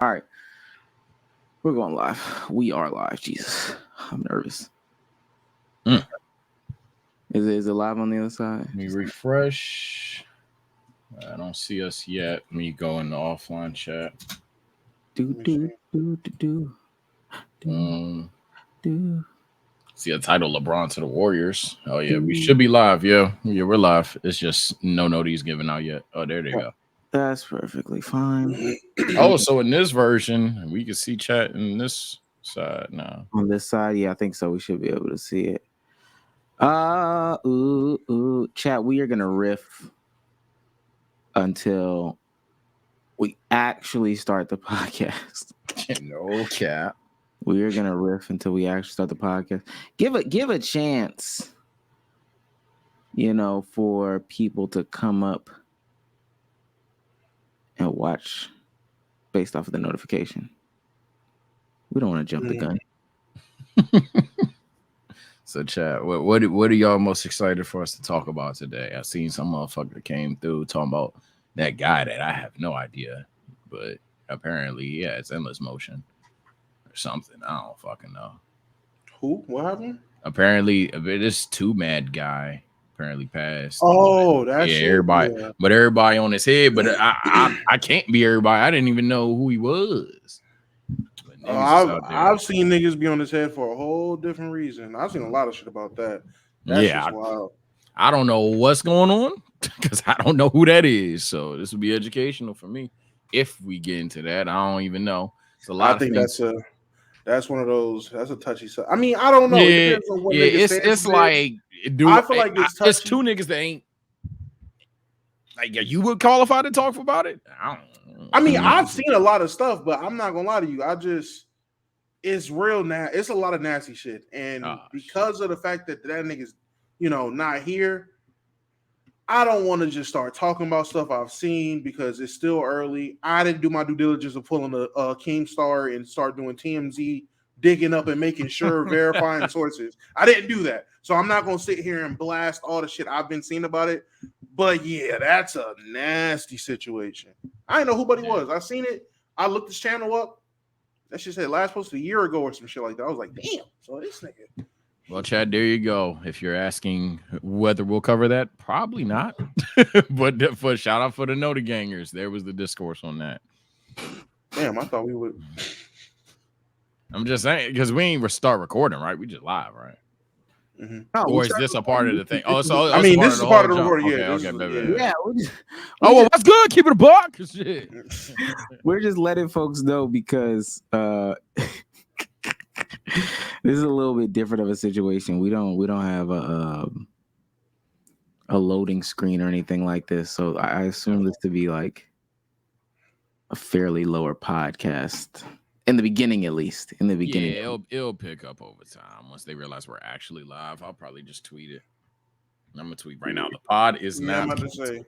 All right. We're going live. We are live. Jesus. I'm nervous. Is it live on the other side? Let me refresh. I don't see us yet. Let me go in the offline chat. See a title, LeBron to the Warriors. Oh, yeah. We should be live. Yeah, we're live. It's just no notice given out yet. Oh, there they go. That's perfectly fine. Oh, so in this version, we can see chat in this side now. On this side, yeah, I think so. We should be able to see it. Chat, we are gonna riff until we actually start the podcast. No cap. We are gonna riff until we actually start the podcast. Give a chance, for people to come up and watch based off of the notification. We don't want to jump the gun. So, chat, what are y'all most excited for us to talk about today? I seen some motherfucker that came through talking about that guy that I have no idea, but apparently, yeah, it's endless motion or something. I don't fucking know. Who? What happened? Apparently, this too mad guy apparently passed. Oh, that's everybody. Yeah. But everybody on his head. But I can't be everybody. I didn't even know who he was. I've seen niggas be on his head for a whole different reason. I've seen a lot of shit about that. That's just wild. I don't know what's going on because I don't know who that is. So this will be educational for me if we get into that. I don't even know. It's a lot. I think that's one of those. That's a touchy stuff. I mean, I don't know. Yeah, it depends on what it's like. I feel like it's two niggas that ain't like you would qualify to talk about it. I mean, I've seen a lot of stuff, but I'm not gonna lie to you. It's real now. It's a lot of nasty shit, and because of the fact that nigga's, not here, I don't want to just start talking about stuff I've seen because it's still early. I didn't do my due diligence of pulling a Keemstar and start doing TMZ, digging up and making sure, verifying sources. I didn't do that, so I'm not gonna sit here and blast all the shit I've been seeing about it. But yeah, that's a nasty situation. I didn't know who Buddy was. I seen it. I looked this channel up. That shit said last posted a year ago or some shit like that. I was like, damn. So this nigga. Well, Chad, there you go. If you're asking whether we'll cover that, probably not. But for shout out for the Noda Gangers, there was the discourse on that. Damn, I thought we would. I'm just saying because we ain't start recording, right? We just live, right? Mm-hmm. No, or is this a part of the thing? Oh, so I mean, this is part of the recording. Yeah. Well, that's good. Keep it a buck. Shit. We're just letting folks know because this is a little bit different of a situation. We don't have a loading screen or anything like this, so I assume this to be like a fairly lower podcast. In the beginning, at least. In the beginning. Yeah, it'll pick up over time. Once they realize we're actually live, I'll probably just tweet it. I'm going to tweet right now. The pod is not canceled.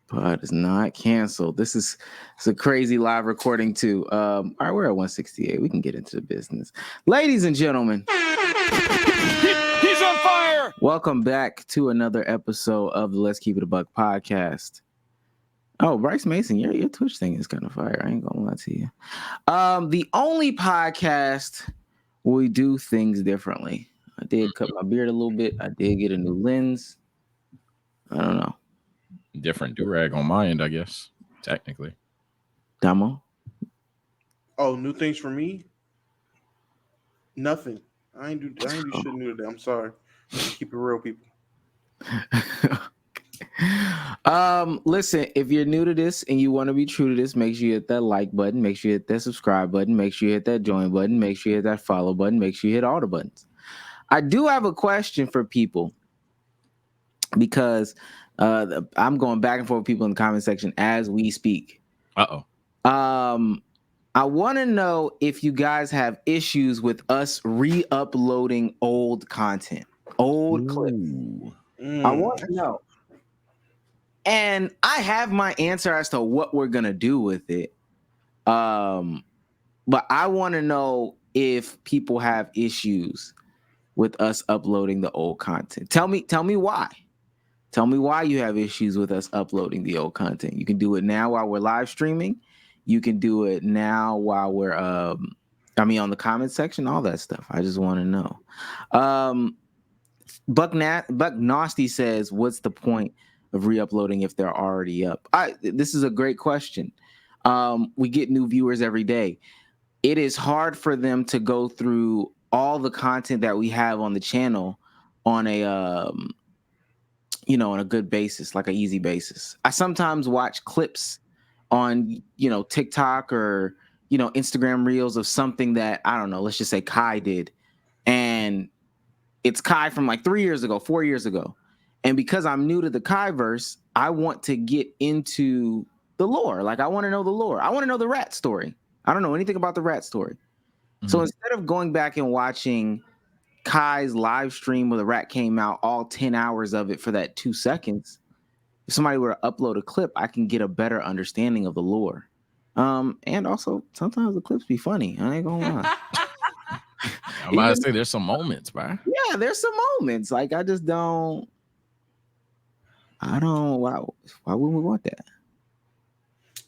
Pod is not canceled. It's a crazy live recording, too. All right, we're at 168. We can get into the business. Ladies and gentlemen. He's on fire! Welcome back to another episode of the Let's Keep It a Buck podcast. Oh, Bryce Mason, your Twitch thing is kind of fire. I ain't gonna lie to you. The only podcast where we do things differently. I did cut my beard a little bit. I did get a new lens. I don't know. Different do-rag on my end, I guess. Technically. Damo? Oh, new things for me? Nothing. I ain't do shit new today. I'm sorry. Keep it real, people. Listen, if you're new to this and you want to be true to this, make sure you hit that like button, make sure you hit that subscribe button, make sure you hit that join button, make sure you hit that follow button, make sure you hit all the buttons. I do have a question for people because I'm going back and forth with people in the comment section as we speak. I want to know if you guys have issues with us re-uploading old content, old clips. I want to know. And I have my answer as to what we're going to do with it. But I want to know if people have issues with us uploading the old content. Tell me why. Tell me why you have issues with us uploading the old content. You can do it now while we're live streaming. You can do it now while we're on the comment section, all that stuff. I just want to know. Buck Nasty says, what's the point of re-uploading if they're already up? This is a great question. We get new viewers every day. It is hard for them to go through all the content that we have on the channel on a on a good basis, like an easy basis. I sometimes watch clips on TikTok or Instagram reels of something that, I don't know, let's just say Kai did, and it's Kai from like 3 years ago, 4 years ago. And because I'm new to the Kai verse, I want to get into the lore. Like, I want to know the lore. I want to know the rat story. I don't know anything about the rat story. Mm-hmm. So instead of going back and watching Kai's live stream where the rat came out, all 10 hours of it for that 2 seconds, if somebody were to upload a clip, I can get a better understanding of the lore. And also, sometimes the clips be funny. I ain't gonna lie. I'm about to say there's some moments, bro. Yeah, there's some moments. Like, I just don't. Why wouldn't we want that?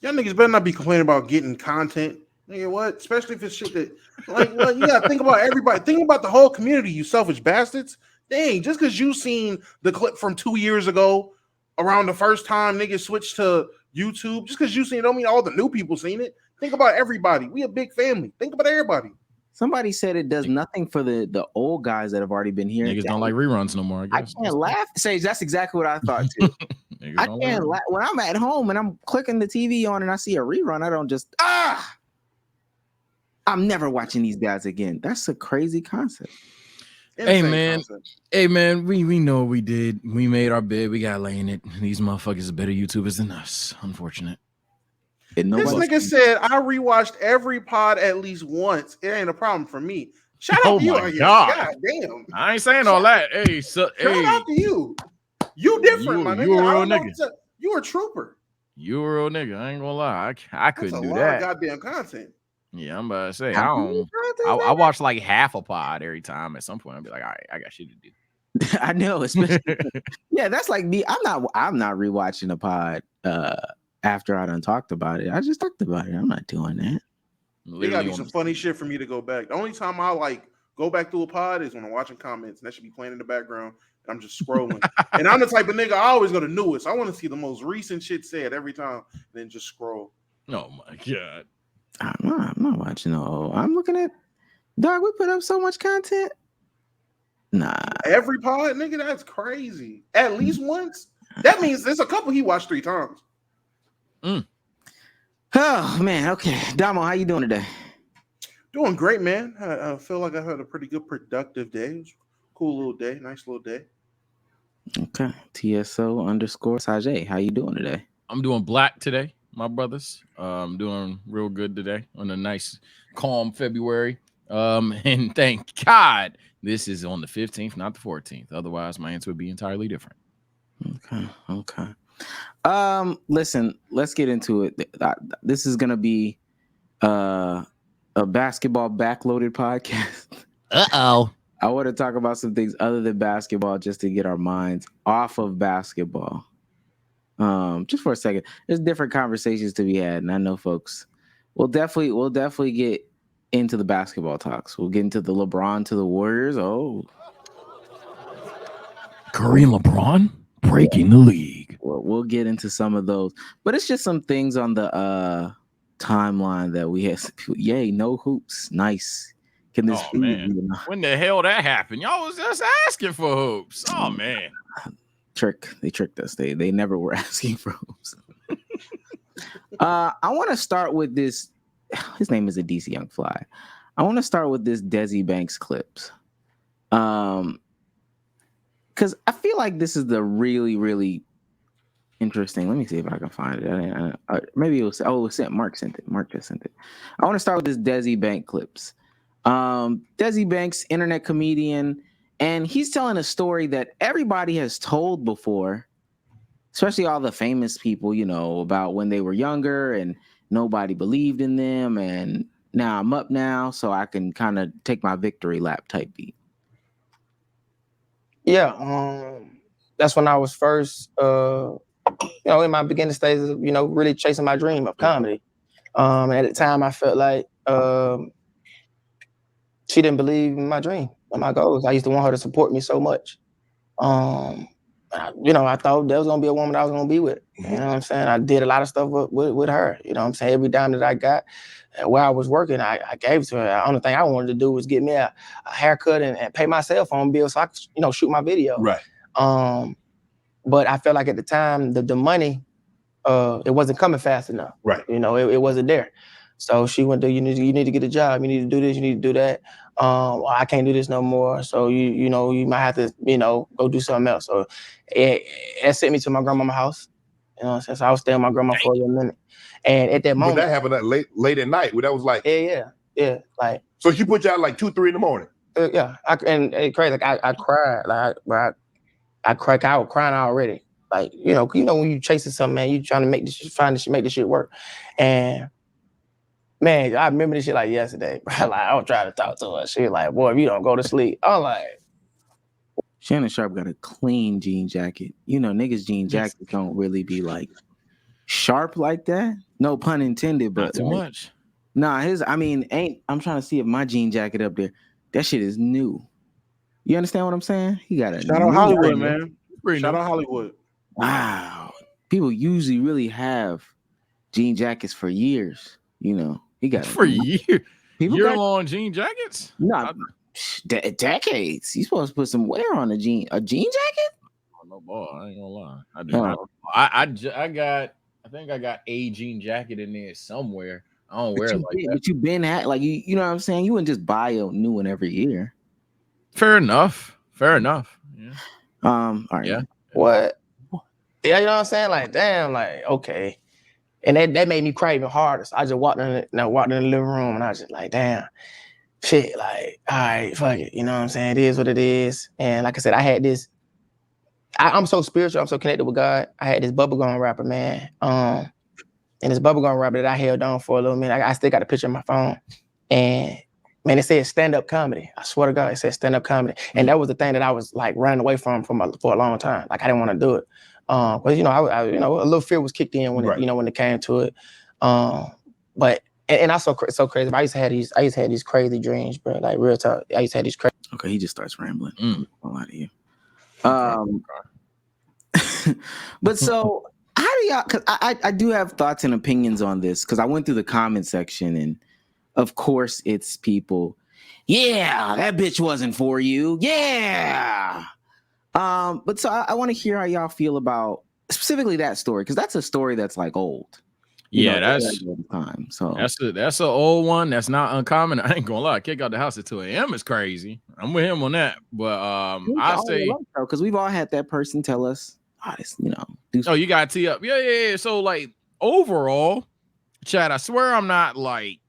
Y'all niggas better not be complaining about getting content. Nigga, what? Especially if it's shit that, like, well, you gotta think about everybody. Think about the whole community, you selfish bastards. Dang, just because you seen the clip from 2 years ago around the first time niggas switched to YouTube, just because you seen it don't mean all the new people seen it. Think about everybody. We a big family. Think about everybody. Somebody said it does nothing for the old guys that have already been here. Niggas don't like reruns no more, I guess. I can't laugh. Sage, that's exactly what I thought too. I can't laugh. When I'm at home and I'm clicking the TV on and I see a rerun, I don't just, I'm never watching these guys again. That's a crazy concept. Hey man, we know what we did. We made our bed. We got laying it. These motherfuckers are better YouTubers than us. Unfortunate. This nigga said I rewatched every pod at least once. It ain't a problem for me. Shout out to you. God damn. I ain't saying all that. Hey, shout out to you. You different, my nigga. You a real nigga. You a trooper. You a real nigga. I ain't gonna lie. I couldn't do that. That's a lot of goddamn content. Yeah, I'm about to say I watch like half a pod every time. At some point, I'll be like, all right, I got shit to do. I know, especially yeah, that's like me. I'm not rewatching a pod after I done talked about it. I just talked about it. I'm not doing that. There gotta be some funny shit for me to go back. The only time I like go back to a pod is when I'm watching comments, and that should be playing in the background. And I'm just scrolling. And I'm the type of nigga I always go to newest. I want to see the most recent shit said every time, and then just scroll. Oh my god. I'm not watching no. I'm looking at dog. We put up so much content. Nah, every pod, nigga, that's crazy. At least once. That means there's a couple he watched 3 times. Oh man, okay. Damo, how you doing today? Doing great, man. I feel like I had a pretty good, productive day. It was a cool little day, nice little day. Okay. TSO_Sajay, how you doing today? I'm doing black today, my brothers. I'm doing real good today on a nice, calm February. And thank God this is on the 15th, not the 14th. Otherwise, my answer would be entirely different. Okay. Listen, let's get into it. This is gonna be a basketball backloaded podcast. I want to talk about some things other than basketball just to get our minds off of basketball. Just for a second. There's different conversations to be had, and I know folks we'll definitely get into the basketball talks. We'll get into the LeBron to the Warriors. Oh, Curry and LeBron breaking the league. We'll get into some of those, but it's just some things on the timeline that we had. Yay, no hoops. Nice. Can this man. When the hell that happened? Y'all was just asking for hoops. Oh man. They tricked us. They never were asking for hoops. I want to start with this. His name is a DC Young Fly. I want to start with this Dezi Banks clips. Because I feel like this is the really, really interesting. Let me see if I can find it. Maybe it was sent. Mark sent it. Mark just sent it. I want to start with this Dezi Banks clips. Dezi Banks, internet comedian, and he's telling a story that everybody has told before, especially all the famous people, about when they were younger and nobody believed in them, and now I'm up now, so I can kind of take my victory lap type beat. Yeah, that's when I was first, in my beginning stages of, really chasing my dream of comedy. And at the time, I felt like she didn't believe in my dream and my goals. I used to want her to support me so much. I thought there was gonna be a woman I was gonna be with. You know what I'm saying? I did a lot of stuff with her. You know what I'm saying? Every dime that I got, where I was working, I gave to her. The only thing I wanted to do was get me a haircut and pay my cell phone bill so I could, shoot my video. Right. But I felt like at the time the money, it wasn't coming fast enough. Right. It wasn't there. So she went to, you need to get a job. You need to do this. You need to do that. I can't do this no more. So you might have to, go do something else. So it sent me to my grandmama's house. You know what I'm saying? So I was staying with my grandma for a little minute. And at that moment, but that happened at late at night. That was like, yeah. Like, so she put you out like 2, 3 in the morning. Yeah. And it's crazy. Like I cried. Like I cried. I was crying already. Like, when you chasing something, man, you trying to make make this shit work. And man, I remember this shit like yesterday, bro. Like, I was trying to talk to her. She was like, boy, if you don't go to sleep. I'm like, Shannon Sharp got a clean jean jacket. Niggas jean jackets don't really be like sharp like that. No pun intended, but not too much. Nah, I'm trying to see if my jean jacket up there. That shit is new. You understand what I'm saying? He got a shout out Hollywood, man. Shout out Hollywood. Wow. People usually really have jean jackets for years. He got for years. Year-long jean jackets? No, decades. You supposed to put some wear on a jean jacket? Oh, no ball. I ain't gonna lie. I do. I think I got a jean jacket in there somewhere. I don't wear it like that. But you been at you know what I'm saying? You wouldn't just buy a new one every year. Fair enough. Yeah. All right. Yeah. What? Yeah, you know what I'm saying? Like, damn, like, okay. And that made me cry even harder. So I just walked in the living room and I was just like, damn, shit, like, all right, fuck it. You know what I'm saying? It is what it is. And like I said, I had this, I'm so spiritual, I'm so connected with God. I had this bubblegum wrapper, man. And this bubblegum wrapper that I held on for a little minute. I still got a picture on my phone. And man, it said stand-up comedy. I swear to God, it said stand-up comedy. And that was the thing that I was like running away from for a long time. Like I didn't want to do it. But I a little fear was kicked in when when it came to it. But also so crazy. I used to have these crazy dreams, bro. Like real talk. I used to have these crazy. Okay, he just starts rambling. A lot of you. But so how do y'all? Because I do have thoughts and opinions on this because I went through the comment section and of course it's people. Yeah, that bitch wasn't for you. Yeah. But so I want to hear how y'all feel about specifically that story because that's a story that's like old. That's time. So that's an old one. That's not uncommon. I ain't gonna lie. Kick out the house at 2 a.m. is crazy. I'm with him on that. But I say because we've all had that person tell us, you got to tee up. Yeah. So like overall, Chad, I swear I'm not like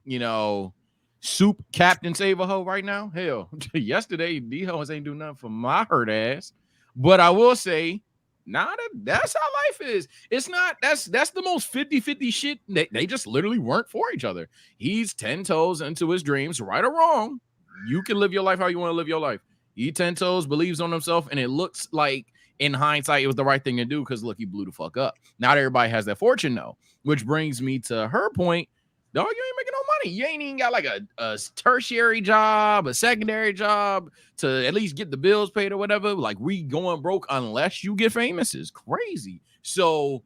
soup Captain Save a Ho right now. Hell, yesterday D-Ho ain't do nothing for my hurt ass. But I will say, that's how life is. It's not, that's the most 50-50 shit. They just literally weren't for each other. He's 10 toes into his dreams, right or wrong. You can live your life how you want to live your life. He 10 toes, believes on himself, and it looks like in hindsight it was the right thing to do because look, he blew the fuck up. Not everybody has that fortune though, which brings me to her point. Dog, you ain't making no money. You ain't even got like a tertiary job, a secondary job to at least get the bills paid or whatever. Like we going broke unless you get famous is crazy. So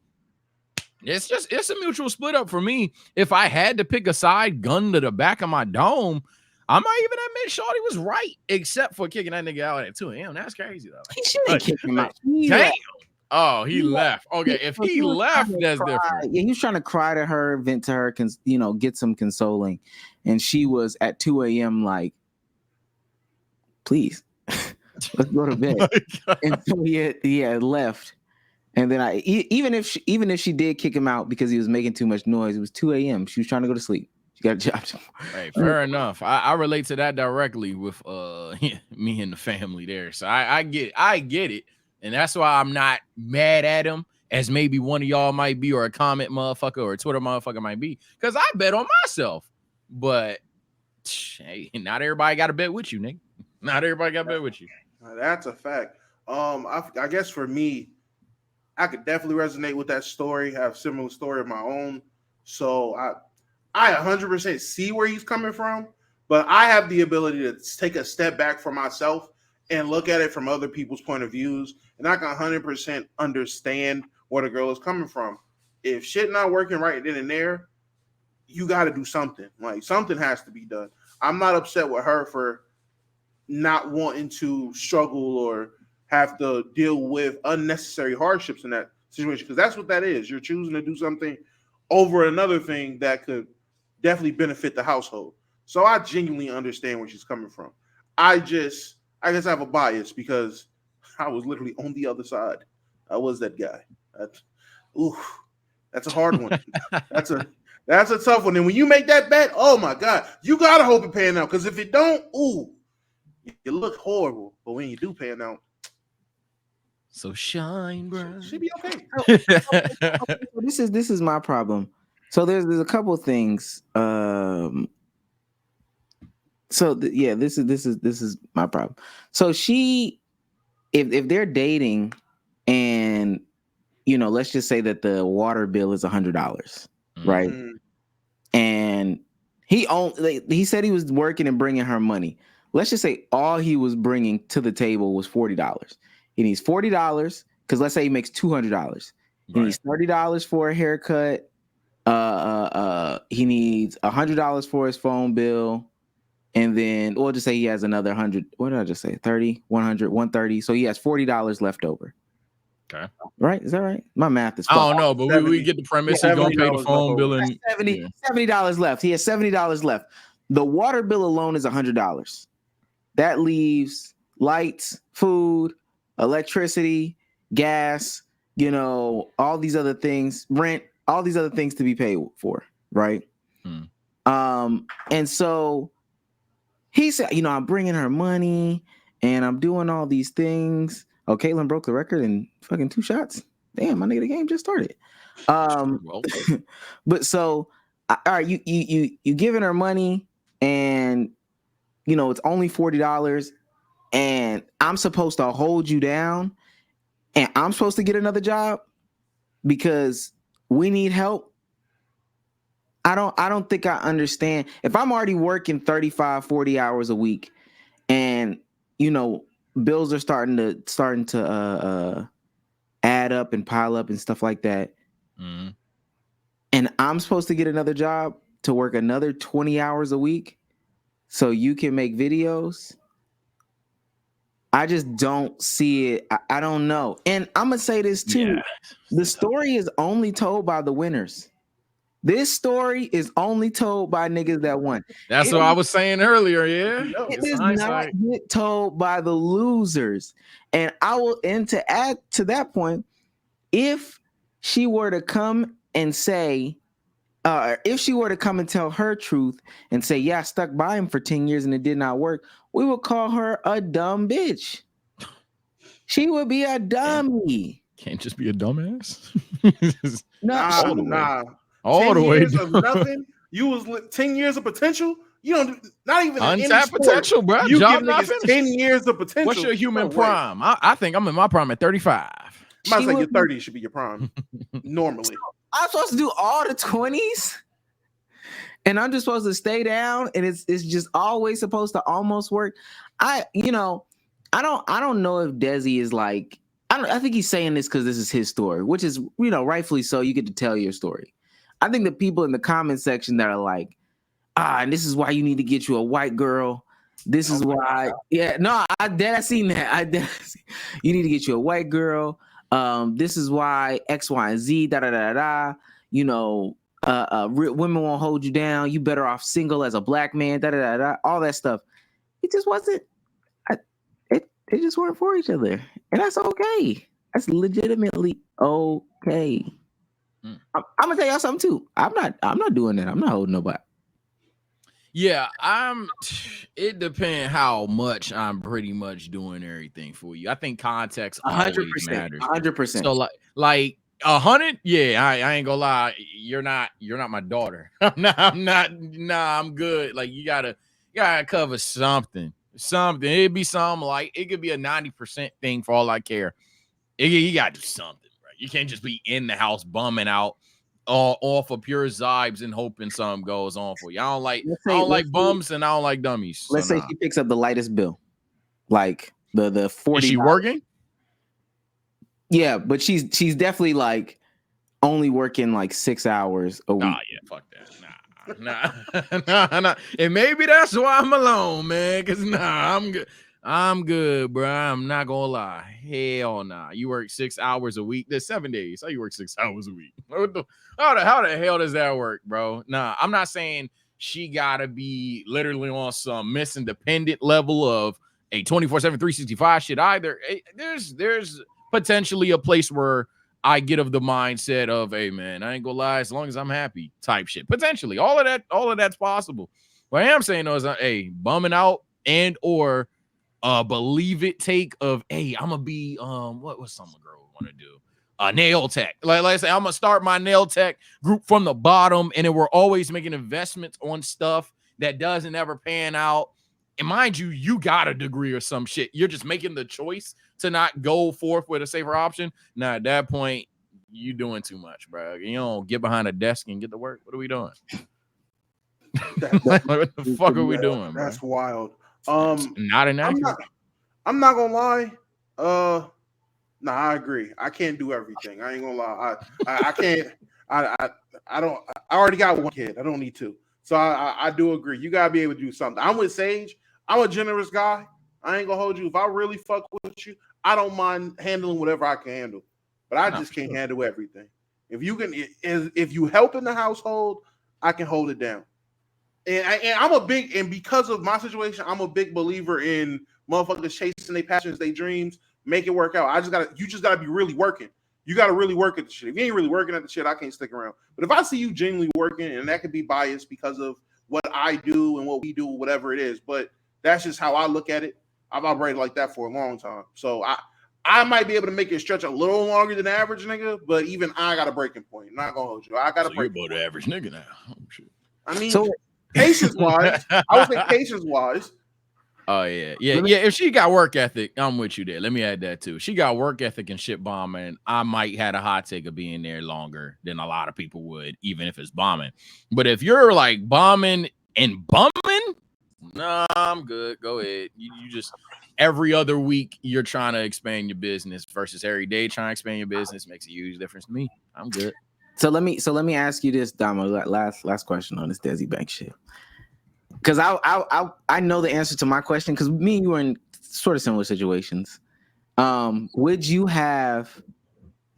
it's a mutual split up for me. If I had to pick a side, gun to the back of my dome, I might even admit Shorty was right, except for kicking that nigga out at 2 a.m. That's crazy though. He shouldn't kick him out. Damn. Oh, he left. Okay, if he left, that's different. Yeah, he was trying to cry to her, vent to her, get some consoling. And she was at 2 a.m. like, please, let's go to bed. And so he had left. And then even if she did kick him out because he was making too much noise, it was 2 a.m. She was trying to go to sleep. She got a job tomorrow. Right, fair enough. I relate to that directly with me and the family there. So I get it. And that's why I'm not mad at him as maybe one of y'all might be, or a comment motherfucker or a Twitter motherfucker might be, because I bet on myself. But hey, not everybody got to bet with you, nigga. Not everybody got to bet with you. That's a fact. I guess for me, I could definitely resonate with that story. I have a similar story of my own. So I 100% see where he's coming from, but I have the ability to take a step back for myself and look at it from other people's point of views, and I can 100% understand where the girl is coming from. If shit not working right then and there, you got to do something. Like, something has to be done. I'm not upset with her for not wanting to struggle or have to deal with unnecessary hardships in that situation, because that's what that is. You're choosing to do something over another thing that could definitely benefit the household. So I genuinely understand where she's coming from. I guess I have a bias because I was literally on the other side. I was that guy. That's a hard one. That's a tough one. And when you make that bet, oh my God, you gotta hope it pan out. Because if it don't, you look horrible. But when you do pan out, so shine bright. She'll be okay. This is my problem. So there's a couple of things. This is my problem. So if they're dating, and let's just say that the water bill is $100, right? Mm-hmm. And he said he was working and bringing her money. Let's just say all he was bringing to the table was $40. He needs $40 because let's say he makes $200. He needs $30 for a haircut. He needs $100 for his phone bill. And then we'll just say he has another 100. What did I just say? 30, 100, 130. So he has $40 left over. Okay. Right? Is that right? My math is I don't know, but we get the premise. He's going to pay the phone bill. And $70 left. He has $70 left. The water bill alone is $100. That leaves lights, food, electricity, gas, all these other things, rent, all these other things to be paid for, right? And so he said, I'm bringing her money and I'm doing all these things. Oh, Caitlin broke the record in fucking 2 shots. Damn, my nigga, the game just started. But so, all right, you giving her money, and it's only $40, and I'm supposed to hold you down, and I'm supposed to get another job because we need help. I don't think I understand. If I'm already working 35, 40 hours a week, and bills are starting to add up and pile up and stuff like that, and I'm supposed to get another job to work another 20 hours a week so you can make videos, I just don't see it. I don't know. And I'm gonna say this too. Yeah. The story is only told by the winners. This story is only told by niggas that won. That's what I was saying earlier. Yeah, it is not told by the losers. And to add to that point, if she were to come and say, if she were to come and tell her truth and say, yeah, I stuck by him for 10 years and it did not work, we would call her a dumb bitch. She would be a dummy. Can't just be a dumbass. Nah. All the way of nothing. You was 10 years of potential. You don't not even untapped potential, bro. You give niggas 10 years of potential. What's your human prime? I think I'm in my prime at 35. I might say your 30 should be your prime. Normally, I'm supposed to do all the 20s, and I'm just supposed to stay down, and it's just always supposed to almost work. I don't know if Dezi is like. I think he's saying this because this is his story, which is rightfully so. You get to tell your story. I think the people in the comment section that are like, and this is why you need to get you a white girl. This is why. Yeah, no, I seen that. You need to get you a white girl. This is why X, Y, and Z. Women won't hold you down. You better off single as a black man. All that stuff. It just wasn't. They just weren't for each other, and that's okay. That's legitimately okay. I'm gonna tell y'all something too. I'm not doing that. I'm not holding nobody. Yeah, it depends how much I'm pretty much doing everything for you. I think context 100% matters. 100%. So like 100, yeah, I ain't gonna lie. You're not my daughter. I'm good. Like you gotta cover something. It'd be something like it could be a 90% thing for all I care. You gotta do something, right? You can't just be in the house bumming out off of pure vibes and hoping something goes on for you. I don't like bums and I don't like dummies. Let's say she picks up the lightest bill, like the 40. Is she working? Yeah, but she's definitely like only working like 6 hours a week. Oh yeah, fuck that. Nah. And maybe that's why I'm alone, man. Cause I'm good. I'm good, bro. I'm not gonna lie. Hell nah. You work 6 hours a week. There's 7 days. How you work 6 hours a week? How the hell does that work, bro? Nah, I'm not saying she gotta be literally on some Miss Independent level of a 24/7, 365 shit either. There's potentially a place where I get of the mindset of, hey man, I ain't gonna lie, as long as I'm happy type shit. Potentially. All of that's possible. What I am saying though is bumming out and or believe it take of, hey, I'm gonna be what was some girl want to do? Nail tech. Like I say, I'm gonna start my nail tech group from the bottom, and then we're always making investments on stuff that doesn't ever pan out. And mind you, you got a degree or some shit. You're just making the choice to not go forth with a safer option. Now at that point, you doing too much, bro. You don't get behind a desk and get to work. What are we doing? What the fuck are we doing, bro? That's wild. Not inaccurate. I'm not gonna lie. Nah, I agree. I can't do everything. I ain't gonna lie. I can't. I already got one kid. I don't need two. So I do agree. You gotta be able to do something. I'm with Sage. I'm a generous guy. I ain't gonna hold you. If I really fuck with you, I don't mind handling whatever I can handle. But I just can't handle everything. If you help in the household, I can hold it down. And because of my situation, I'm a big believer in motherfuckers chasing their passions, their dreams, make it work out. You just gotta be really working. You gotta really work at the shit. If you ain't really working at the shit, I can't stick around. But if I see you genuinely working, and that could be biased because of what I do and what we do, whatever it is, but that's just how I look at it. I've operated like that for a long time. So I might be able to make it stretch a little longer than the average nigga, but even I got a breaking point. I'm not gonna hold you. I got a breaking point. You're about the average nigga now. Oh, shit. I mean, patience-wise, I would say patience-wise. Oh, yeah. If she got work ethic, I'm with you there. Let me add that too. She got work ethic and shit bombing. I might had a hot take of being there longer than a lot of people would, even if it's bombing. But if you're like bombing and bumming, nah, I'm good. Go ahead. You just every other week you're trying to expand your business versus every day trying to expand your business makes a huge difference to me. I'm good. So let me ask you this, Damo. Last question on this Dezi Bank shit. Because I know the answer to my question because me and you were in sort of similar situations. Would you have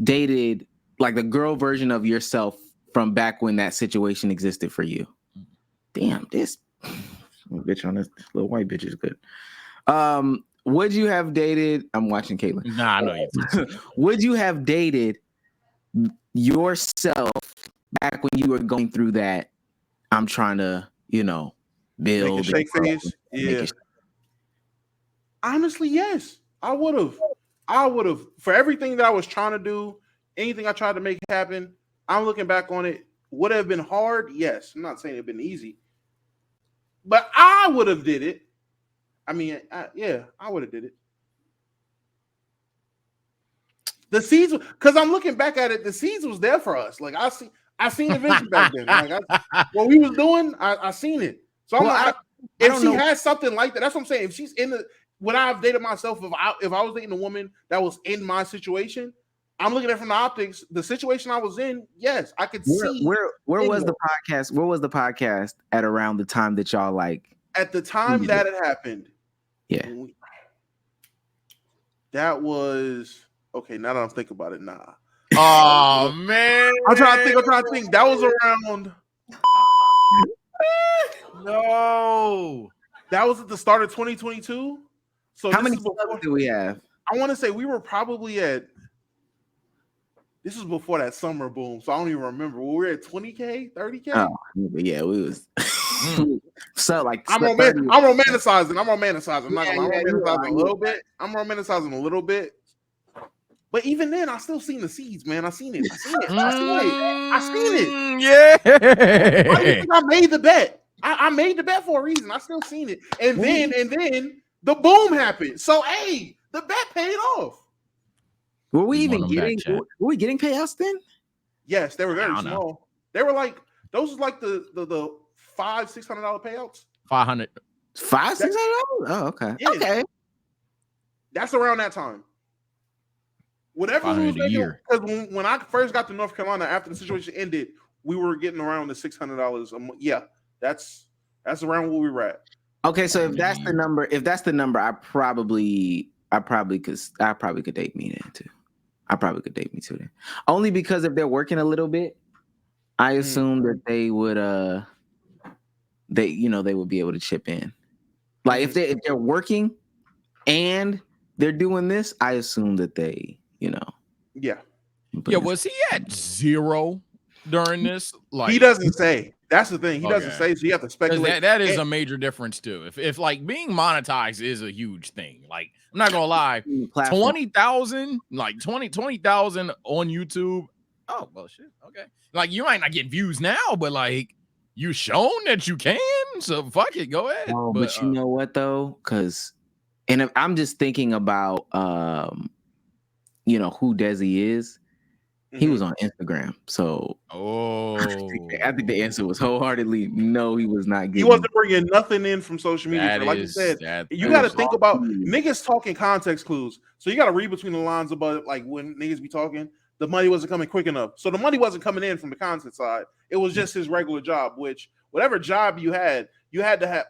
dated like the girl version of yourself from back when that situation existed for you? Damn, this bitch on this little white bitch is good. Would you have dated? I'm watching Caitlin. Nah, I know you. Would you have dated yourself back when you were going through that? I'm trying to, build. Make a shake phase. Yeah. Honestly, yes. I would have. For everything that I was trying to do, anything I tried to make happen, I'm looking back on it. Would it have been hard? Yes. I'm not saying it'd been easy. But I would have did it. I mean, I would have did it. The seeds, because I'm looking back at it, the seeds was there for us. Like I seen the vision back then. Like what we was doing, I seen it. So if she has something like that, that's what I'm saying. If she's when I've dated myself, if I was dating a woman that was in my situation, I'm looking at it from the optics. The situation I was in, yes, I could see. Where was the podcast? Where was the podcast at around the time that y'all like? At the time that it happened, yeah, that was okay. Now that I'm thinking about it, nah. Oh man, I'm trying to think. That was around. No, that was at the start of 2022. So how many subs do we have? I want to say we were probably at. This was before that summer boom, so I don't even remember. We were at 20K, 30K. Oh, yeah, we was. So like, I'm romanticizing. I'm romanticizing a little bit. I'm romanticizing a little bit. But even then, I still seen the seeds, man. I seen it. Yeah. Why do you think I made the bet? I made the bet for a reason. I still seen it. And then the boom happened. So hey, the bet paid off. Were we even getting? Were we getting payouts then? Yes, they were very small. They were like those was like the $500-$600 payouts. 500. $500-$600? Oh, okay. Yeah. Okay. That's around that time. Whatever we was making, because when I first got to North Carolina after the situation ended, we were getting around the $600 a month. Yeah, that's around where we were at. Okay, so if that's the number, I probably could date me then too. I probably could date me too then. Only because if they're working a little bit, I assume that they would they would be able to chip in. Like if they're working and they're doing this, I assume that they, Yeah. Was he at 0 during this? Like he doesn't say. That's the thing. He doesn't say, so you have to speculate. That is a major difference too. If like being monetized is a huge thing. Like I'm not gonna lie, 20,000, like 20,000 on YouTube. Oh well, shit. Okay, like you might not get views now, but like you shown that you can. So fuck it, go ahead. Oh, but you know what though? And if I'm just thinking about who Dezi is. He was on Instagram, so I think the answer was wholeheartedly no. He was not. He wasn't bringing nothing in from social media. Like you said, you got to think about niggas talking context clues. So you got to read between the lines about like when niggas be talking. The money wasn't coming quick enough, so the money wasn't coming in from the content side. It was just his regular job, which whatever job you had to have.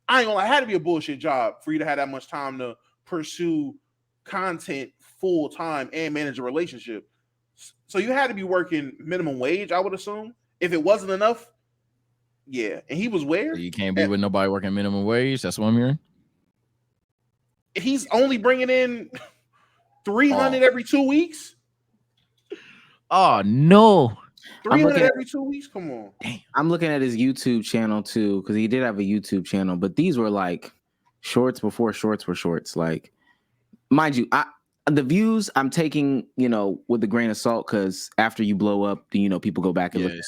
I ain't gonna lie, it had to be a bullshit job for you to have that much time to pursue content full time and manage a relationship. So you had to be working minimum wage, I would assume. If it wasn't enough, yeah. And he was where? So you can't be with nobody working minimum wage. That's what I'm hearing. He's only bringing in 300 every 2 weeks. Oh no, 300 every 2 weeks. Come on. Damn. I'm looking at his YouTube channel too, because he did have a YouTube channel, but these were like shorts before shorts were shorts. Like, mind you, the views I'm taking, with a grain of salt, because after you blow up, people go back and look at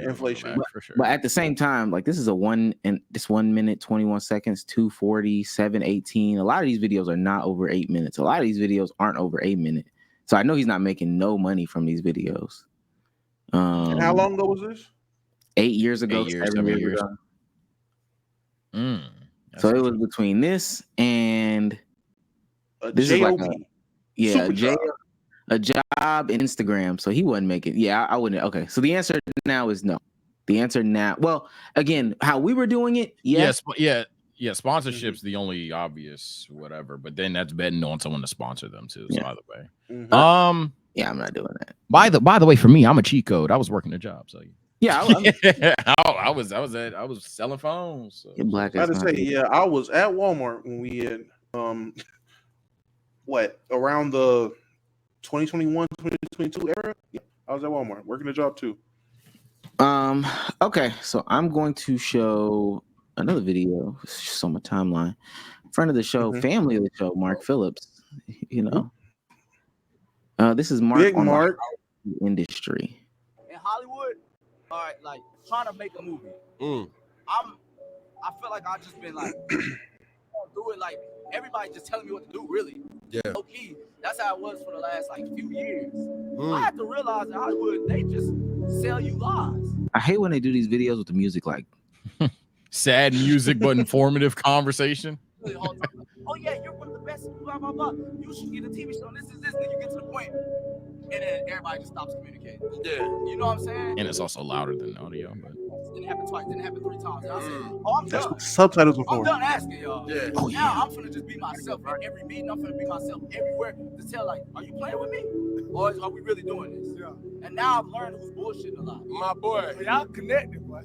inflation. For sure. But at the same time, like this is a 1 minute 21 seconds, 2:40, 7:18. A lot of these videos are not over 8 minutes. A lot of these videos aren't over 8 minutes. So I know he's not making no money from these videos. And how long ago was this? 8 years ago. 7 years ago. So it was between this and this is like a job and Instagram. So he wasn't making. Yeah, I wouldn't. Okay, so the answer now is no. The answer now. Well, again, how we were doing it. Yes. Sponsorship's the only obvious whatever, but then that's betting on someone to sponsor them too. So either way, yeah, I'm not doing that. By the way, for me, I'm a cheat code. I was working a job, so yeah, I was selling phones. So. Black. I had to say, yeah, I was at Walmart when we had around the 2021, 2022 era. Yeah, I was at Walmart working a job too. Okay, so I'm going to show another video. It's just on my timeline. Friend of the show, family of the show, Mark Phillips. This is Mark. Big Mark. Industry. In Hollywood, all right, like trying to make a movie. I feel like I've just been like do it like everybody just telling me what to do, really. Yeah. Okay, that's how it was for the last like few years. I had to realize in Hollywood they just sell you lies. I hate when they do these videos with the music like sad music but informative conversation. Oh yeah, you're one of the best. Blah blah blah. You should get a TV show. This is this. Then you get to the point, and then everybody just stops communicating. Yeah. You know what I'm saying? And it's also louder than audio. But didn't happen twice. Didn't happen 3 times. And I said, "Oh, I'm That's done. what subtitles are I'm for." done asking y'all. Yeah. Oh yeah. Now I'm finna just be myself in every meeting. I'm finna be myself everywhere. To tell like, are you playing with me, or are we really doing this? Yeah. And now I've learned who's bullshitting a lot. My boy, y'all connected, boy.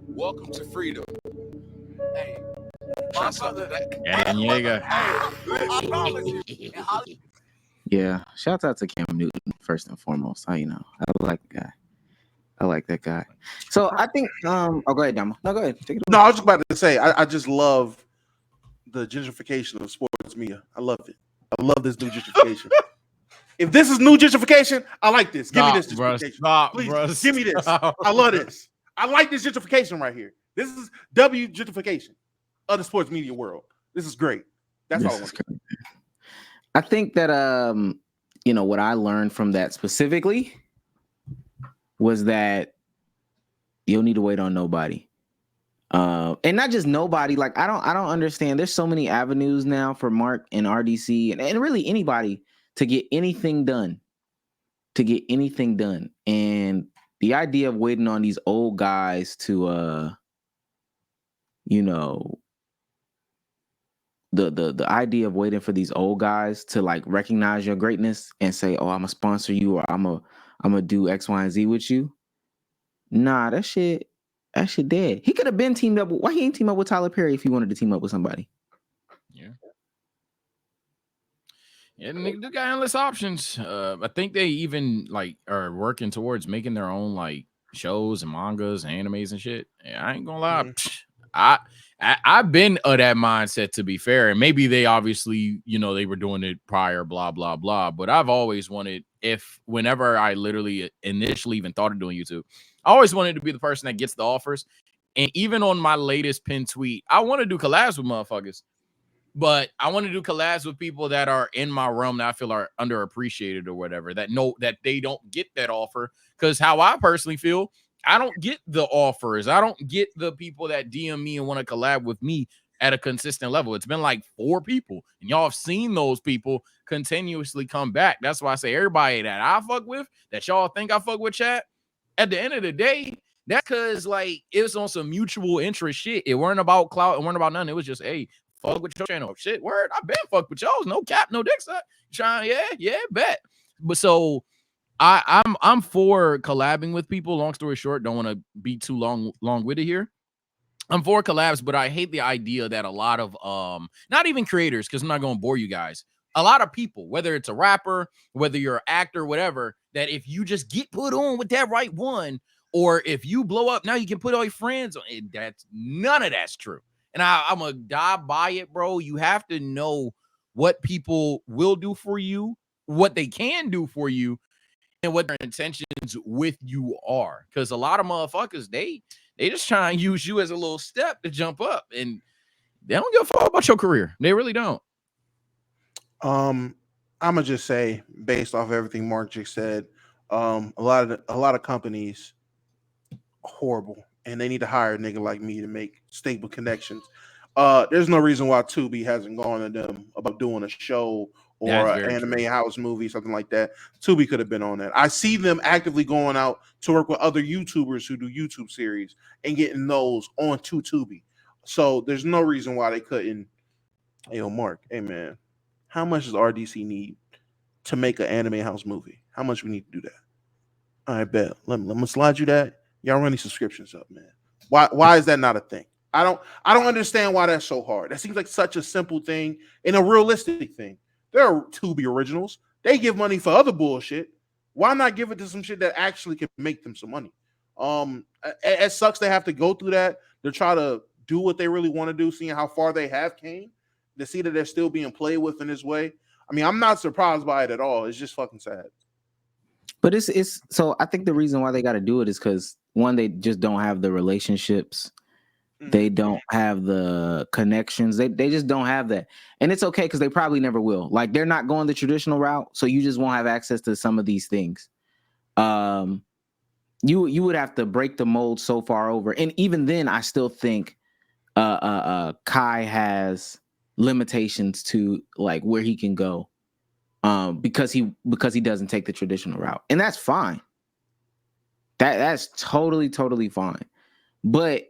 Welcome to freedom. Hey. My brother, I promise you. Yeah, shout out to Cam Newton first and foremost. I like the guy. I like that guy. So I think go ahead, Dama. No, go ahead. Take it away. No, I was just about to say I just love the gentrification of sports media. I love it. I love this new gentrification. If this is new gentrification, I like this. Give me this gentrification. Please give me this. I love this. I like this gentrification right here. This is gentrification of the sports media world. This is great. That's all I want. I think that what I learned from that specifically was that you'll need to wait on nobody. And not just nobody. Like I don't understand. There's so many avenues now for Mark and RDC and really anybody to get anything done. And the idea of waiting on these old guys to the idea of waiting for these old guys to like recognize your greatness and say, oh, I'm gonna sponsor you or I'm gonna do X, Y, and Z with you. Nah, that shit dead. He could have been teamed up. Why he ain't team up with Tyler Perry if he wanted to team up with somebody? Yeah. Yeah, they got endless options. I think they even like are working towards making their own like shows and mangas and animes and shit. Yeah, I ain't gonna lie. I've been of that mindset, to be fair. And maybe they obviously, they were doing it prior, blah, blah, blah. But I've always wanted, whenever I literally initially even thought of doing YouTube, I always wanted to be the person that gets the offers. And even on my latest pinned tweet, I want to do collabs with motherfuckers. But I want to do collabs with people that are in my realm that I feel are underappreciated or whatever, that know that they don't get that offer. Because how I personally feel, I don't get the offers. I don't get the people that DM me and want to collab with me at a consistent level. It's been like 4 people, and y'all have seen those people continuously come back. That's why I say everybody that I fuck with, that y'all think I fuck with, chat, at the end of the day, that's because like it was on some mutual interest shit. It weren't about clout. It weren't about nothing. It was just, hey, fuck with your channel. Shit, word. I been fuck with y'all. No cap, no dick suck. Trying, yeah, bet. But so I'm for collabing with people. Long story short, don't want to be too long-winded here. I'm for collabs, but I hate the idea that a lot of not even creators, because I'm not going to bore you guys. A lot of people, whether it's a rapper, whether you're an actor, whatever, that if you just get put on with that right one, or if you blow up, now you can put all your friends on it. None of that's true. And I'm going to die by it, bro. You have to know what people will do for you, what they can do for you, and what their intentions with you are. Because a lot of motherfuckers, they just try and use you as a little step to jump up. And they don't give a fuck about your career. They really don't. I'm going to just say, based off everything Mark just said, a lot of companies horrible, and they need to hire a nigga like me to make stable connections. There's no reason why Tubi hasn't gone to them about doing a show or an anime house movie, something like that. Tubi could have been on that. I see them actively going out to work with other YouTubers who do YouTube series and getting those onto Tubi. So there's no reason why they couldn't. Hey, Mark, hey man, how much does RDC need to make an anime house movie? How much we need to do that? I bet. Let me slide you that. Y'all run these subscriptions up, man. Why is that not a thing? I don't understand why that's so hard. That seems like such a simple thing and a realistic thing. There are Tubi originals. They give money for other bullshit. Why not give it to some shit that actually can make them some money? It sucks they have to go through that to try to do what they really want to do, seeing how far they have came, to see that they're still being played with in this way. I mean, I'm not surprised by it at all. It's just fucking sad. But it's so I think the reason why they got to do it is because one, they just don't have the relationships. They don't have the connections. They just don't have that. And it's okay because they probably never will. Like they're not going the traditional route. So you just won't have access to some of these things. You would have to break the mold so far over. And even then, I still think Kai has limitations to like where he can go. Because he doesn't take the traditional route. And that's fine. That's totally fine. But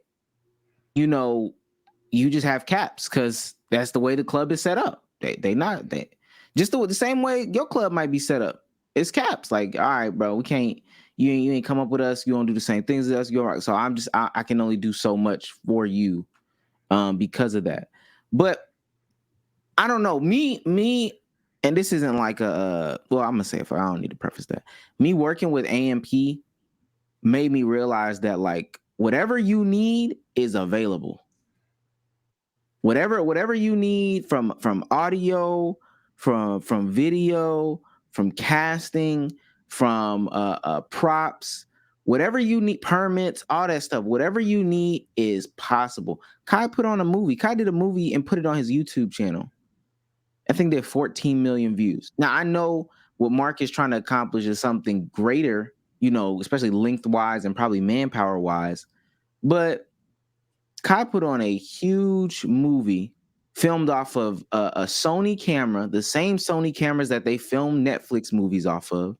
you just have caps because that's the way the club is set up. They just the same way your club might be set up. It's caps. Like, all right, bro, we can't. You ain't come up with us. You don't do the same things as us. You're right. So I can only do so much for you, because of that. But I don't know. Me. And this isn't like I'm gonna say it. I don't need to preface that. Me working with AMP made me realize that like whatever you need is available. Whatever you need from audio, from video, from casting, from props, whatever you need, permits, all that stuff. Whatever you need is possible. Kai put on a movie. Kai did a movie and put it on his YouTube channel. I think they have 14 million views. Now, I know what Mark is trying to accomplish is something greater you know, especially lengthwise and probably manpower wise. But Kai put on a huge movie filmed off of a Sony camera, the same Sony cameras that they film Netflix movies off of.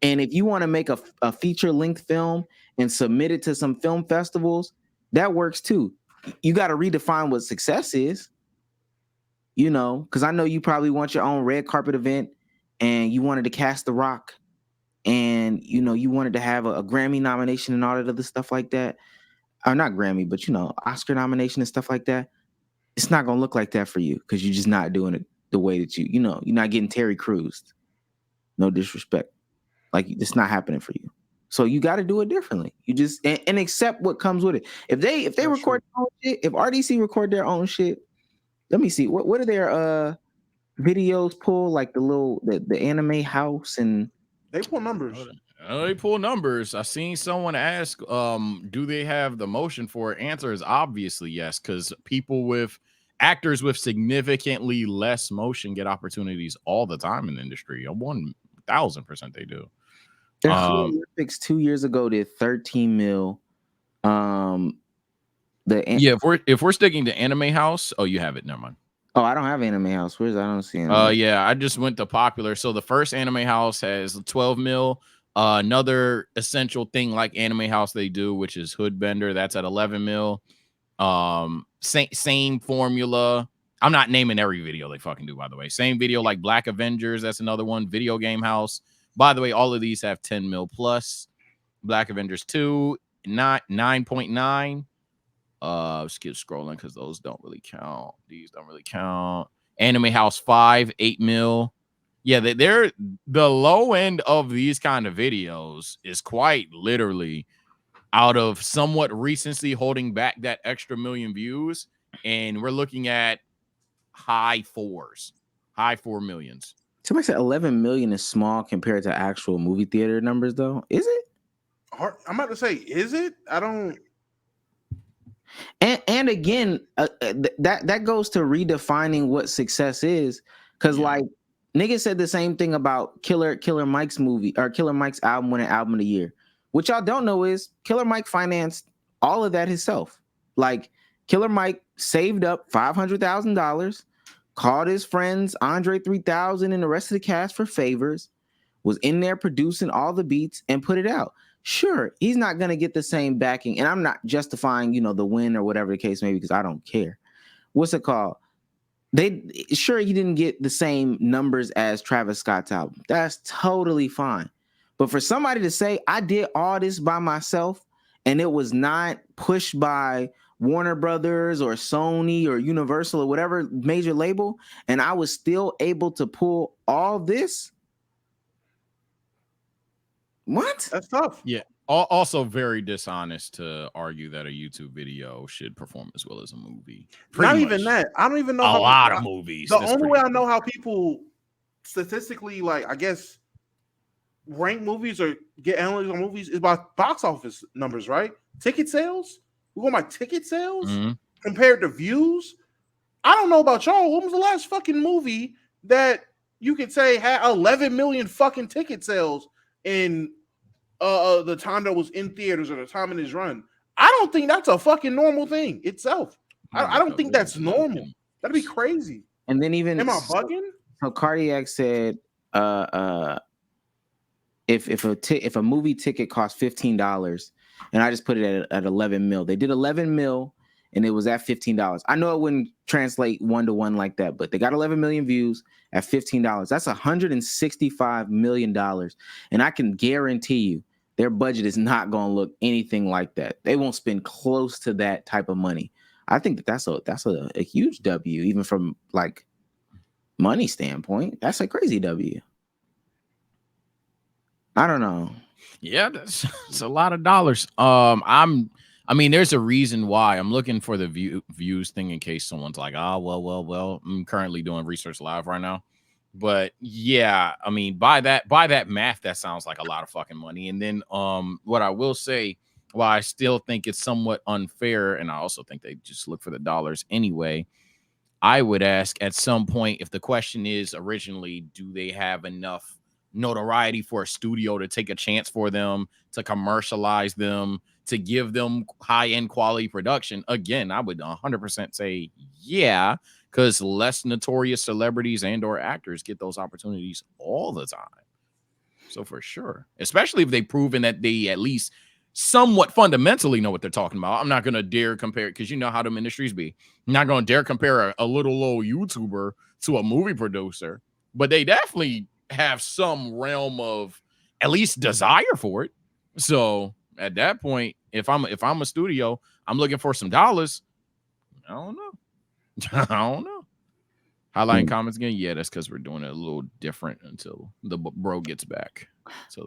And if you want to make a feature length film and submit it to some film festivals, that works too. You got to redefine what success is, you know, because I know you probably want your own red carpet event and you wanted to cast The Rock and, you know, you wanted to have a Grammy nomination and all that other stuff like that. Or not Grammy, but, you know, Oscar nomination and stuff like that. It's not going to look like that for you because you're just not doing it the way that you know, you're not getting Terry Crews. No disrespect. Like, it's not happening for you. So you got to do it differently. You just and accept what comes with it. If they record their own shit, if RDC record their own shit, let me see. What are their videos pull? Like the anime house, and they pull numbers. They pull numbers. I seen someone ask, do they have the motion for it? Answer is obviously yes, because actors with significantly less motion get opportunities all the time in the industry. 1000% they do. Their Olympics 2 years ago did 13 mil. If we're sticking to Anime House, oh, you have it. Never mind. Oh, I don't have Anime House. Where's I don't see it. Yeah, I just went to popular. So the first Anime House has 12 mil. Another essential thing like Anime House they do, which is Hoodbender, that's at 11 mil. Same formula. I'm not naming every video they fucking do, by the way. Same video like Black Avengers, that's another one. Video Game House. By the way, all of these have 10 mil plus. Black Avengers 2, 9.9. Skip scrolling because those don't really count. These don't really count. Anime House 5, 8 mil. Yeah, they're the low end of these kind of videos is quite literally out of somewhat recency holding back that extra million views. And we're looking at high 4 millions. Somebody said 11 million is small compared to actual movie theater numbers, though. Is it? I'm about to say, is it? I don't. And again, that goes to redefining what success is, because like niggas said the same thing about Killer Mike's movie or Killer Mike's album winning album of the year. What y'all don't know is Killer Mike financed all of that himself. Like Killer Mike saved up $500,000. Called his friends Andre 3000 and the rest of the cast for favors, was in there producing all the beats and put it out. Sure, he's not going to get the same backing, and I'm not justifying, you know, the win or whatever the case may be because I don't care. What's it called? Sure, he didn't get the same numbers as Travis Scott's album. That's totally fine. But for somebody to say, I did all this by myself and it was not pushed by Warner Brothers or Sony or Universal or whatever major label, and I was still able to pull all this. What? That's tough. Yeah. Also very dishonest to argue that a YouTube video should perform as well as a movie. Not even that. I don't even know a lot of movies. The only way I know how people statistically, like, I guess, rank movies or get analytics on movies is by box office numbers, right? Ticket sales. We go by ticket sales compared to views. I don't know about y'all. When was the last fucking movie that you could say had 11 million fucking ticket sales in the time that was in theaters or the time in his run? I don't think that's a fucking normal thing itself. I don't think that's normal. That'd be crazy. And then even am I bugging? So Cardiac said, if a movie ticket costs $15, and I just put it at 11 mil. They did 11 mil, and it was at $15. I know it wouldn't translate 1-to-1 like that, but they got 11 million views at $15. That's $165 million, and I can guarantee you their budget is not going to look anything like that. They won't spend close to that type of money. I think that's a huge W, even from like money standpoint. That's a crazy W. I don't know. Yeah, that's a lot of dollars. I mean, there's a reason why I'm looking for the views thing in case someone's like, well, I'm currently doing research live right now. But yeah, I mean, by that math, that sounds like a lot of fucking money. And then what I will say, while I still think it's somewhat unfair, and I also think they just look for the dollars anyway, I would ask at some point, if the question is originally, do they have enough notoriety for a studio to take a chance for them, to commercialize them, to give them high-end quality production, again, I would 100% say yeah, because less notorious celebrities and or actors get those opportunities all the time. So for sure, especially if they've proven that they at least somewhat fundamentally know what they're talking about. I'm not going to dare compare it, because you know how them industries be. I'm not going to dare compare a little old YouTuber to a movie producer, but they definitely have some realm of at least desire for it. So at that point, if I'm a studio, I'm looking for some dollars. I don't know. I don't know. Highlighting comments again. Yeah, that's because we're doing it a little different until the bro gets back.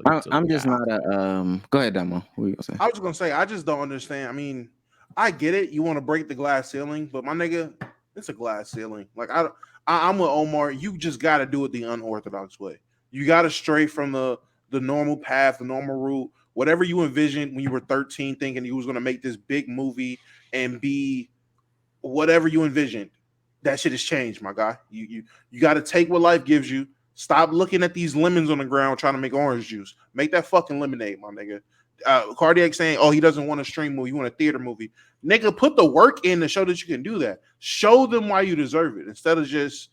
I'm just not a Go ahead, Damo. What were you gonna say? I was gonna say I just don't understand. I mean, I get it. You want to break the glass ceiling, but my nigga, it's a glass ceiling. Like I'm with Omar. You just got to do it the unorthodox way. You got to stray from the normal path, the normal route. Whatever you envisioned when you were 13, thinking you was gonna make this big movie and be whatever you envisioned. That shit has changed, my guy. You got to take what life gives you. Stop looking at these lemons on the ground trying to make orange juice. Make that fucking lemonade, my nigga. Cardiac saying, oh, he doesn't want a stream movie. You want a theater movie. Nigga, put the work in to show that you can do that. Show them why you deserve it instead of just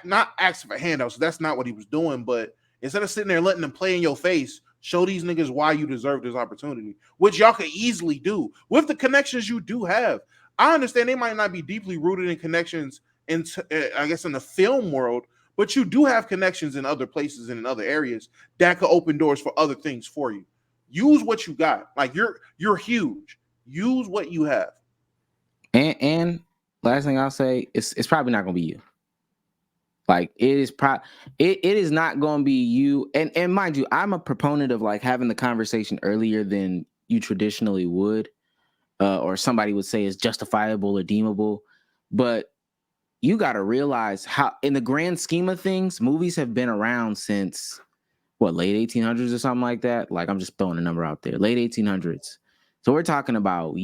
not asking for handouts. That's not what he was doing. But instead of sitting there letting them play in your face, show these niggas why you deserve this opportunity, which y'all can easily do with the connections you do have. I understand they might not be deeply rooted in connections into, I guess, in the film world, but you do have connections in other places and in other areas that could open doors for other things for you. Use what you got. Like you're huge. Use what you have. And last thing I'll say, it's probably not gonna be you. Like it is not gonna be you. And mind you, I'm a proponent of like having the conversation earlier than you traditionally would. Or somebody would say is justifiable or deemable, but you got to realize how, in the grand scheme of things, movies have been around since what, late 1800s or something like that. Like I'm just throwing a number out there, late 1800s. So we're talking about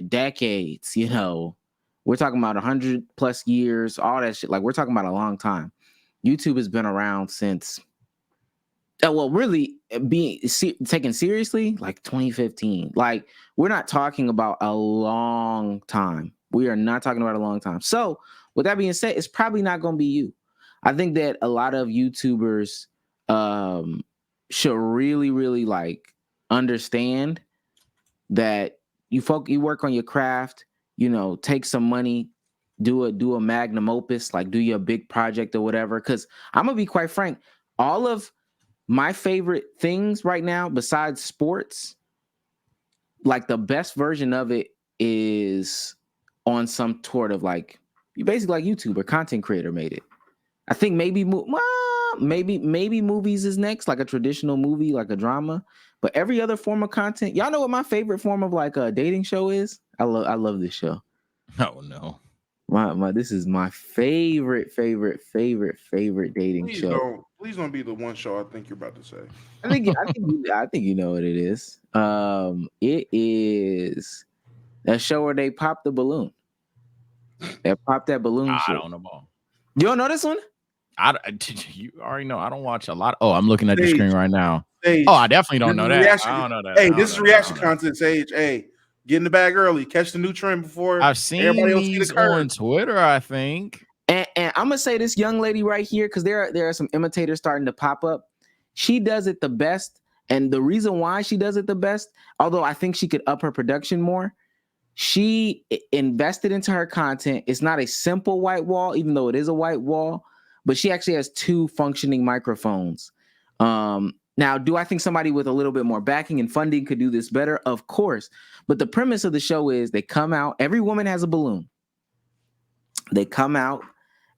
decades. You know, we're talking about 100+ years, all that shit. Like we're talking about a long time. YouTube has been around since. Well, really being taken seriously, like 2015. Like we're not talking about a long time. We are not talking about a long time. So with that being said, it's probably not going to be you. I think that a lot of YouTubers should really, really like understand that you work on your craft, you know, take some money, do a magnum opus, like do your big project or whatever. Because I'm going to be quite frank, all of my favorite things right now, besides sports, like the best version of it is on some sort of like, you basically like YouTuber, content creator made it. I think maybe movies is next, like a traditional movie, like a drama. But every other form of content, y'all know what my favorite form of like a dating show is? I love this show. Oh no. This is my favorite dating show. Please don't be the one show I think you're about to say. I think you know what it is. It is that show where they pop the balloon. They pop that balloon. I don't know. You don't know this one? You already know. I don't watch a lot. Oh, I'm looking at the screen right now. Sage. Oh, I definitely don't know that. I don't know that. Hey, this is reaction content, Sage. Hey, get in the bag early. Catch the new trend before I've seen everybody else these on Twitter, I think. And I'm gonna say this young lady right here, because there are some imitators starting to pop up. She does it the best, and the reason why she does it the best, although I think she could up her production more, she invested into her content. It's not a simple white wall, even though it is a white wall, but she actually has 2 functioning microphones. Now, do I think somebody with a little bit more backing and funding could do this better? Of course. But the premise of the show is they come out, every woman has a balloon. They come out,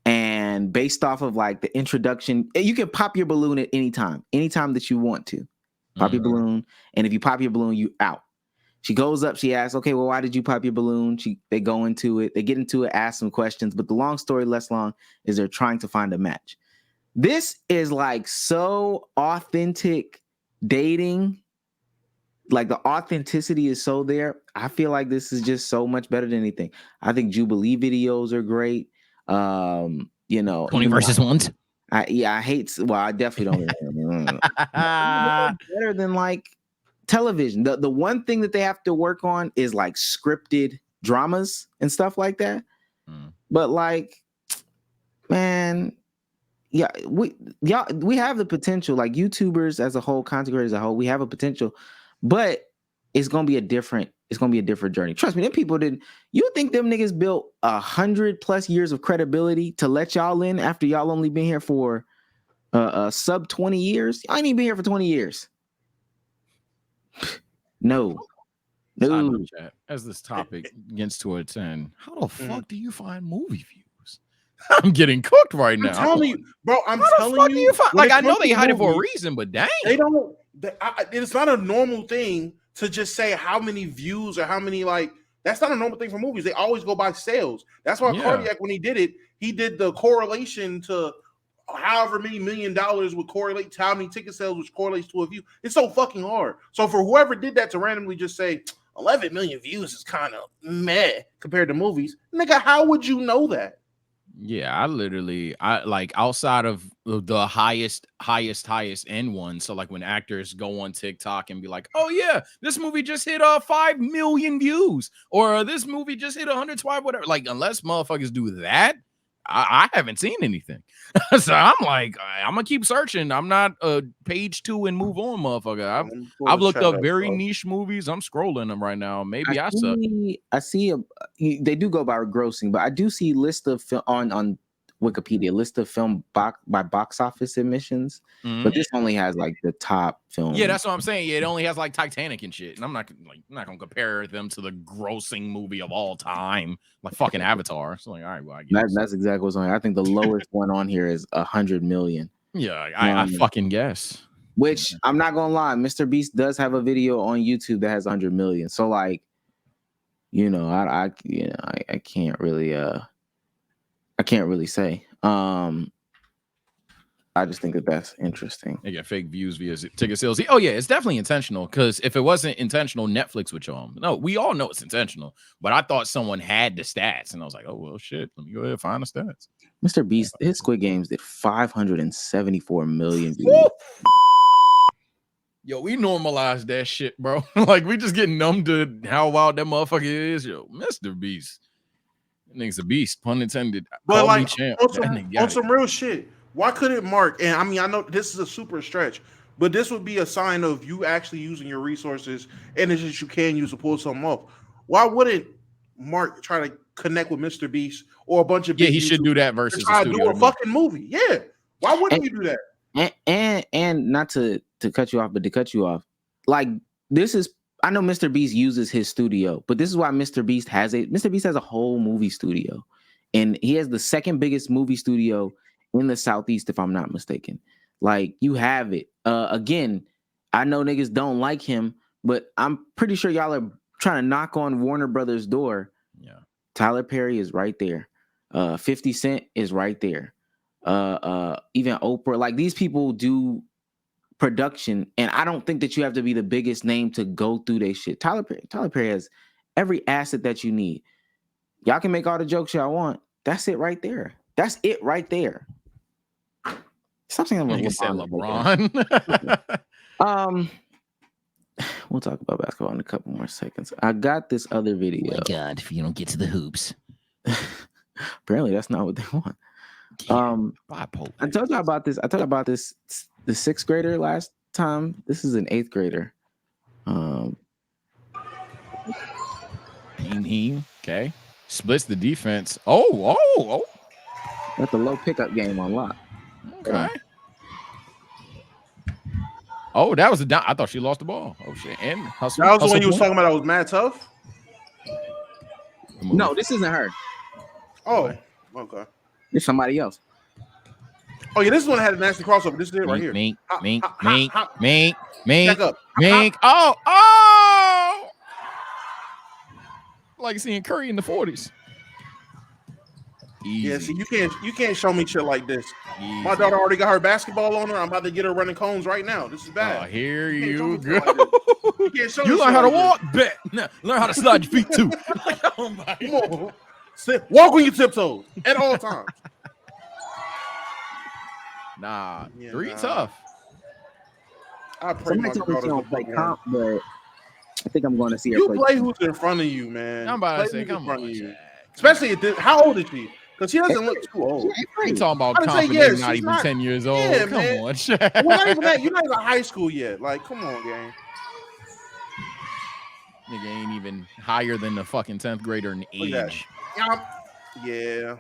and based off of like the introduction, you can pop your balloon at any time that you want to. Pop your balloon. And if you pop your balloon, you out. She goes up, she asks, okay, well, why did you pop your balloon? They go into it, they get into it, ask some questions. But the long story less long is they're trying to find a match. This is like so authentic dating. Like the authenticity is so there. I feel like this is just so much better than anything. I think Jubilee videos are great. You know, 20 versus 1. I definitely don't. better than like television. The one thing that they have to work on is like scripted dramas and stuff like that. But like, man, yeah, we have the potential. Like YouTubers as a whole, content creators as a whole, we have a potential, but it's gonna be a different journey. Trust me, them people didn't. You think them niggas built 100+ years of credibility to let y'all in after y'all only been here for sub 20 years? I ain't even been here for 20 years. No. Chat, as this topic gets towards end, how the fuck do you find movie views? I'm getting cooked right now. I'm telling you, bro. I'm telling you. Do you find, like I know they hide it for a reason, but dang, they don't. It's not a normal thing to just say how many views or how many like. That's not a normal thing for movies. They always go by sales. That's why Cardiac, when he did it, he did the correlation to however many $1 million would correlate to how many ticket sales, which correlates to a view. It's so fucking hard. So for whoever did that to randomly just say 11 million views is kind of meh compared to movies, nigga, how would you know that? Yeah, I like outside of the highest end one. So like when actors go on TikTok and be like, oh yeah, this movie just hit 5 million views, or this movie just hit 112, whatever. Like unless motherfuckers do that, I haven't seen anything. So I'm like, I'm gonna keep searching. I'm not page 2 and move on, motherfucker. I've looked up very niche movies. I'm scrolling them right now. Maybe I suck. I see they do go by grossing, but I do see list of on Wikipedia list of film by box office admissions. But this only has like the top film. Yeah, that's what I'm saying. Yeah, it only has like Titanic and shit, and I'm not gonna compare them to the grossing movie of all time, like fucking Avatar. So like, all right, well, I guess that's exactly what's on here. I think the lowest one on here is 100 million. Yeah, I fucking guess. Which I'm not gonna lie, Mr. Beast does have a video on YouTube that has 100 million. So like, you know, I can't really say. I just think that that's interesting. They get fake views via ticket sales. Oh yeah, it's definitely intentional. Because if it wasn't intentional, Netflix would show them. No, we all know it's intentional. But I thought someone had the stats, and I was like, oh well, shit. Let me go ahead and find the stats. Mr. Beast, his Squid Games did 574 million views. Yo, we normalized that shit, bro. Like we just get numb to how wild that motherfucker is. Yo, Mr. Beast. That nigga's a beast, pun intended. But like on some real shit. Why couldn't Mark, and I mean, I know this is a super stretch, but this would be a sign of you actually using your resources and it's just you can use to pull something off. Why wouldn't Mark try to connect with Mr. Beast or a bunch of he should do that versus try to do a fucking movie? Yeah. Why wouldn't you do that? And not to cut you off, but to cut you off, like this is, I know Mr. Beast uses his studio, but this is why Mr. Beast has a whole movie studio, and he has the second biggest movie studio in the Southeast, if I'm not mistaken. Like, you have it. Again, I know niggas don't like him, but I'm pretty sure y'all are trying to knock on Warner Brothers' door. Yeah. Tyler Perry is right there. 50 Cent is right there. Even Oprah. Like, these people do production, and I don't think that you have to be the biggest name to go through their shit. Tyler Perry has every asset that you need. Y'all can make all the jokes y'all want. That's it right there. That's it right there. Stop saying LeBron. We'll talk about basketball in a couple more seconds. I got this other video. Oh my God, if you don't get to the hoops. Apparently that's not what they want. I told you about this. The 6th grader last time. This is an 8th grader. Okay. Splits the defense. Oh. Got the low pickup game on lock. Okay. Oh, that was a down. I thought she lost the ball. Oh shit! And hustle. That was the one you was talking about. That was mad tough. No, this isn't her. Oh, okay. It's somebody else. Oh yeah, this one had a nasty crossover. This is it right here. Mink. Back up. Oh. Like seeing Curry in the 40s. Easy. Yeah, see, you can't show me shit like this. Easy. My daughter already got her basketball on her. I'm about to get her running cones right now. This is bad. Oh, here you go. You learn how to walk, bet. Now, learn how to slide your feet too. Like, oh my God. Walk on your tiptoes at all times. Nah, 3 tough. I pray Somebody told me she don't play comp, but I think I'm going to see her play. You play who's in front of you, man. I'm about to play say, come on, you. Especially at this, how old is she? Because she doesn't look too old. You talking about confident, not even 10 years old. Yeah, come man. on. Well, not even that. You're not even high school yet. Like, come on, gang. Nigga ain't even higher than the fucking 10th grader in age. Yeah.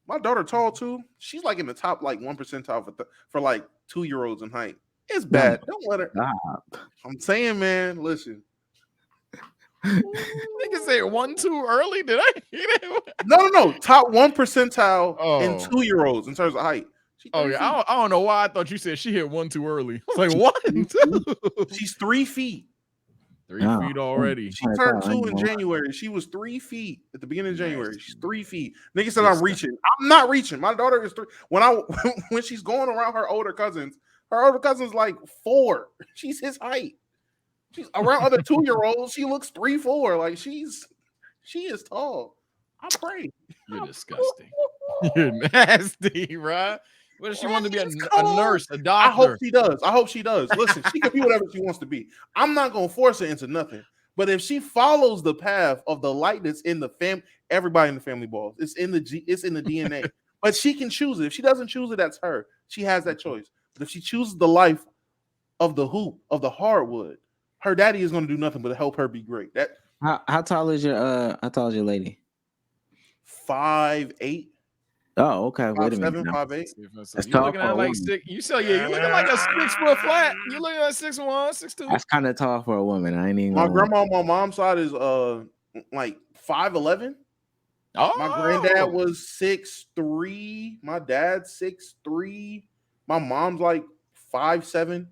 My daughter tall too. She's like in the top like 1 percentile for like 2-year-olds in height. It's bad. Don't let her. Stop. I'm saying, man, listen. Nigga say 1 too early. Did I hear that? No. Top 1 percentile in 2-year-olds in terms of height. Oh yeah, I don't know why I thought you said she hit 1 too early. I was like, what? She's 3 feet. 3 feet already. She turned 2 in January. She was 3 feet at the beginning of January. She's 3 feet. Nigga said I'm reaching. I'm not reaching. My daughter is 3. When she's going around her older cousins like 4. She's his height. She's around other 2-year-olds. She looks 3'4". Like she is tall. I pray. You're disgusting. You're nasty, right? What does she want to be? A nurse, a doctor? I hope she does. Listen, she can be whatever she wants to be. I'm not gonna force her into nothing. But if she follows the path of the light that's in the family, everybody in the family balls. It's in the DNA. But she can choose it. If she doesn't choose it, that's her. She has that choice. But if she chooses the life of the hoop, of the hardwood, her daddy is gonna do nothing but help her be great. How tall is your lady? 5'8". Oh, okay. Wait a minute. 5'7", 5'8". You're looking at like 6. You're looking like a 6 foot flat. You're looking at 6'1", 6'2". That's kind of tall for a woman. I ain't even. My grandma on my mom's side is like 5'11". Oh, my granddad was 6'3". My dad's 6'3". My mom's like 5'7".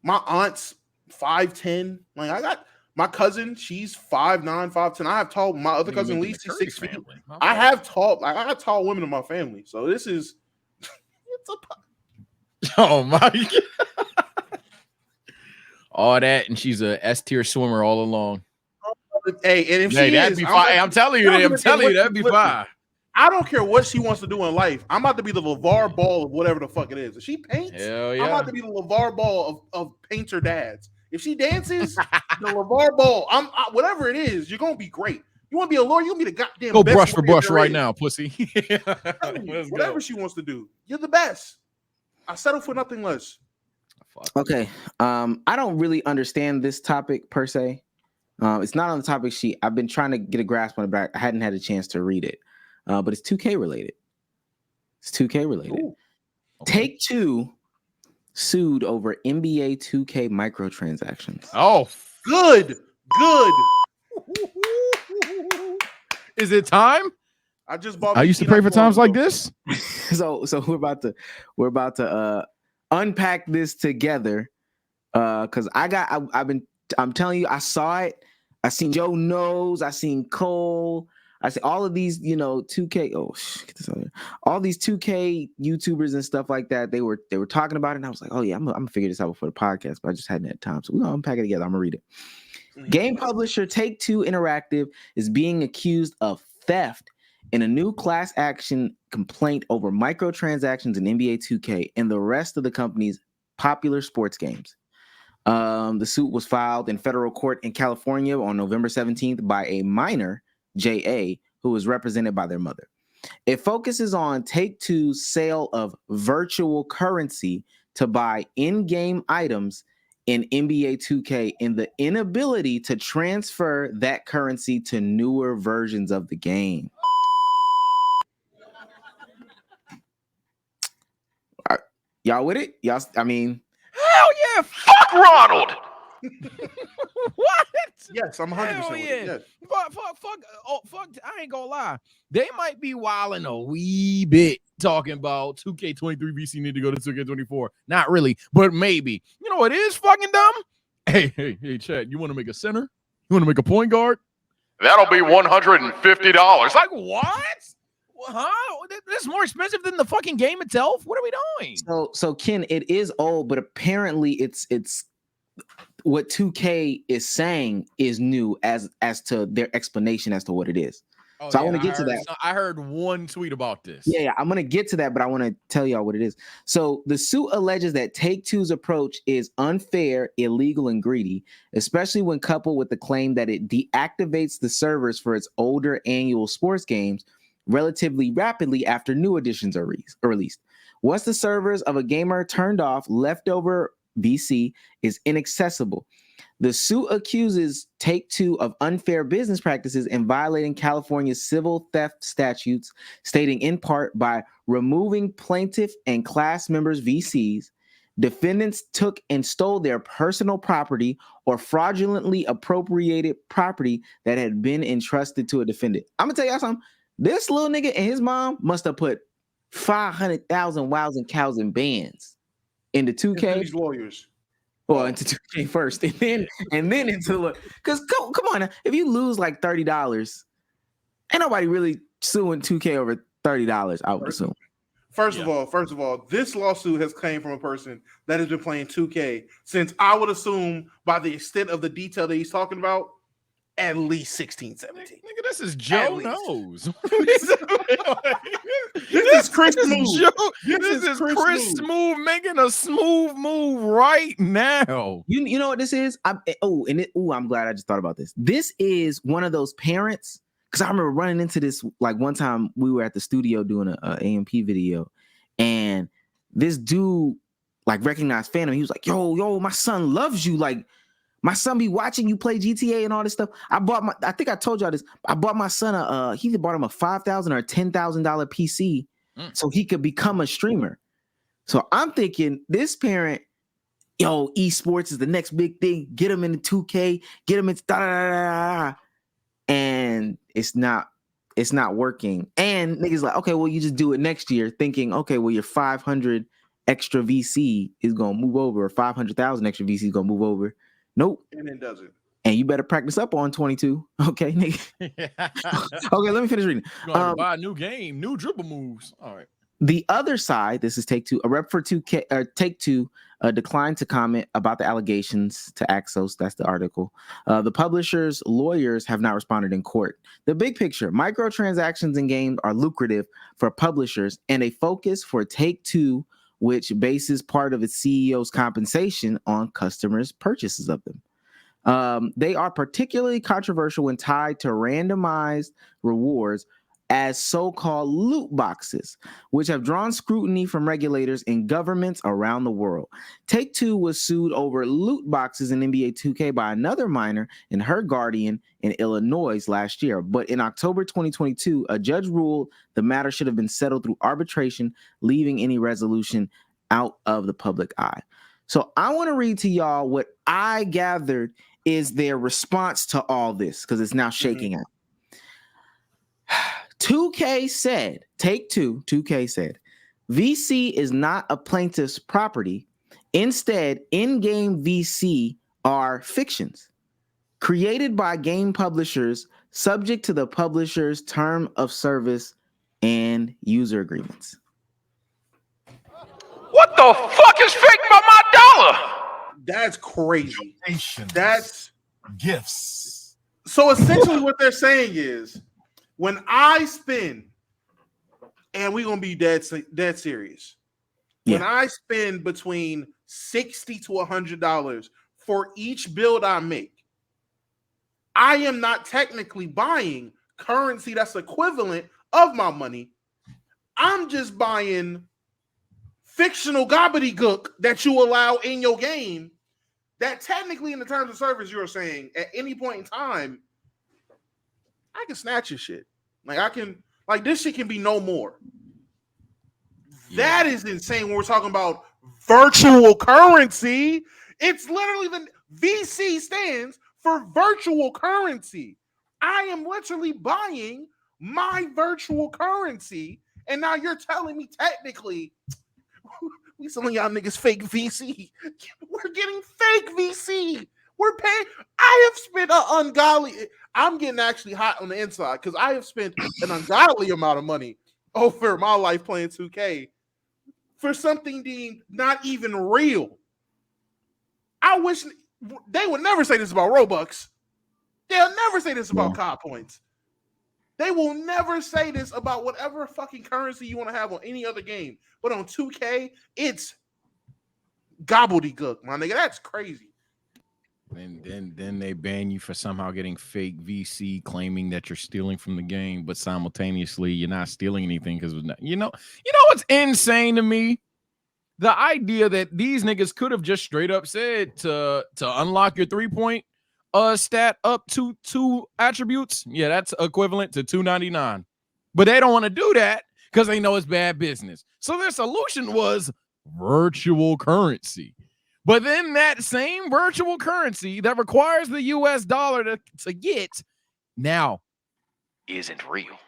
My aunt's 5'10". Like I got my cousin, she's 5'9", 5'10". I have tall. My other cousin, Lisa, 6 feet. I got tall women in my family. So this is. It's a. Oh my God. All that, and she's a S tier swimmer all along. Hey, and if she that'd be fine. Hey, I'm telling you, that'd be fine. I don't care what she wants to do in life. I'm about to be the LeVar Ball of whatever the fuck it is. If she paints, I'm about to be the LeVar Ball of painter dads. If she dances, the LeVar Ball, whatever it is, you're gonna be great. You want to be a lawyer? You want to be the goddamn go best brush for brush right now, pussy. Whatever she wants to do, you're the best. I settle for nothing less. Okay, I don't really understand this topic per se. It's not on the topic sheet. I've been trying to get a grasp on it, but I hadn't had a chance to read it. But it's 2K related. Ooh. Okay. Take-Two sued over NBA 2K microtransactions. Oh, good. Is it time? I just bought. I used to pray for times like this. So we're about to unpack this together. Because I'm telling you, I saw it. I seen Joe Knows. I seen Cole. I see all of these, 2K. Oh, get this out here. All these 2K YouTubers and stuff like that. They were talking about it, and I was like, oh yeah, I'm gonna figure this out before the podcast, but I just hadn't had time. So we're gonna unpack it together. I'm gonna read it. Game publisher Take-Two Interactive is being accused of theft in a new class action complaint over microtransactions in NBA 2K and the rest of the company's popular sports games. The suit was filed in federal court in California on November 17th by a minor, J.A., who was represented by their mother. It focuses on Take-Two's sale of virtual currency to buy in-game items in NBA 2K and the inability to transfer that currency to newer versions of the game. Y'all with it? Hell yeah! Fuck Ronald! What? Yes, I'm 100% with it. Yes. Fuck! I ain't gonna lie. They might be wilding a wee bit talking about 2K23 VC need to go to 2K24. Not really, but maybe. You know what is fucking dumb? Hey, Chad, you want to make a center? You want to make a point guard? That'll be $150. Like what? Huh? This is more expensive than the fucking game itself. What are we doing? So Ken, it is old, but apparently it's what 2K is saying is new as to their explanation as to what it is. Oh, So I want to get to that. I heard one tweet about this. Yeah, I'm gonna get to that, but I want to tell y'all what it is. So the suit alleges that Take-Two's approach is unfair, illegal, and greedy, especially when coupled with the claim that it deactivates the servers for its older annual sports games relatively rapidly after new editions are released. Once the servers of a gamer turned off, leftover VC is inaccessible. The suit accuses Take-Two of unfair business practices and violating California's civil theft statutes, stating in part by removing plaintiff and class members' VCs, defendants took and stole their personal property or fraudulently appropriated property that had been entrusted to a defendant. I'm gonna tell y'all something. This little nigga and his mom must have put 500,000 wows and cows and bands into 2K. These lawyers. Well, into 2K first, and then into because come on, now, if you lose like $30, ain't nobody really suing 2K over $30. I would assume. First of all, this lawsuit has came from a person that has been playing 2K since I would assume by the extent of the detail that he's talking about, at least 16, 17. Nigga, this is Joe Knows. This is Chris Smooth. This is Chris Smooth making a smooth move right now. You know what this is? I'm glad I just thought about this. This is one of those parents, because I remember running into this like one time we were at the studio doing a AMP video, and this dude like recognized Phantom. He was like, yo, my son loves you. Like, my son be watching you play GTA and all this stuff. I think I told y'all this. I bought my son he bought him a $5,000 or $10,000 PC so he could become a streamer. So I'm thinking this parent, esports is the next big thing. Get him into 2K, get him into and it's not working. And niggas like, okay, well, you just do it next year, thinking, okay, well, your 500 extra VC is gonna move over, or 500,000 extra VC is gonna move over. Nope. And it doesn't. And you better practice up on 22. Okay, nigga. Okay, let me finish reading. You're going to buy a new game, new dribble moves. All right. The other side, this is Take-Two. A rep for Take-Two declined to comment about the allegations to Axios. That's the article. The publisher's lawyers have not responded in court. The big picture: microtransactions in games are lucrative for publishers and a focus for Take-Two, which bases part of its CEO's compensation on customers' purchases of them. They are particularly controversial when tied to randomized rewards as so-called loot boxes, which have drawn scrutiny from regulators and governments around the world. Take-Two was sued over loot boxes in NBA 2K by another minor in her guardian in Illinois last year. But in October 2022, a judge ruled the matter should have been settled through arbitration, leaving any resolution out of the public eye. So I want to read to y'all what I gathered is their response to all this, because it's now shaking out. 2K said, Take-Two, 2K said, VC is not a plaintiff's property. Instead, in-game VC are fictions created by game publishers subject to the publisher's term of service and user agreements. What the fuck is fake about my dollar? That's crazy. Donations. That's gifts. So essentially what they're saying is, when I spend, and we're gonna be dead serious. When I spend between $60 to $100 for each build I make, I am not technically buying currency that's equivalent of my money. I'm just buying fictional gobbledygook that you allow in your game that technically in the terms of service you're saying at any point in time, I can snatch your shit. This shit can be no more. That is insane when we're talking about virtual currency. It's literally the VC stands for virtual currency. I am literally buying my virtual currency. And now you're telling me technically we selling y'all niggas fake VC. We're getting fake VC. We're paying. I have spent an ungodly. I'm getting actually hot on the inside because I have spent an ungodly amount of money over my life playing 2K for something deemed not even real. I wish they would never say this about Robux. They'll never say this about COD points. They will never say this about whatever fucking currency you want to have on any other game. But on 2K, it's gobbledygook, my nigga. That's crazy. Then they ban you for somehow getting fake VC, claiming that you're stealing from the game, but simultaneously you're not stealing anything because you know what's insane to me? The idea that these niggas could have just straight up said to unlock your 3-point stat up to 2 attributes. Yeah, that's equivalent to $2.99. But they don't want to do that because they know it's bad business. So their solution was virtual currency. But then that same virtual currency that requires the US dollar to get now isn't real.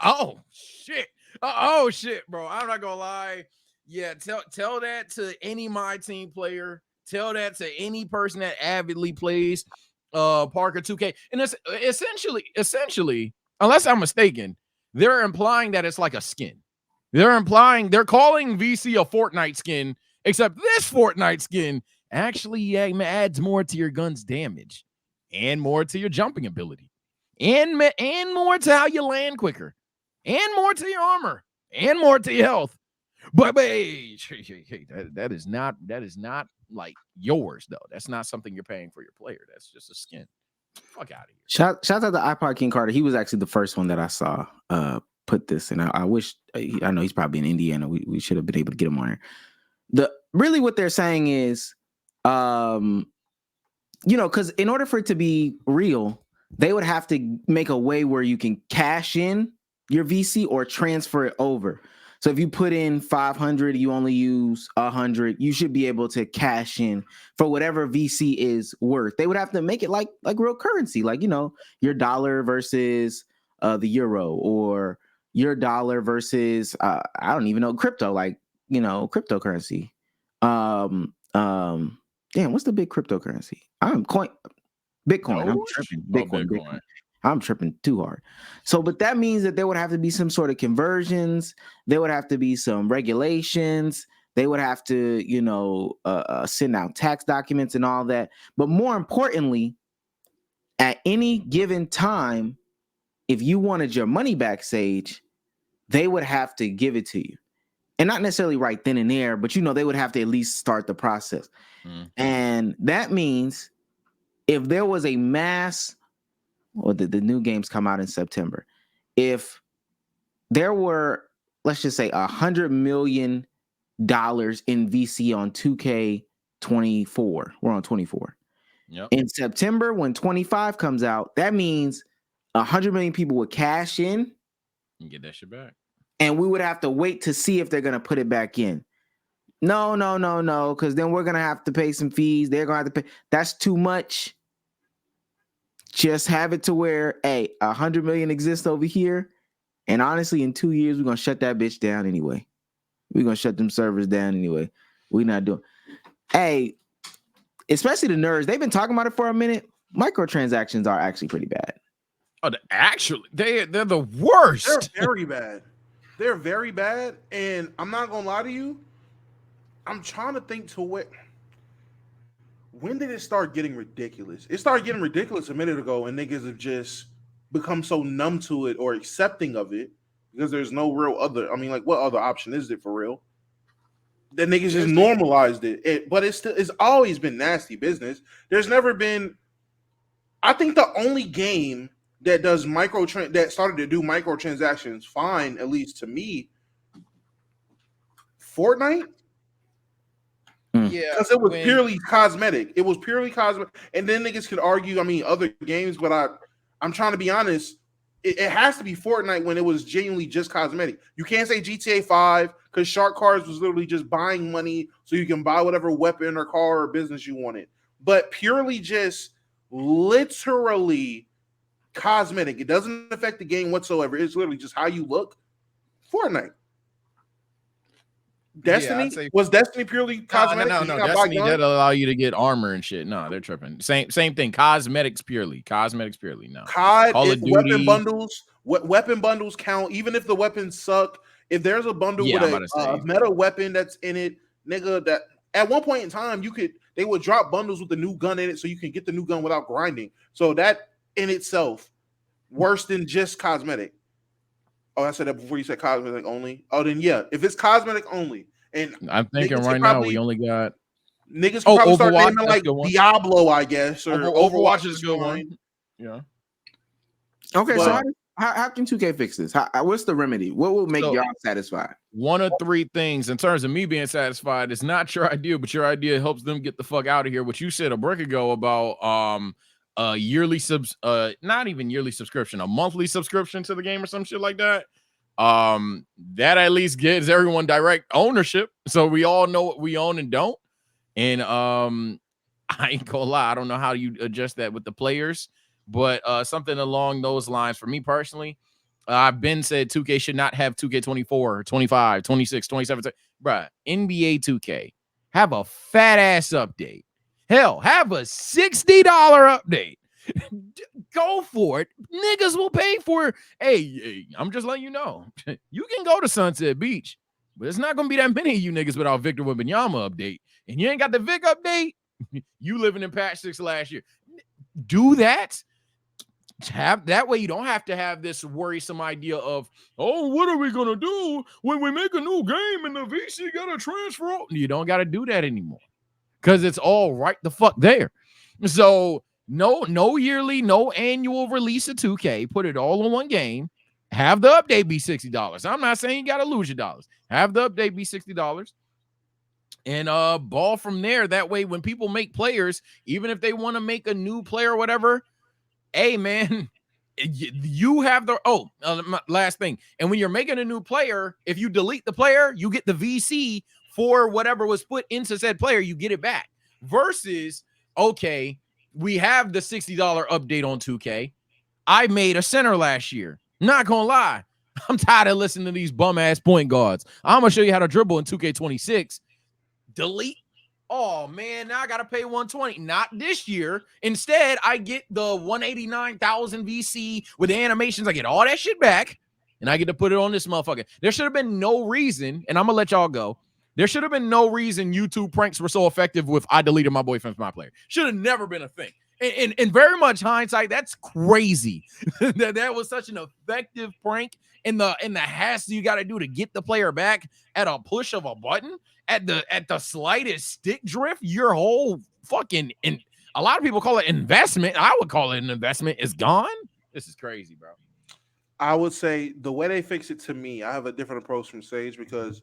Oh shit, bro. I'm not gonna lie. Yeah, tell that to any My Team player. Tell that to any person that avidly plays Parker 2K. And it's essentially, unless I'm mistaken, they're implying that it's like a skin. They're calling VC a Fortnite skin, except this Fortnite skin actually adds more to your gun's damage and more to your jumping ability and more to how you land quicker and more to your armor and more to your health. But hey, that is not like yours though. That's not something you're paying for your player. That's just a skin. Fuck out of here. Shout out to iPod King Carter. He was actually the first one that I saw put this, and I wish I know he's probably in Indiana. We should have been able to get him on here. Really what they're saying is, because in order for it to be real, they would have to make a way where you can cash in your VC or transfer it over. So if you put in 500, you only use 100, you should be able to cash in for whatever VC is worth. They would have to make it like real currency, like, your dollar versus the euro, or your dollar versus I don't even know, crypto, like, cryptocurrency. Damn, what's the big cryptocurrency? Bitcoin. I'm tripping. Bitcoin. I'm tripping too hard. But that means that there would have to be some sort of conversions. There would have to be some regulations. They would have to, send out tax documents and all that. But more importantly, at any given time, if you wanted your money back, Sage, they would have to give it to you. And not necessarily right then and there, but, they would have to at least start the process. And that means if there was a mass... Well, the new games come out in September. If there were, let's just say, $100 million in VC on 2K24, we're on 24. Yep. In September, when 25 comes out, that means 100 million people would cash in and get that shit back. And we would have to wait to see if they're going to put it back in. No, because then we're going to have to pay some fees. They're going to have to pay. That's too much. Just have it to where, 100 million exists over here. And honestly, in 2 years, we're going to shut that bitch down anyway. We're going to shut them servers down anyway. We're not doing. Especially the nerds. They've been talking about it for a minute. Microtransactions are actually pretty bad. Oh, they're the worst. They're very bad. They're very bad. And I'm not going to lie to you. I'm trying to think to what. When did it start getting ridiculous? It started getting ridiculous a minute ago, and niggas have just become so numb to it or accepting of it because there's no real other. I mean, like, what other option is it for real? That niggas just normalized it. But it's always been nasty business. There's never been. I think the only game that does that started to do microtransactions fine, at least to me, Fortnite. Yeah, because it was purely cosmetic. It was purely cosmetic, and then niggas could argue. I mean, other games, but I'm trying to be honest. It has to be Fortnite when it was genuinely just cosmetic. You can't say GTA 5 because Shark Cards was literally just buying money so you can buy whatever weapon or car or business you wanted. But purely just literally cosmetic. It doesn't affect the game whatsoever. It's literally just how you look. Fortnite. Destiny? Was Destiny purely cosmetic? No. Destiny did allow you to get armor and shit. No, they're tripping. Same thing. Cosmetics purely. No. Call of Duty. Weapon bundles count, even if the weapons suck. If there's a bundle with a meta weapon that's in it, nigga, that at one point in time they would drop bundles with the new gun in it so you can get the new gun without grinding. So that in itself worse than just cosmetic. Oh, I said that before you said cosmetic only. Oh, then yeah, if it's cosmetic only, and I'm thinking right now we only got niggas can probably start Overwatch, naming like Diablo, I guess, or Overwatch is a good one. Yeah. Okay, so how can 2K fix this? What's the remedy? What will make y'all satisfied? One of three things in terms of me being satisfied is not your idea, but your idea helps them get the fuck out of here. What you said a break ago about yearly not even yearly subscription, a monthly subscription to the game or some shit like that. That at least gives everyone direct ownership, so we all know what we own and don't. And I ain't gonna lie, I don't know how you adjust that with the players, but something along those lines for me personally. I've been said 2K should not have 2K24, 25, 26, 27. Bruh, NBA 2K, have a fat ass update. Hell, have a $60 update. Go for it. Niggas will pay for it. Hey, I'm just letting you know. You can go to Sunset Beach, but it's not going to be that many of you niggas without Victor Wembanyama update. And you ain't got the Vic update. You living in patch 6 last year. Do that. Have that way you don't have to have this worrisome idea of, oh, what are we gonna do when we make a new game and the VC gotta transfer? You don't gotta do that anymore because it's all right the fuck there. So no yearly, no annual release of 2K. Put it all in one game. Have the update be $60. I'm not saying you gotta lose your dollars. Have the update be $60. And ball from there. That way, when people make players, even if they want to make a new player or whatever, hey, man, you have the last thing. And when you're making a new player, if you delete the player, you get the VC for whatever was put into said player. You get it back. Versus, okay, we have the $60 update on 2K. I made a center last year. Not gonna lie, I'm tired of listening to these bum ass point guards. I'm gonna show you how to dribble in 2K26. Delete. Oh man, now I gotta pay 120. Not this year. Instead, I get the 189,000 VC with the animations. I get all that shit back, and I get to put it on this motherfucker. There should have been no reason, and I'm gonna let y'all go. There should have been no reason YouTube pranks were so effective with I deleted my boyfriend from my player. Should have never been a thing. In very much hindsight, that's crazy. that was such an effective prank. In the hassle you got to do to get the player back at a push of a button, at the slightest stick drift, your whole fucking a lot of people call it investment. I would call it an investment. Is gone. This is crazy, bro. I would say the way they fix it, to me, I have a different approach from Sage because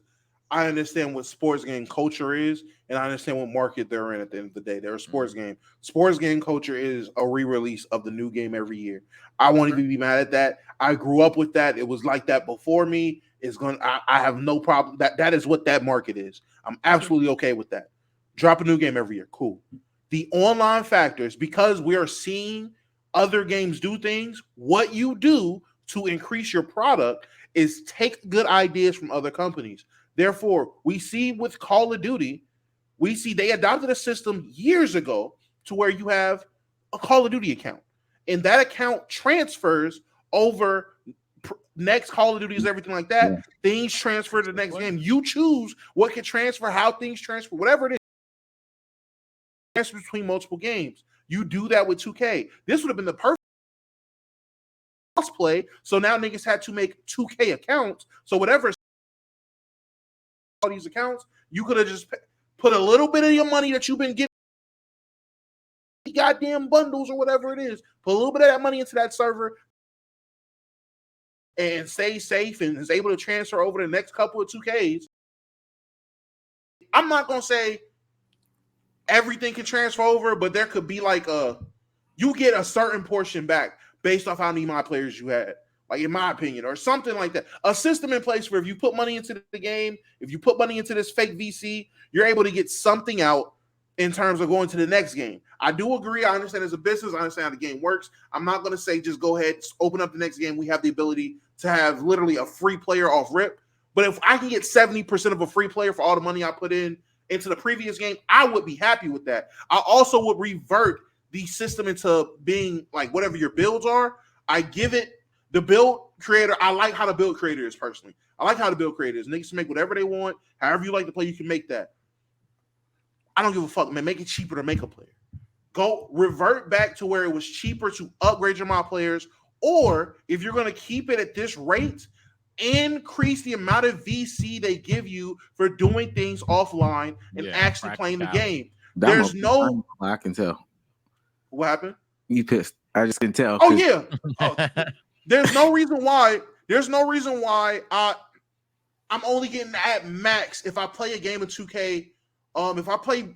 I understand what sports game culture is, and I understand what market they're in at the end of the day. They're a sports game. Sports game culture is a re-release of the new game every year. I won't even be mad at that. I grew up with that. It was like that before me. I have no problem. That is what that market is. I'm absolutely okay with that. Drop a new game every year. Cool. The online factors, because we are seeing other games do things, what you do to increase your product is take good ideas from other companies. Therefore, we see with Call of Duty, we see they adopted a system years ago to where you have a Call of Duty account. And that account transfers over next Call of Duties, everything like that. Yeah. Things transfer to the next game. You choose what can transfer, how things transfer, whatever it is. Transfer between multiple games. You do that with 2K. This would have been the perfect play. So now niggas had to make 2K accounts. So whatever all these accounts, you could have just put a little bit of your money that you've been getting, goddamn bundles or whatever it is, put a little bit of that money into that server and stay safe and is able to transfer over the next couple of 2Ks. I'm not going to say everything can transfer over, but there could be like you get a certain portion back based off how many my players you had. Like in my opinion, or something like that. A system in place where if you put money into the game, if you put money into this fake VC, you're able to get something out in terms of going to the next game. I do agree. I understand as a business. I understand how the game works. I'm not going to say just go ahead, open up the next game. We have the ability to have literally a free player off rip. But if I can get 70% of a free player for all the money I put into the previous game, I would be happy with that. I also would revert the system into being like whatever your builds are. I give it the build creator. I like how the build creator is personally. I like how the build creator is. Niggas can make whatever they want. However you like to play, you can make that. I don't give a fuck, man. Make it cheaper to make a player. Go revert back to where it was cheaper to upgrade your mod players Or if you're going to keep it at this rate, increase the amount of VC they give you for doing things offline and actually playing the game. There's no. I can tell. What happened? You pissed. I just can tell. Oh yeah. There's no reason why. There's no reason why I'm only getting at max if I play a game of 2K. If I play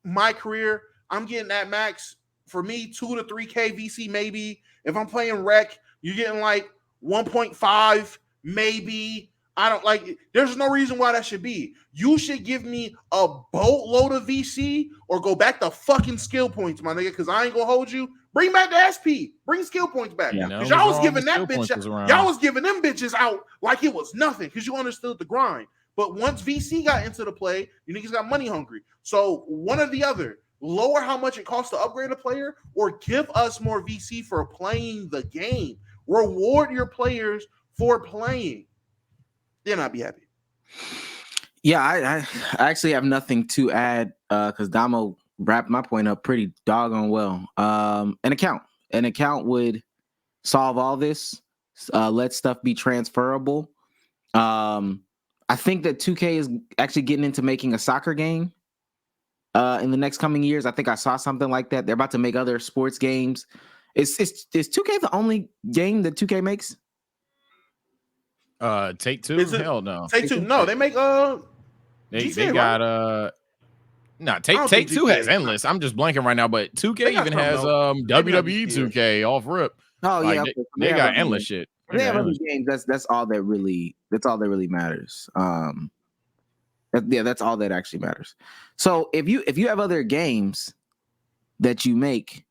my career, I'm getting at max for me 2 to 3K VC maybe. If I'm playing rec, you're getting like 1.5 maybe. I don't like it. There's no reason why that should be. You should give me a boatload of VC or go back to fucking skill points, my nigga, because I ain't gonna hold you. Bring back the SP. Bring skill points back. Because y'all was giving that bitch out. Y'all was giving them bitches out like it was nothing because you understood the grind. But once VC got into the play, you niggas got money hungry. So one or the other. Lower how much it costs to upgrade a player or give us more VC for playing the game. Reward your players for playing. Then I'd be happy. Yeah, I actually have nothing to add because Damo wrapped my point up pretty doggone well. An account would solve all this. Let stuff be transferable. I think that 2K is actually getting into making a soccer game in the next coming years. I think I saw something like that. They're about to make other sports games. Is 2K the only game that 2K makes? Take Two? Hell no. Take Two. No, they make they got no, Take Two has endless. I'm just blanking right now, but 2K even has WWE 2K off rip. Oh yeah, they got endless shit. They have other games. That's all that really matters. That's all that actually matters. So if you have other games that you make,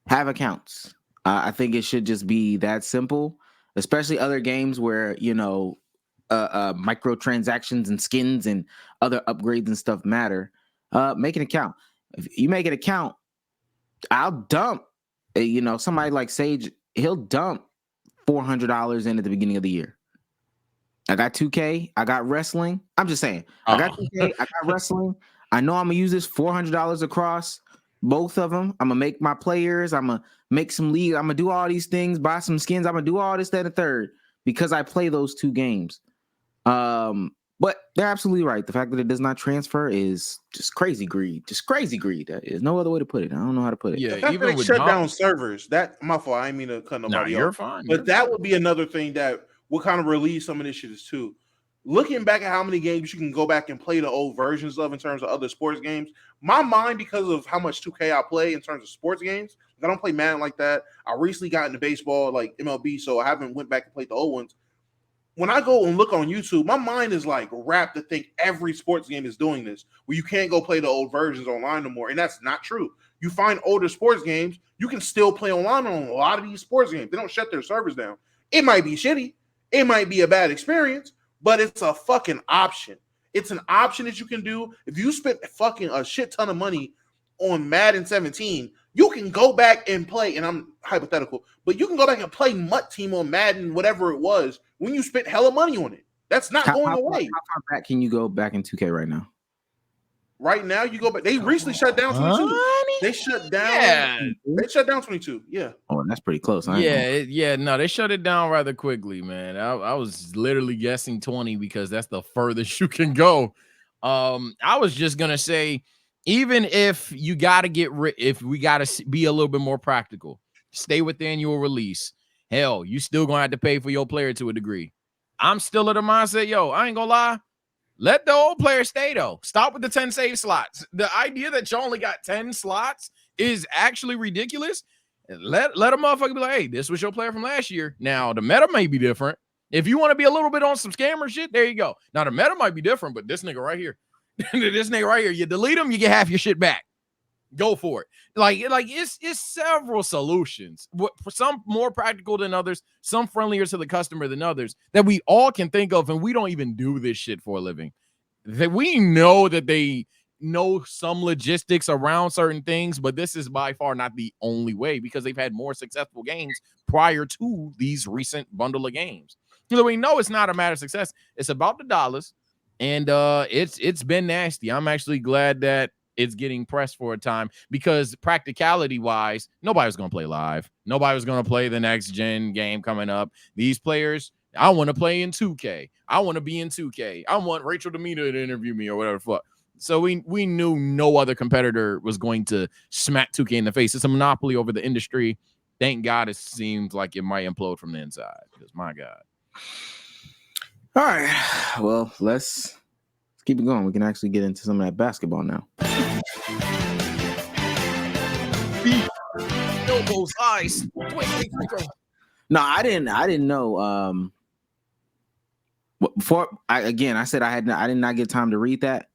have accounts. I think it should just be that simple. Especially other games where microtransactions and skins and other upgrades and stuff matter. Make an account. If you make an account, I'll dump. Somebody like Sage, he'll dump $400 in at the beginning of the year. I got 2K. I got wrestling. I'm just saying. I got 2K. I got wrestling. I know I'm gonna use this $400 across both of them. I'm gonna make my players. I'm gonna make some league. I'm gonna do all these things. Buy some skins. I'm gonna do all this, that, and third because I play those two games. But they're absolutely right. The fact that it does not transfer is just crazy greed. Just crazy greed. That is no other way to put it. I don't know how to put it. Yeah, the fact even that they shut down servers. That my fault. I didn't mean to cut nobody off. You're fine. But that would be another thing that will kind of relieve some initiatives too. Looking back at how many games you can go back and play the old versions of in terms of other sports games, my mind, because of how much 2K I play in terms of sports games, I don't play Madden like that. I recently got into baseball, like MLB, so I haven't went back and played the old ones. When I go and look on YouTube, my mind is like wrapped to think every sports game is doing this, where you can't go play the old versions online no more. And that's not true. You find older sports games, you can still play online on a lot of these sports games. They don't shut their servers down. It might be shitty. It might be a bad experience, but it's a fucking option. It's an option that you can do. If you spent fucking a shit ton of money on Madden 17, you can go back and play, and I'm hypothetical, but you can go back and play Mutt Team on Madden, whatever it was, when you spent hella money on it. That's not going away. How far back can you go back in 2K right now? Right now, you go back. They recently shut down 22. They shut down. Yeah. They shut down 22. Yeah. Oh, that's pretty close. No, they shut it down rather quickly, man. I was literally guessing 20 because that's the furthest you can go. I was just gonna say, even if you gotta if we gotta be a little bit more practical, stay with the annual release. Hell, you still gonna have to pay for your player to a degree. I'm still at the mindset, I ain't gonna lie. Let the old player stay, though. Stop with the 10 save slots. The idea that you only got 10 slots is actually ridiculous. Let a motherfucker be like, hey, this was your player from last year. Now, the meta may be different. If you want to be a little bit on some scammer shit, there you go. Now, the meta might be different, but this nigga right here, you delete him, you get half your shit back. Go for it. Like it's several solutions. Some more practical than others, some friendlier to the customer than others that we all can think of, and we don't even do this shit for a living. That we know that they know some logistics around certain things, but this is by far not the only way because they've had more successful games prior to these recent bundle of games. So we know it's not a matter of success. It's about the dollars, and it's been nasty. I'm actually glad that it's getting pressed for a time because practicality wise, nobody was going to play live. Nobody was going to play the next gen game coming up. These players, I want to play in 2K. I want to be in 2K. I want Rachel Demita to interview me or whatever the fuck. So we knew no other competitor was going to smack 2K in the face. It's a monopoly over the industry. Thank God it seems like it might implode from the inside. Because my God. All right. Well, let's keep it going. We can actually get into some of that basketball now. Elbows, eyes. No, I didn't know. Before I said I did not get time to read that.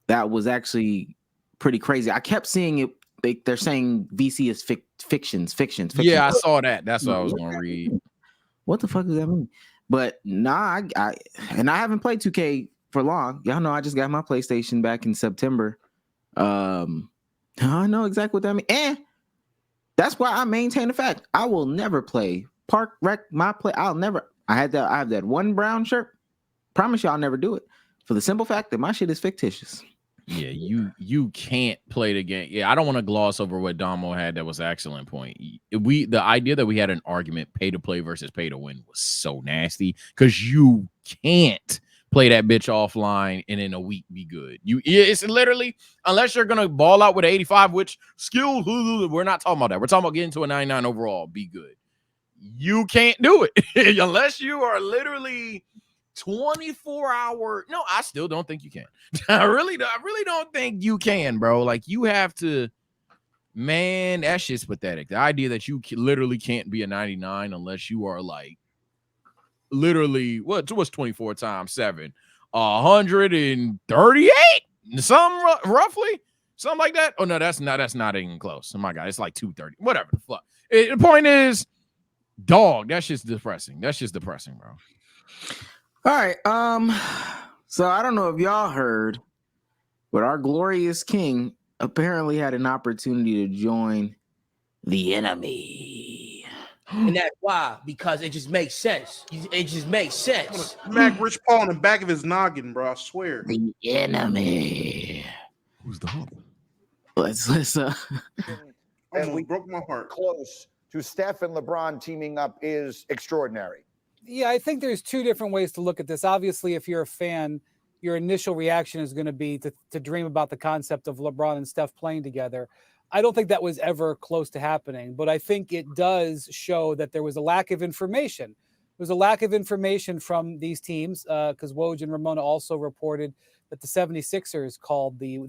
That was actually pretty crazy. I kept seeing it. They're saying VC is fictions. Yeah, I saw that. That's what I was going to read. What the fuck does that mean? But nah, I haven't played 2K for long. Y'all know I just got my PlayStation back in September. I know exactly what that means. And that's why I maintain the fact I will never play Park Rec. I'll never. I have that one brown shirt. Promise you, I'll never do it for the simple fact that my shit is fictitious. Yeah, you can't play the game. Yeah, I don't want to gloss over what Damo had. That was an excellent point. The idea that we had an argument pay to play versus pay to win was so nasty because you can't play that bitch offline and in a week be good. It's literally, unless you're gonna ball out with an 85, which skill, we're not talking about that. We're talking about getting to a 99 overall, be good. You can't do it unless you are literally 24-hour. No, I still don't think you can. I really don't think you can, bro. Like, you have to, man, that shit's pathetic. The idea that you literally can't be a 99 unless you are like literally what's 24 times 7, 138, some roughly something like that. Oh no, that's not even close. Oh my God, it's like 230, whatever the fuck. The point is, dog, that's just depressing. That's just depressing, bro. All right. So I don't know if y'all heard, but our glorious king apparently had an opportunity to join the enemy. And that's why, because it just makes sense. It just makes sense. Smack Rich Paul in the back of his noggin, bro. I swear. The enemy. Who's the hump? Let's And we broke my heart. Close to Steph and LeBron teaming up is extraordinary. Yeah, I think there's two different ways to look at this. Obviously, if you're a fan, your initial reaction is going to be to dream about the concept of LeBron and Steph playing together. I don't think that was ever close to happening, but I think it does show that there was a lack of information. There's a lack of information from these teams because Woj and Ramona also reported that the 76ers called the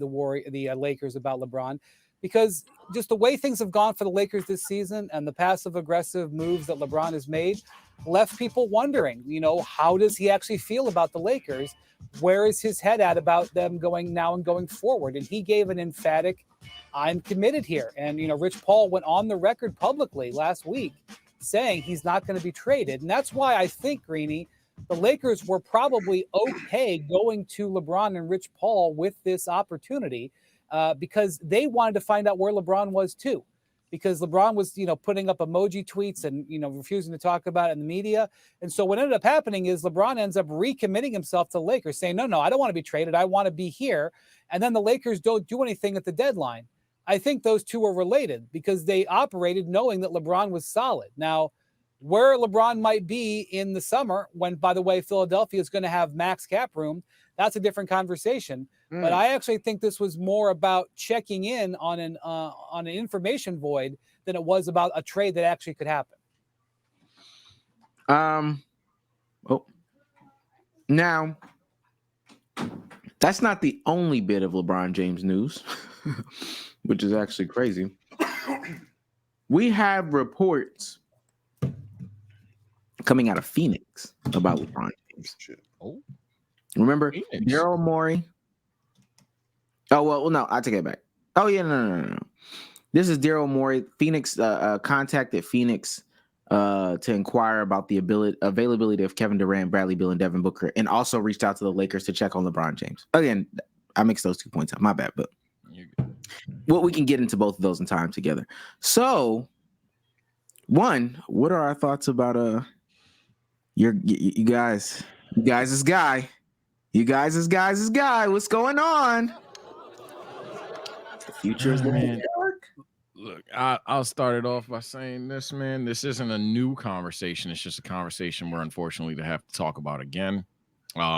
Lakers about LeBron, because just the way things have gone for the Lakers this season and the passive-aggressive moves that LeBron has made left people wondering, how does he actually feel about the Lakers? Where is his head at about them going now and going forward? And he gave an emphatic, I'm committed here. And, Rich Paul went on the record publicly last week saying he's not going to be traded. And that's why I think, Greeny, the Lakers were probably okay going to LeBron and Rich Paul with this opportunity because they wanted to find out where LeBron was too. Because LeBron was, putting up emoji tweets and, refusing to talk about it in the media. And so what ended up happening is LeBron ends up recommitting himself to the Lakers, saying, no, I don't want to be traded. I want to be here. And then the Lakers don't do anything at the deadline. I think those two are related because they operated knowing that LeBron was solid. Now, where LeBron might be in the summer when, by the way, Philadelphia is going to have max cap room, that's a different conversation. But I actually think this was more about checking in on an information void than it was about a trade that actually could happen. Now, that's not the only bit of LeBron James news, which is actually crazy. We have reports coming out of Phoenix about LeBron James. Oh, remember Daryl Morey? Oh, well, no, I take it back. Oh, yeah, no. This is Daryl Morey. Phoenix contacted Phoenix to inquire about the availability of Kevin Durant, Bradley Beal, and Devin Booker, and also reached out to the Lakers to check on LeBron James. Again, I mixed those 2 points up. My bad, but we can get into both of those in time together. So, one, what are our thoughts about you guys' guy? You guys' guy. What's going on? Future is looking dark. Look, I'll start it off by saying this, man. This isn't a new conversation. It's just a conversation we're unfortunately to have to talk about again.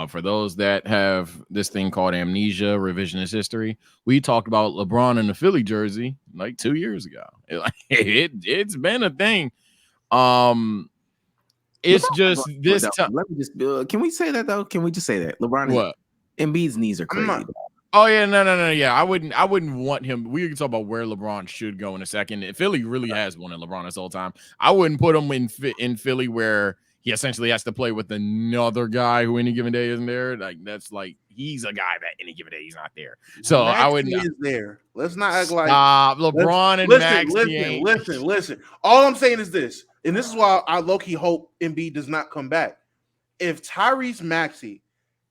For those that have this thing called amnesia, revisionist history, we talked about LeBron in the Philly jersey like 2 years ago. It's been a thing. It's LeBron, just this time. Let me just. Can we say that though? Can we just say that LeBron? What? Embiid's knees are crazy. Oh yeah, no. Yeah, I wouldn't want him. We can talk about where LeBron should go in a second. Philly really has wanted LeBron this whole time. I wouldn't put him in Philly where he essentially has to play with another guy who any given day isn't there. Like that's like he's a guy that any given day he's not there. So Maxey I wouldn't. Is there? Let's not act like LeBron and Maxey. Listen. All I'm saying is this, and this is why I low-key hope Embiid does not come back. If Tyrese Maxey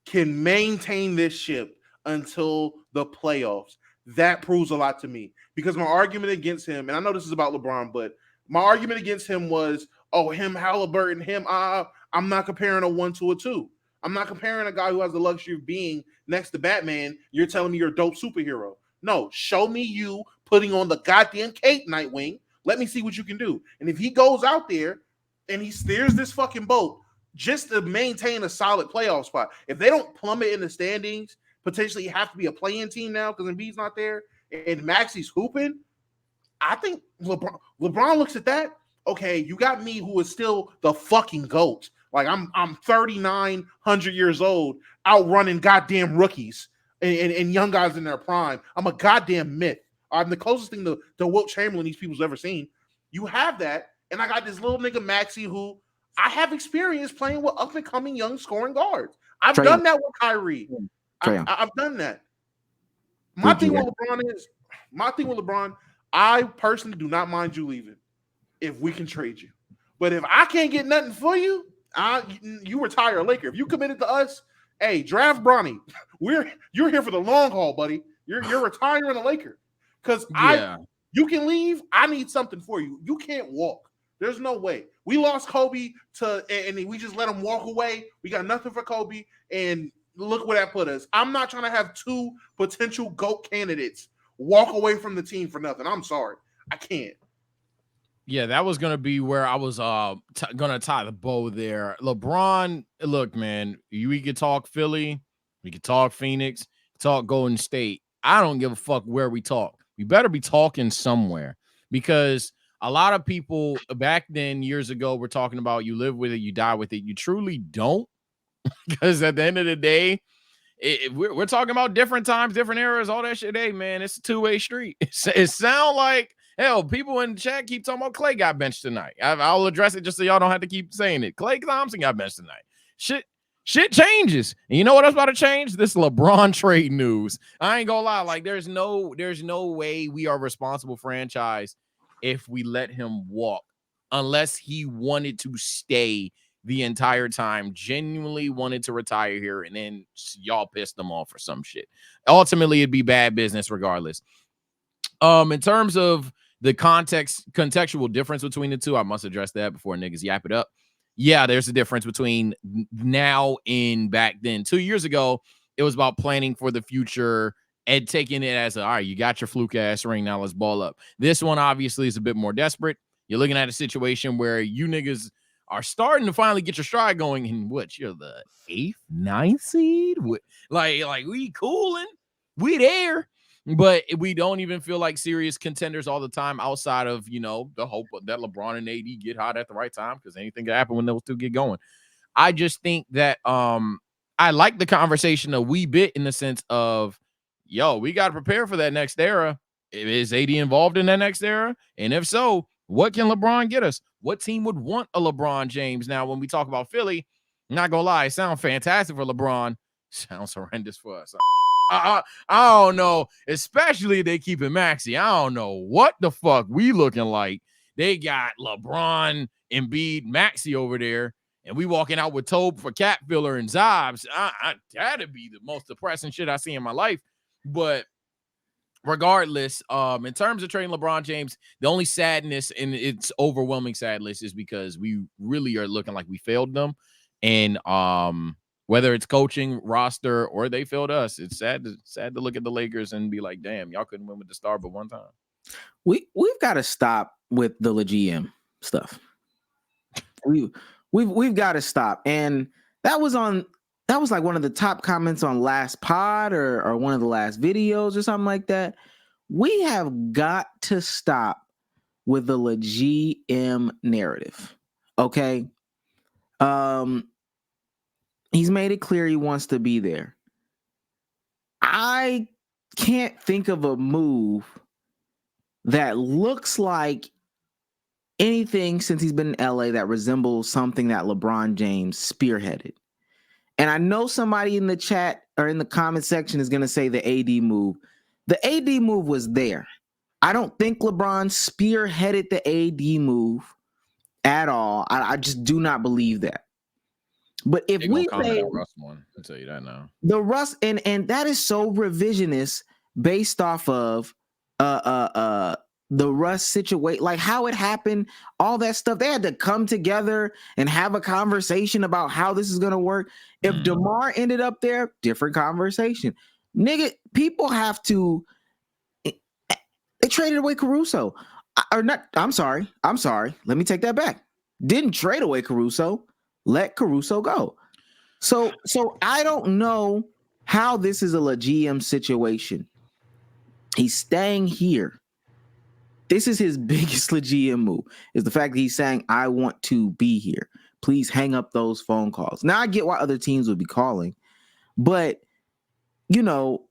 can maintain this ship until the playoffs, that proves a lot to me. Because my argument against him, and I know this is about LeBron, but my argument against him was, him, Halliburton, him. I'm not comparing a 1 to a 2. I'm not comparing a guy who has the luxury of being next to Batman. You're telling me you're a dope superhero. No, show me you putting on the goddamn cape, Nightwing. Let me see what you can do. And if he goes out there and he steers this fucking boat just to maintain a solid playoff spot, if they don't plummet in the standings, potentially have to be a play-in team now because Embiid's not there and Maxey's hooping, I think LeBron looks at that. Okay, you got me who is still the fucking GOAT. Like I'm 3,900 years old, outrunning goddamn rookies and young guys in their prime. I'm a goddamn myth. I'm the closest thing to Wilt Chamberlain these people's ever seen. You have that, and I got this little nigga Maxey who I have experience playing with up and coming young scoring guards. I've done that with Kyrie. I've done that. My thing with LeBron, I personally do not mind you leaving if we can trade you. But if I can't get nothing for you, you retire a Laker. If you committed to us, hey, draft Bronny. You're here for the long haul, buddy. You're retiring a Laker. Because you can leave. I need something for you. You can't walk. There's no way. We lost Kobe and we just let him walk away. We got nothing for Kobe, and look where that put us. I'm not trying to have 2 potential GOAT candidates walk away from the team for nothing. I'm sorry. I can't. Yeah, that was going to be where I was going to tie the bow there. LeBron, look, man, we could talk Philly. We could talk Phoenix, talk Golden State. I don't give a fuck where we talk. We better be talking somewhere because a lot of people back then, years ago, were talking about you live with it, you die with it. You truly don't. Because at the end of the day, we're talking about different times, different eras, all that shit. Hey, man, it's a two-way street. It sound like, hell, people in the chat keep talking about Klay got benched tonight. I'll address it just so y'all don't have to keep saying it. Klay Thompson got benched tonight. Shit changes. And you know what else about to change? This LeBron trade news. I ain't gonna lie. Like, there's no way we are responsible franchise if we let him walk unless he wanted to stay the entire time, genuinely wanted to retire here, and then y'all pissed him off for some shit. Ultimately, it'd be bad business regardless. In terms of the contextual difference between the two, I must address that before niggas yap it up. Yeah, there's a difference between now and back then. 2 years ago, it was about planning for the future and taking it as all right, you got your fluke ass ring, now let's ball up. This one obviously is a bit more desperate. You're looking at a situation where you niggas are starting to finally get your stride going, and what, you're the 8th, 9th seed? Like we cooling, we there, but we don't even feel like serious contenders all the time outside of, the hope that LeBron and AD get hot at the right time, because anything can happen when those two get going. I just think that I like the conversation a wee bit in the sense of, we got to prepare for that next era. Is AD involved in that next era? And if so, what can LeBron get us? What team would want a LeBron James? Now, when we talk about Philly, I'm not gonna lie, it sounds fantastic for LeBron. Sounds horrendous for us. I don't know, especially if they keeping Maxey. I don't know what the fuck we looking like. They got LeBron, Embiid, Maxey over there, and we walking out with Tobe for cap filler and Zobs. That'd be the most depressing shit I see in my life. But regardless, in terms of trading LeBron James, the only sadness, and it's overwhelming sadness, is because we really are looking like we failed them. And whether it's coaching, roster, or they failed us. It's sad to look at the Lakers and be like, damn, y'all couldn't win with the star but one time. We've got to stop with the GM stuff. We've got to stop. And that was like one of the top comments on last pod or one of the last videos or something like that. We have got to stop with the GM narrative. Okay. He's made it clear he wants to be there. I can't think of a move that looks like anything since he's been in LA that resembles something that LeBron James spearheaded. And I know somebody in the chat or in the comment section is going to say the AD move. The AD move was there. I don't think LeBron spearheaded the AD move at all. I just do not believe that. But if we say Russ one, I'll tell you that now. The Russ and that is so revisionist based off of the Russ situation, like how it happened, all that stuff. They had to come together and have a conversation about how this is gonna work. If DeMar ended up there, different conversation. Nigga, people have to. They traded away Caruso, or not? I'm sorry. Let me take that back. Didn't trade away Caruso. Let Caruso go. So I don't know how this is a GM situation. He's staying here. This is his biggest GM move, is the fact that he's saying, I want to be here. Please hang up those phone calls. Now, I get why other teams would be calling, but, you know,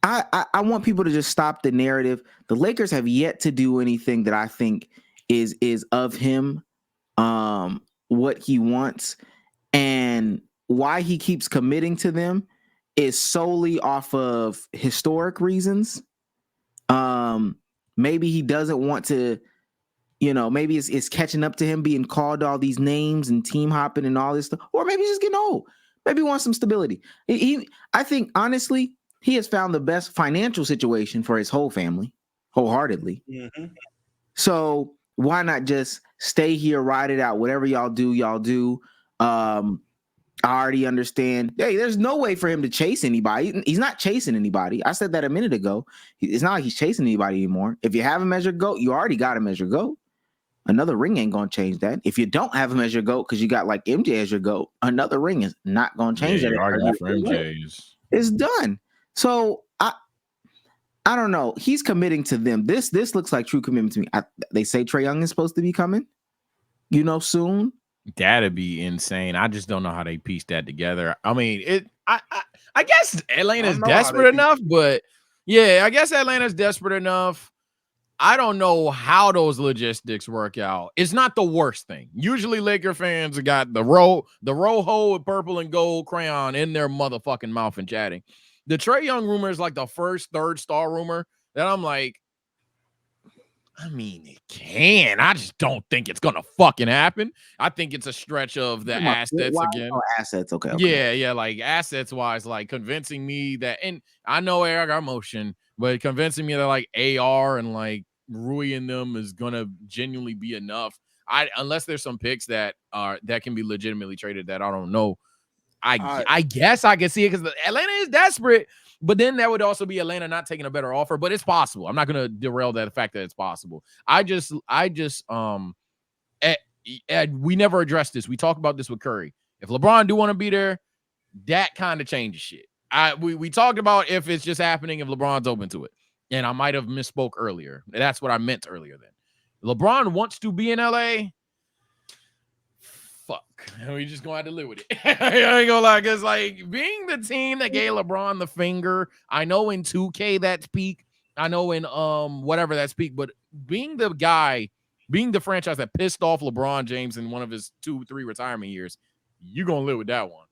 I want people to just stop the narrative. The Lakers have yet to do anything that I think is of him, what he wants, and why he keeps committing to them is solely off of historic reasons. Maybe he doesn't want to, you know, maybe it's catching up to him being called all these names and team hopping and all this stuff, or maybe he's just getting old. Maybe he wants some stability. I think, honestly, he has found the best financial situation for his whole family, wholeheartedly. Mm-hmm. So why not just stay here, ride it out, whatever y'all do. I already understand. Hey, there's no way for him to chase anybody. He's not chasing anybody. I said that a minute ago. It's not like he's chasing anybody anymore. If you have a measured GOAT, you already got a measured GOAT. Another ring ain't going to change that. If you don't have a measured GOAT because you got like MJ as your GOAT, another ring is not going to change that. Argument for MJ it's done. So I don't know. He's committing to them. This looks like true commitment to me. They say Trae Young is supposed to be coming, you know, soon. That'd be insane. I just don't know how they pieced that together. I mean, I guess Atlanta's desperate enough, but yeah, I guess Atlanta's desperate enough. I don't know how those logistics work out. It's not the worst thing. Usually Laker fans have got the Rojo with purple and gold crayon in their motherfucking mouth and chatting. The Trae Young rumor is like the first third star rumor that I'm like, I mean, it can. I just don't think it's gonna fucking happen. I think it's a stretch of the assets again. Oh, assets, okay. Yeah, like assets wise, like convincing me that, and I know I got motion, but convincing me that like AR and like Rui in them is gonna genuinely be enough. Unless there's some picks that can be legitimately traded that I don't know. I guess I can see it because Atlanta is desperate, but then that would also be Atlanta not taking a better offer. But it's possible. I'm not going to derail that fact that it's possible. We never addressed this. We talked about this with Curry. If LeBron do want to be there, that kind of changes shit. We talked about if it's just happening if LeBron's open to it, and I might have misspoke earlier. That's what I meant earlier. Then LeBron wants to be in LA. Fuck, we just gonna have to live with it. I ain't gonna lie, because like being the team that gave LeBron the finger, I know in 2K that's peak, I know in whatever that's peak, but being the guy, being the franchise that pissed off LeBron James in one of his 2-3 retirement years, you're gonna live with that one.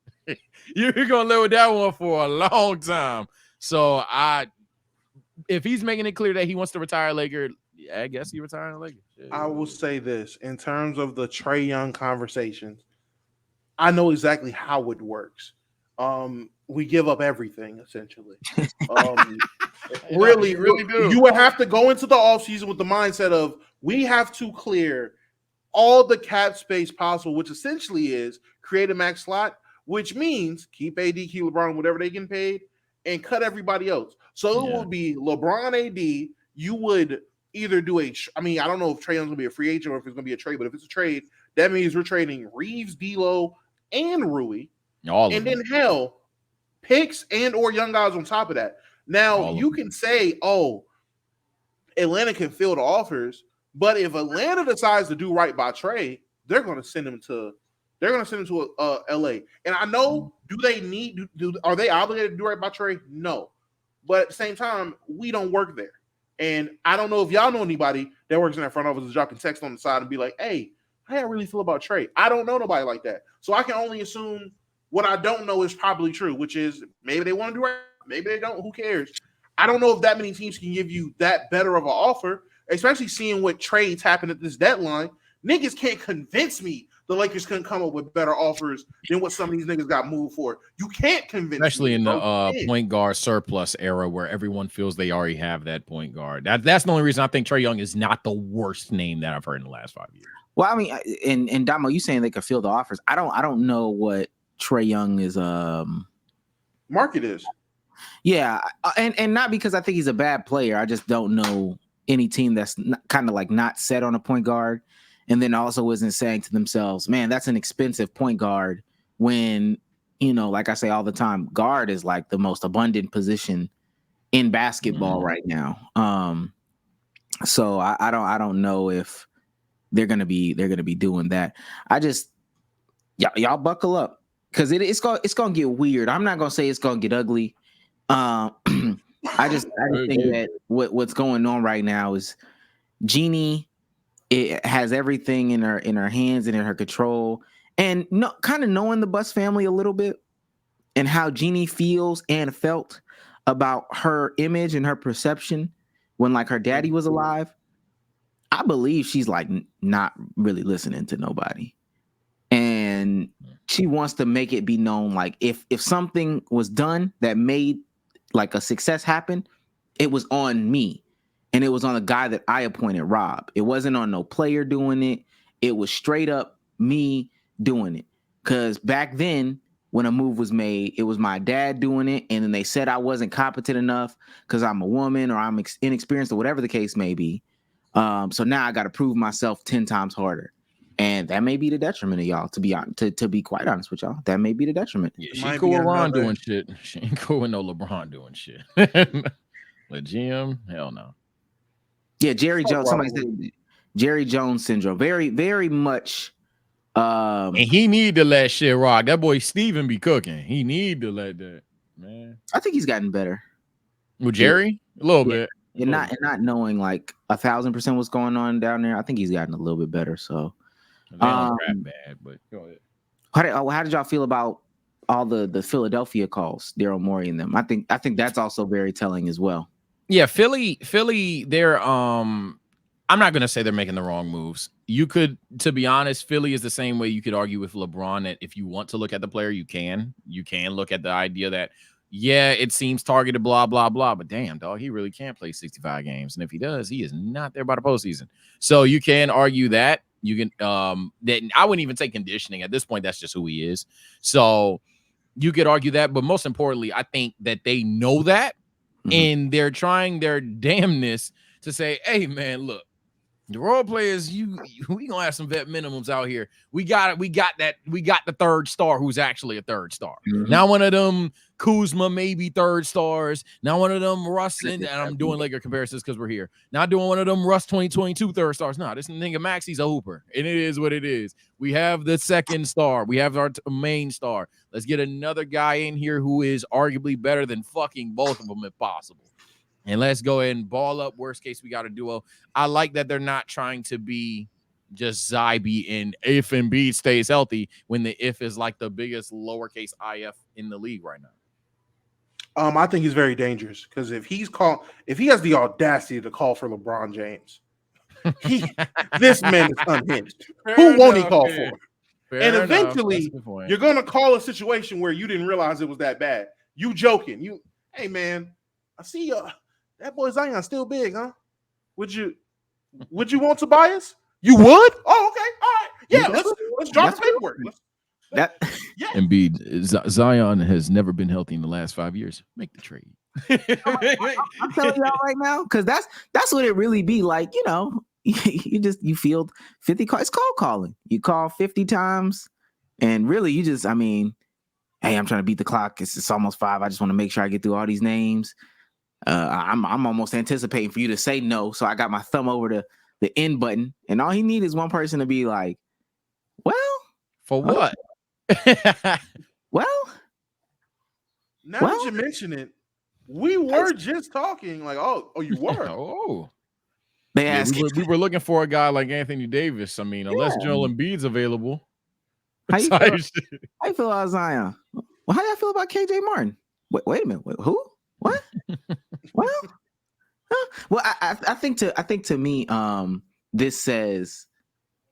You're gonna live with that one for a long time. So if he's making it clear that he wants to retire Laker, I guess he retired Laker. I will say this in terms of the Trae Young conversations. I know exactly how it works. We give up everything essentially. Really do. You would have to go into the offseason with the mindset of we have to clear all the cap space possible, which essentially is create a max slot. which means keep AD, keep LeBron, whatever they getting paid, and cut everybody else. So it will be LeBron, AD. You would either do I don't know if Trae Young's gonna be a free agent or if it's gonna be a trade, but if it's a trade, that means we're trading Reeves, D'Lo, and Rui, and then hell, picks and or young guys on top of that. Now you can say, oh, Atlanta can fill the offers, but if Atlanta decides to do right by Trae, they're gonna send him to LA. And I know, are they obligated to do right by Trae? No. But at the same time, we don't work there. And I don't know if y'all know anybody that works in that front office that y'all can text on the side and be like, hey, how do I really feel about Trae? I don't know nobody like that. So I can only assume what I don't know is probably true, which is maybe they want to do right, maybe they don't. Who cares? I don't know if that many teams can give you that better of an offer, especially seeing what trades happen at this deadline. Niggas can't convince me the Lakers couldn't come up with better offers than what some of these niggas got moved for. You can't convince especially me, in the point guard surplus era where everyone feels they already have that point guard. That's the only reason I think Trae Young is not the worst name that I've heard in the last 5 years. Well, I mean, and Damo, you saying they could fill the offers. I don't know what Trae Young is market is. Yeah, and not because I think he's a bad player. I just don't know any team that's kind of like not set on a point guard. And then also isn't saying to themselves, man, that's an expensive point guard when, like I say all the time, guard is like the most abundant position in basketball right now. So I don't know if they're gonna be doing that. Y'all buckle up because it's gonna get weird. I'm not gonna say it's gonna get ugly. I just think that what's going on right now is Jeannie. It has everything in her hands and in her control, and kind of knowing the Buss family a little bit and how Jeannie feels and felt about her image and her perception when like her daddy was alive. I believe she's like not really listening to nobody, and she wants to make it be known like if something was done that made like a success happen, it was on me. And it was on the guy that I appointed, Rob. It wasn't on no player doing it. It was straight up me doing it. Because back then, when a move was made, it was my dad doing it. And then they said I wasn't competent enough because I'm a woman or I'm inexperienced or whatever the case may be. So now I got to prove myself 10 times harder. And that may be the detriment of y'all, to be quite honest with y'all. That may be the detriment. Yeah, she ain't cool with Ron doing shit. She ain't cool with no LeBron doing shit. The GM, hell no. Yeah, Jerry Jones. Somebody said Jerry Jones syndrome. Very, very much. And he need to let shit rock. That boy Steven be cooking. He need to let that, man. I think he's gotten better. With Jerry? A little bit. And not knowing like 1,000% what's going on down there. I think he's gotten a little bit better. So they don't rap bad, but go ahead. How did y'all feel about all the Philadelphia calls, Daryl Morey and them? I think that's also very telling as well. Yeah, Philly, they're I'm not gonna say they're making the wrong moves. You could, to be honest, Philly is the same way you could argue with LeBron that if you want to look at the player, you can look at the idea that, yeah, it seems targeted, blah, blah, blah, but damn, dog, he really can't play 65 games. And if he does, he is not there by the postseason. So you can argue that. You can that I wouldn't even say conditioning. At this point, that's just who he is. So you could argue that, but most importantly, I think that they know that. And they're trying their damnness to say, hey, man, look, the role players, we gonna have some vet minimums out here. We got the third star who's actually a third star. Now one of them Kuzma, maybe third stars. Now one of them Russ, and I'm doing Laker comparisons because we're here. Now doing one of them Russ 2022 third stars. No, this nigga Maxi's a hooper, and it is what it is. We have the second star. We have our main star. Let's get another guy in here who is arguably better than fucking both of them if possible. And let's go ahead and ball up. Worst case, we got a duo. I like that they're not trying to be just Zybe and if Embiid stays healthy when the if is like the biggest lowercase if in the league right now. I think he's very dangerous because if he has the audacity to call for LeBron James, this man is unhinged. Who won't he call for? And eventually, you're going to call a situation where you didn't realize it was that bad. You joking. Hey, man, I see that boy Zion still big, huh? Would you want Tobias? You would? Oh, okay. All right. Yeah, let's drop the paperwork. That Embiid, Zion has never been healthy in the last 5 years. Make the trade. I'm telling y'all right now, because that's what it really be like. You know, you field 50 calls. It's cold calling. You call 50 times, and really you just, I mean, hey, I'm trying to beat the clock. It's almost 5. I just want to make sure I get through all these names. I'm almost anticipating for you to say no, so I got my thumb over the end button, and all he needs is one person to be like, well, for what? Well, now that you mention it, we were just talking like, oh, you were. Oh, they asked. We were looking for a guy like Anthony Davis. I mean, unless Joel Embiid's available. How you feel about Zion? Well, how do you feel about KJ Martin? Wait a minute. Who? What? Well, I think to me, this says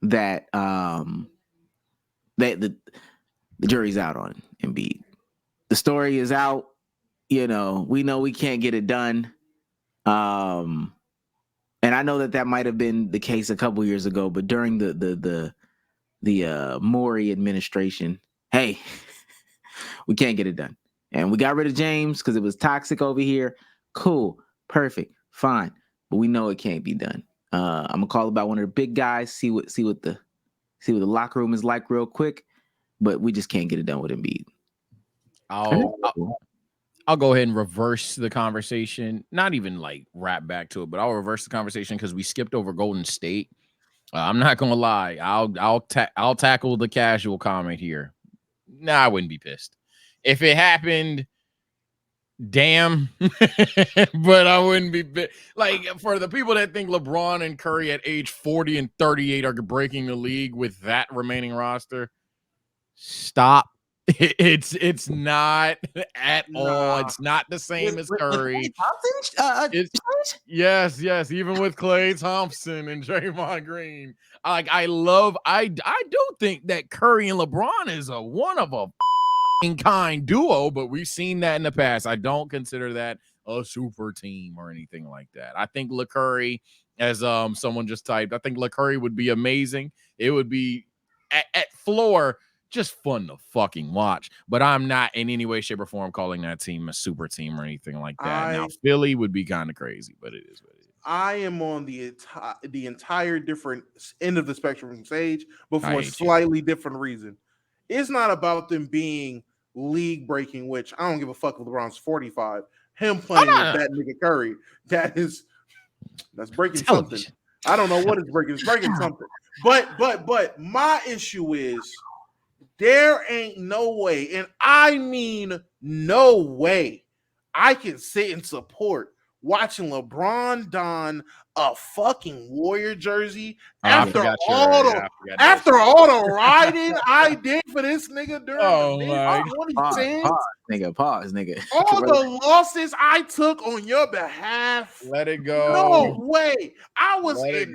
that that the jury's out on Embiid. The story is out. You know we can't get it done. And I know that might have been the case a couple years ago, but during the Morey administration, hey, we can't get it done. And we got rid of James because it was toxic over here. Cool, perfect, fine. But we know it can't be done. I'm gonna call about one of the big guys, see what the locker room is like real quick. But we just can't get it done with Embiid. I'll go ahead and reverse the conversation. Not even like wrap back to it, but I'll reverse the conversation because we skipped over Golden State. I'm not gonna lie. I'll tackle the casual comment here. Nah, I wouldn't be pissed if it happened. Damn, but I wouldn't be like, for the people that think LeBron and Curry at age 40 and 38 are breaking the league with that remaining roster. Stop. It's not at all. It's not the same as Curry. Yes. Even with Klay Thompson and Draymond Green, I do think that Curry and LeBron is one of a kind duo, but we've seen that in the past. I don't consider that a super team or anything like that. I think LeCurry, as someone just typed, I think LeCurry would be amazing. It would be at floor just fun to fucking watch, but I'm not in any way, shape, or form calling that team a super team or anything like that. Now, Philly would be kind of crazy, but it is what it is. I am on the entire different end of the spectrum from Sage, but for a slightly different reason. It's not about them being league breaking, which I don't give a fuck if LeBron's 45. Him playing with that nigga Curry, that's breaking something. I don't know what it's breaking. It's breaking something. But my issue is there ain't no way, and I mean no way, I can sit and support watching LeBron don a fucking Warrior jersey after all the riding I did for this nigga during the Pause, nigga. All the losses I took on your behalf. Let it go. No way. I was in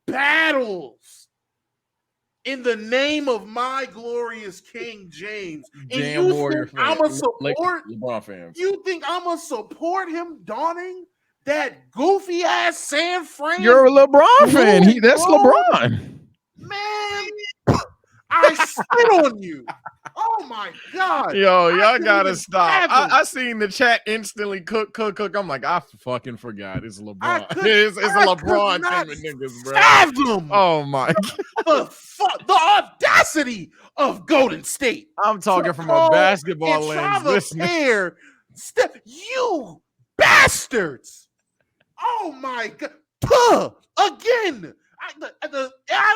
battles in the name of my glorious King James. And you think I'm a support LeBron fans? You think I'm a support him donning that goofy ass San Fran? You're a LeBron fan. That's LeBron. Man, I spit on you. Oh my God. Yo, y'all gotta stop. I seen the chat instantly cook. I'm like, I fucking forgot. It's LeBron. It's a LeBron team of niggas, bro. Fathom. Oh my God. The audacity of Golden State. I'm talking from a basketball lens. You bastards. Oh my God. Again. I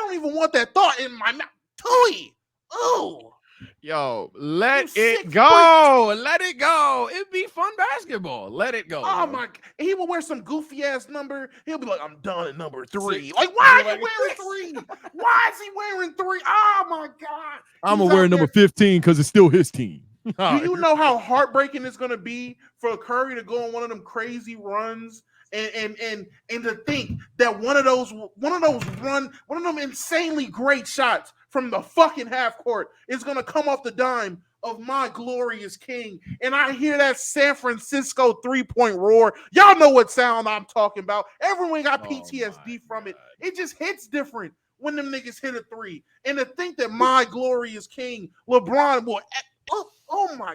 don't even want that thought in my mouth. Tui. Oh. Yo, let it go. Let it go. It'd be fun basketball. Let it go. Oh my! He will wear some goofy ass number. He'll be like, "I'm done at number 3." Like, why are you wearing 3? Why is he wearing 3? Oh my God! I'm gonna wear number 15 because it's still his team. Do you know how heartbreaking it's gonna be for Curry to go on one of them crazy runs and to think that one of them insanely great shots from the fucking half court is gonna come off the dime of my glorious king, and I hear that San Francisco 3-point roar. Y'all know what sound I'm talking about. Everyone got PTSD from it. It just hits different when them niggas hit a three. And to think that my glory is king, LeBron will. Oh my!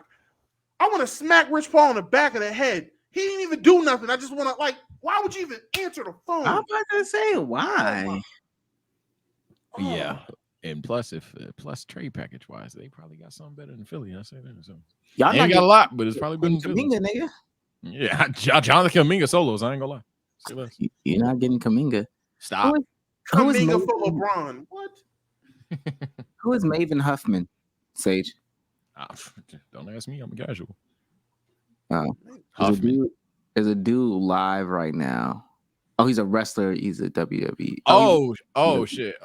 I want to smack Rich Paul in the back of the head. He didn't even do nothing. I just want to why would you even answer the phone? I'm about to say why. Yeah, and plus trade package wise, they probably got something better than Philly. I say that. So Y'all ain't got a lot, but it's probably better than Philly. Nigga. Yeah, Jonathan Kuminga solos. I ain't gonna lie. You're not getting Kuminga. Stop. Who is Kuminga for LeBron? What? Who is Maven Huffman? Sage. Don't ask me. I'm a casual. There's a dude live right now. Oh, he's a wrestler. He's a WWE. Shit.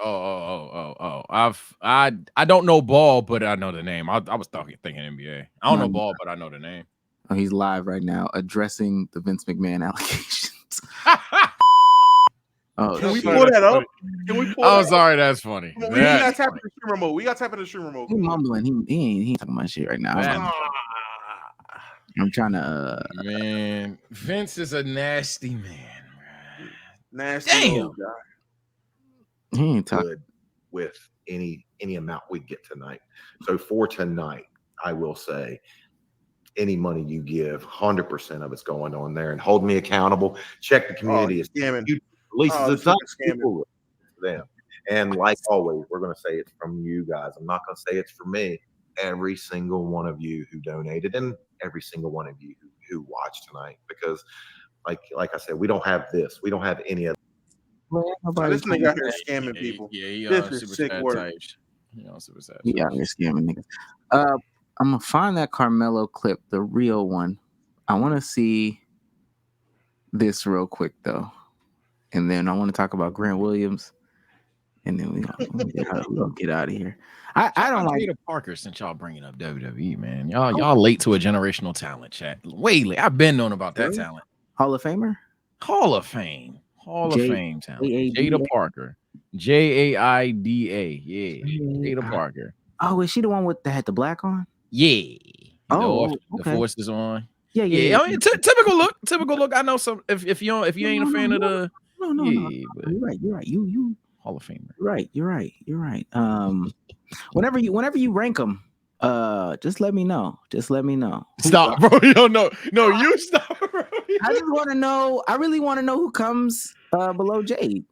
I don't know ball, but I know the name. I was thinking NBA. I don't know ball, but I know the name. Oh, he's live right now addressing the Vince McMahon allegations. Can we pull that up? Sorry, that's funny. We got to tap in the stream remote. He's mumbling. He ain't talking about shit right now. I'm trying to. Man, Vince is a nasty man. Nasty. Damn. Guy. He ain't talking with any amount we get tonight. So for tonight, I will say, any money you give, 100% of it's going on there, and hold me accountable. Check the community. Releases the them. And like always, we're going to say it's from you guys. I'm not going to say it's for me. Every single one of you who donated, and every single one of you who watched tonight, because like I said, we don't have this. We don't have any of this nigga out here scamming people. Yeah, this is sick work. He out here scamming niggas. I'm gonna find that Carmelo clip, the real one. I want to see this real quick though, and then I want to talk about Grant Williams, and then we'll get out of here. I don't like Jada Parker since y'all bringing up WWE, man. Y'all late to a generational talent, chat. Way late. I've been known about that talent. Hall of Famer, Hall of Fame talent. Jada Parker, Jaida. Yeah, Jada Parker. Oh, is she the one with that had the black on? Yeah. Okay. The force is on. Yeah. I mean, typical look. I know some. If you ain't a fan of the, no. You're right. You Hall of Famer. You're right. Whenever you rank them, just let me know. Stop, bro. No, you stop, bro. I just want to know. I really want to know who comes below Jade.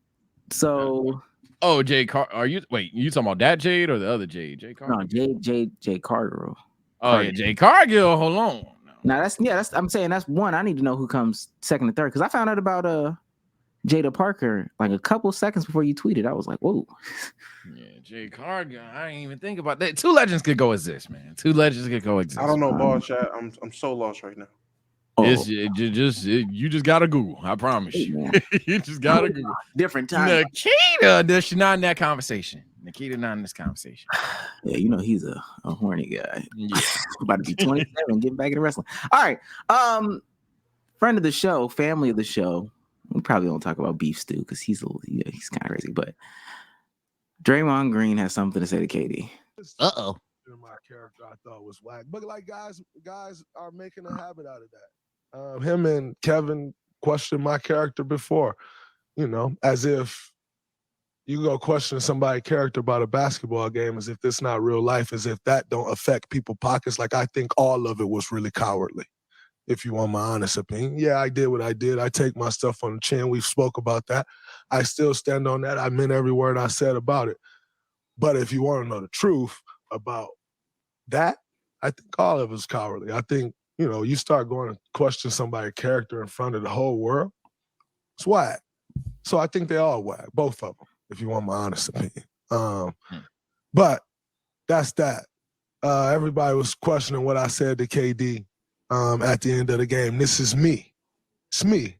So. Oh, Jade Are you talking about that Jade or the other Jade? Jade Cargill? No, Jade Cargill. Oh yeah, Jade Cargill. Hold on. Now that's I'm saying that's one. I need to know who comes second and third, because I found out about Jada Parker like a couple seconds before you tweeted. I was like, whoa. Yeah, Jade Cargill. I didn't even think about that. Two legends could coexist, man. I don't know, ball chat. I'm so lost right now. You just gotta Google. I promise you. You just gotta Google. Different time. Nikita, she's not in that conversation. Nikita not in this conversation. Yeah, he's a horny guy. Yeah. About to be 27, getting back into wrestling. All right. Friend of the show, family of the show. We probably don't talk about Beef Stew because he's kind of crazy, but Draymond Green has something to say to KD. Uh-oh. My character I thought was whack, but like guys are making a habit out of that. Him and Kevin questioned my character before, as if you go question somebody's character about a basketball game as if this not real life, as if that don't affect people's pockets. Like I think all of it was really cowardly, if you want my honest opinion. Yeah, I did what I did. I take my stuff on the chin. We've spoke about that. I still stand on that. I meant every word I said about it. But if you want to know the truth about that, I think all of it's cowardly. I think, you start going to question somebody's character in front of the whole world, it's whack. So I think they all whack, both of them, if you want my honest opinion. But that's that. Everybody was questioning what I said to KD at the end of the game. This is me. It's me.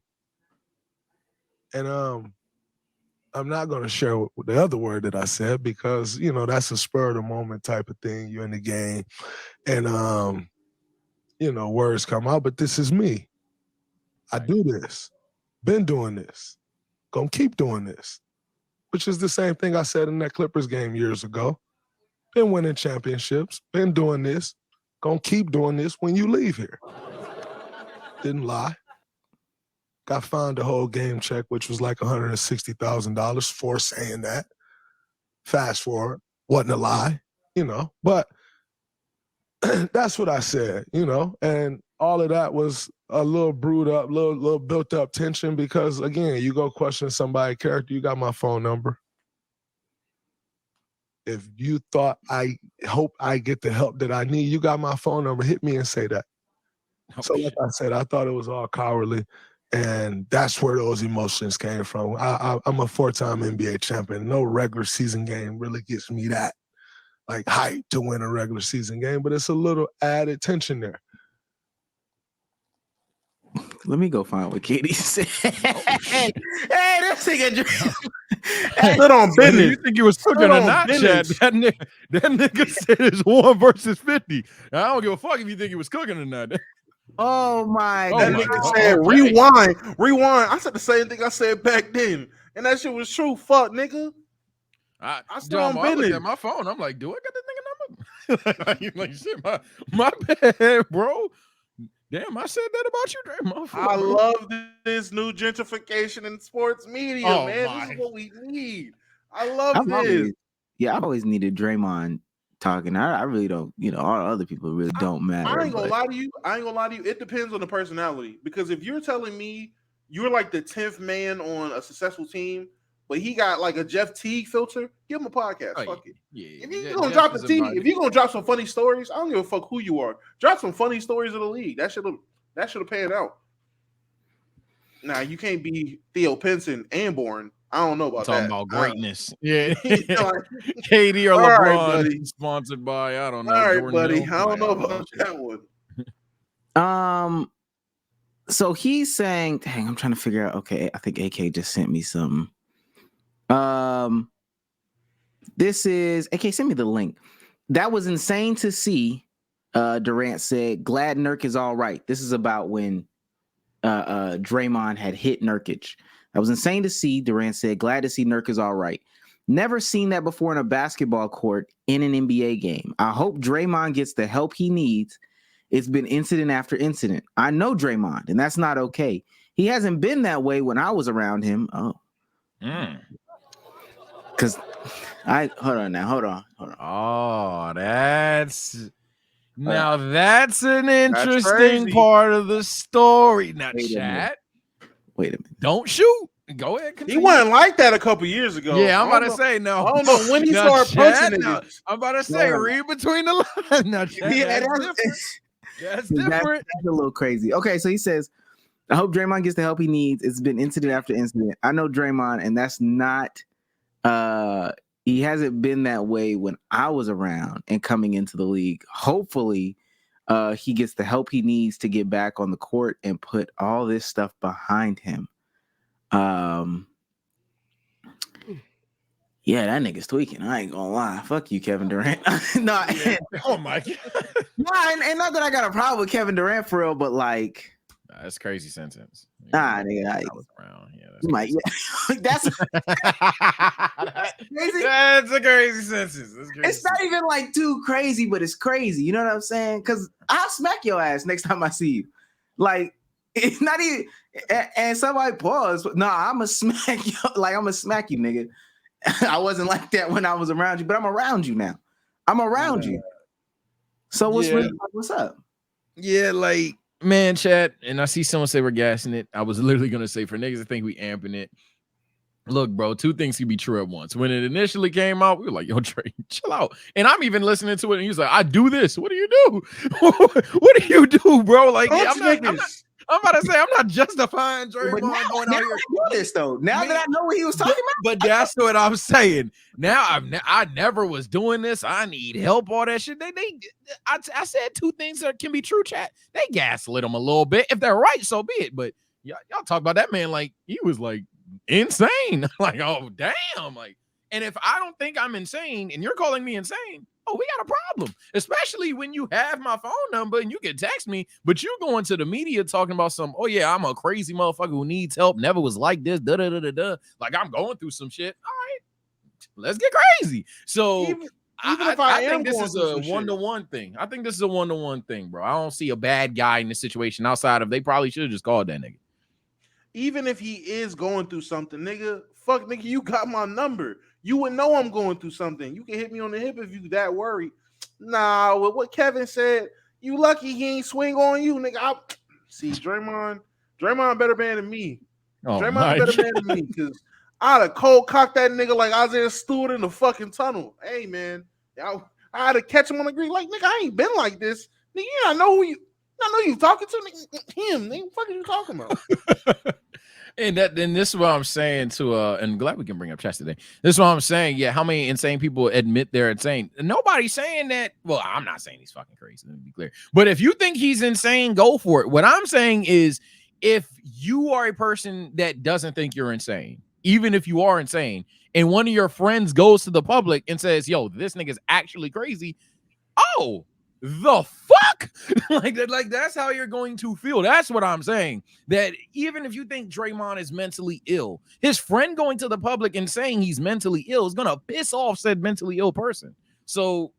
And I'm not going to share the other word that I said because, that's a spur of the moment type of thing. You're in the game and, words come out, but this is me. I do this. Been doing this. Gonna keep doing this, which is the same thing I said in that Clippers game years ago. Been winning championships. Been doing this. Gonna keep doing this when you leave here. Didn't lie. Got fined a whole game check, which was like $160,000 for saying that. Fast forward, wasn't a lie, but that's what I said, and all of that was a little brewed up, little built up tension because, again, you go question somebody's character, you got my phone number. If you thought I hope I get the help that I need, you got my phone number, hit me and say that. So like I said, I thought it was all cowardly, and that's where those emotions came from. I'm a 4-time NBA champion. No regular season game really gets me that, like, hype to win a regular season game, but it's a little added tension there. Let me go find what Katie said. Hey, this nigga Put on business. You think he was cooking or not, Chad? That nigga said it's 1 versus 50. I don't give a fuck if you think he was cooking or not. Oh my God. That nigga said, rewind. I said the same thing I said back then. And that shit was true. Fuck, nigga. I still on business. I looked at my phone. I'm like, do I got this nigga number? Like, shit, my bad, bro. Damn, I said that about you, Draymond. I love this new gentrification in sports media, man. This is what we need. I love this. I've always needed Draymond talking. I really don't, all the other people really don't matter. I ain't gonna lie to you. It depends on the personality. Because if you're telling me you're like the 10th man on a successful team, but he got like a Jeff Teague filter, give him a podcast. Fuck it. Yeah, if you're gonna drop the Teague, if you're gonna drop some funny stories, I don't give a fuck who you are. Drop some funny stories of the league. That should have paid out. Now you can't be Theo Pinson and Bourne. I don't know about talking that. About greatness. Yeah. Katie or LeBron sponsored by, I don't know. All right, Jordan buddy. Hill. I don't know about that one. So he's saying, dang, I'm trying to figure out. Okay, I think AK just sent me something. This is AK, send me the link. That was insane to see. Durant said, glad Nurk is all right. This is about when Draymond had hit Nurkic. That was insane to see. Durant said, glad to see Nurk is all right. Never seen that before in a basketball court in an NBA game. I hope Draymond gets the help he needs. It's been incident after incident. I know Draymond, and that's not okay. He hasn't been that way when I was around him. Because hold on. Oh, that's an interesting part of the story. Now, Chad, wait a minute. Don't shoot. Go ahead. Continue. He wasn't like that a couple years ago. Yeah, I'm about to say no. I don't know when he started punching it. I'm about to say read between the lines. Now, Chad, that's different. That's a little crazy. Okay, so he says, I hope Draymond gets the help he needs. It's been incident after incident. I know Draymond, and that's not he hasn't been that way when I was around and coming into the league. Hopefully, he gets the help he needs to get back on the court and put all this stuff behind him. Yeah, that nigga's tweaking. I ain't gonna lie. Fuck you, Kevin Durant. No, oh my god. No, and not that I got a problem with Kevin Durant for real, but like, that's crazy sentence. Nah, nigga. That's crazy. That's a crazy sentence. It's not even like too crazy, but it's crazy. You know what I'm saying? Because I'll smack your ass next time I see you. Like, it's not even. And somebody pause. No, I'm gonna smack you. Like, I'm gonna smack you, nigga. I wasn't like that when I was around you, but I'm around you now. I'm around you. So what's up? Yeah, like, man, chat, and I see someone say we're gassing it. I was literally gonna say for niggas, I think we amping it. Look, bro, two things can be true at once. When it initially came out, we were like, yo, Trey, chill out. And I'm even listening to it, and he was like, I do this. What do you do? What do you do, bro? Like, I'm about to say, I'm not justifying Draymond going out here. This though. Now that I know what he was talking about, but that's what I'm saying. Now I never was doing this. I need help. All that shit. I said two things that can be true. Chat. They gaslit him a little bit. If they're right, so be it. But y'all talk about that man like he was like insane. Like, oh damn. Like, and if I don't think I'm insane, and you're calling me insane. Oh, we got a problem, especially when you have my phone number and you can text me, but you going to the media talking about some, oh, yeah, I'm a crazy motherfucker who needs help, never was like this, da-da-da-da-da. Like, I'm going through some shit. All right, let's get crazy. So even I think this is a one-to-one thing. I think this is a one-to-one thing, bro. I don't see a bad guy in this situation outside of they probably should have just called that nigga. Even if he is going through something, nigga, fuck, nigga, you got my number. You would know I'm going through something. You can hit me on the hip if you that worried. Nah, with what Kevin said, you lucky he ain't swing on you, nigga. See, Draymond better man than me. Draymond better man than me because I'd have cold cocked that nigga like Isaiah Stewart in the fucking tunnel. Hey, man, I had to catch him on the green. Like, nigga, I ain't been like this. Nigga, I know who you talking to. Nigga, him. Nigga, what the fuck are you talking about? And this is what I'm saying to and I'm glad we can bring up chess today. This is what I'm saying. Yeah, how many insane people admit they're insane? Nobody's saying that. Well, I'm not saying he's fucking crazy. Let me be clear. But if you think he's insane, go for it. What I'm saying is, if you are a person that doesn't think you're insane, even if you are insane, and one of your friends goes to the public and says, "Yo, this nigga's actually crazy," oh, the fuck? like that's how you're going to feel. That's what I'm saying. That even if you think Draymond is mentally ill, his friend going to the public and saying he's mentally ill is gonna piss off said mentally ill person. So,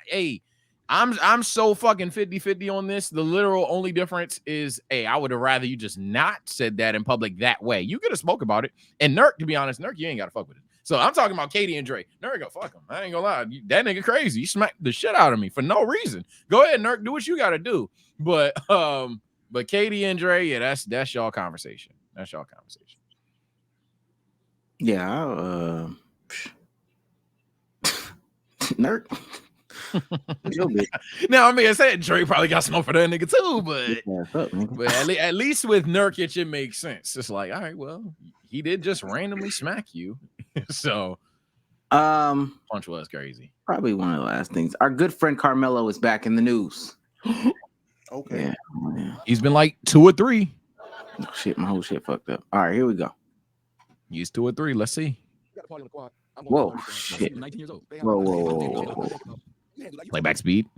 hey, I'm so fucking 50-50 on this. The literal only difference is, hey, I would have rather you just not said that in public that way. You could have spoke about it. And Nurk, to be honest, Nurk, you ain't gotta fuck with it. So I'm talking about Katie and Dre. Nurk, go fuck him. I ain't gonna lie. That nigga crazy. You smacked the shit out of me for no reason. Go ahead, Nurk. Do what you gotta do. But Katie and Dre, yeah, that's y'all conversation. That's y'all conversation. Yeah, Nurk. Now, I mean, I said Dre probably got smoke for that nigga too, but at least with Nurkic, it makes sense. It's like, all right, well, he did just randomly smack you. So punch was crazy. Probably one of the last things. Our good friend Carmelo is back in the news. Okay. Yeah. He's been like 2 or 3. Oh, shit, my whole shit fucked up. All right, here we go. He's 2 or 3. Let's see. Whoa, shit. 19 years old. Whoa. Playback speed.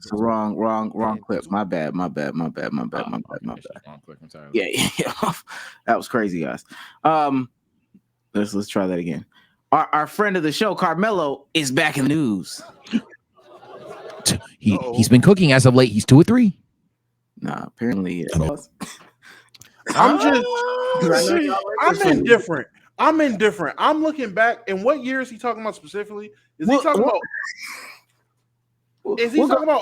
So wrong clip. My bad. Yeah. That was crazy, guys. Let's try that again. Our friend of the show, Carmelo, is back in the news. He's been cooking as of late. He's 2 or 3. Nah, apparently. I'm indifferent. I'm looking back, and what year is he talking about specifically? Is he talking about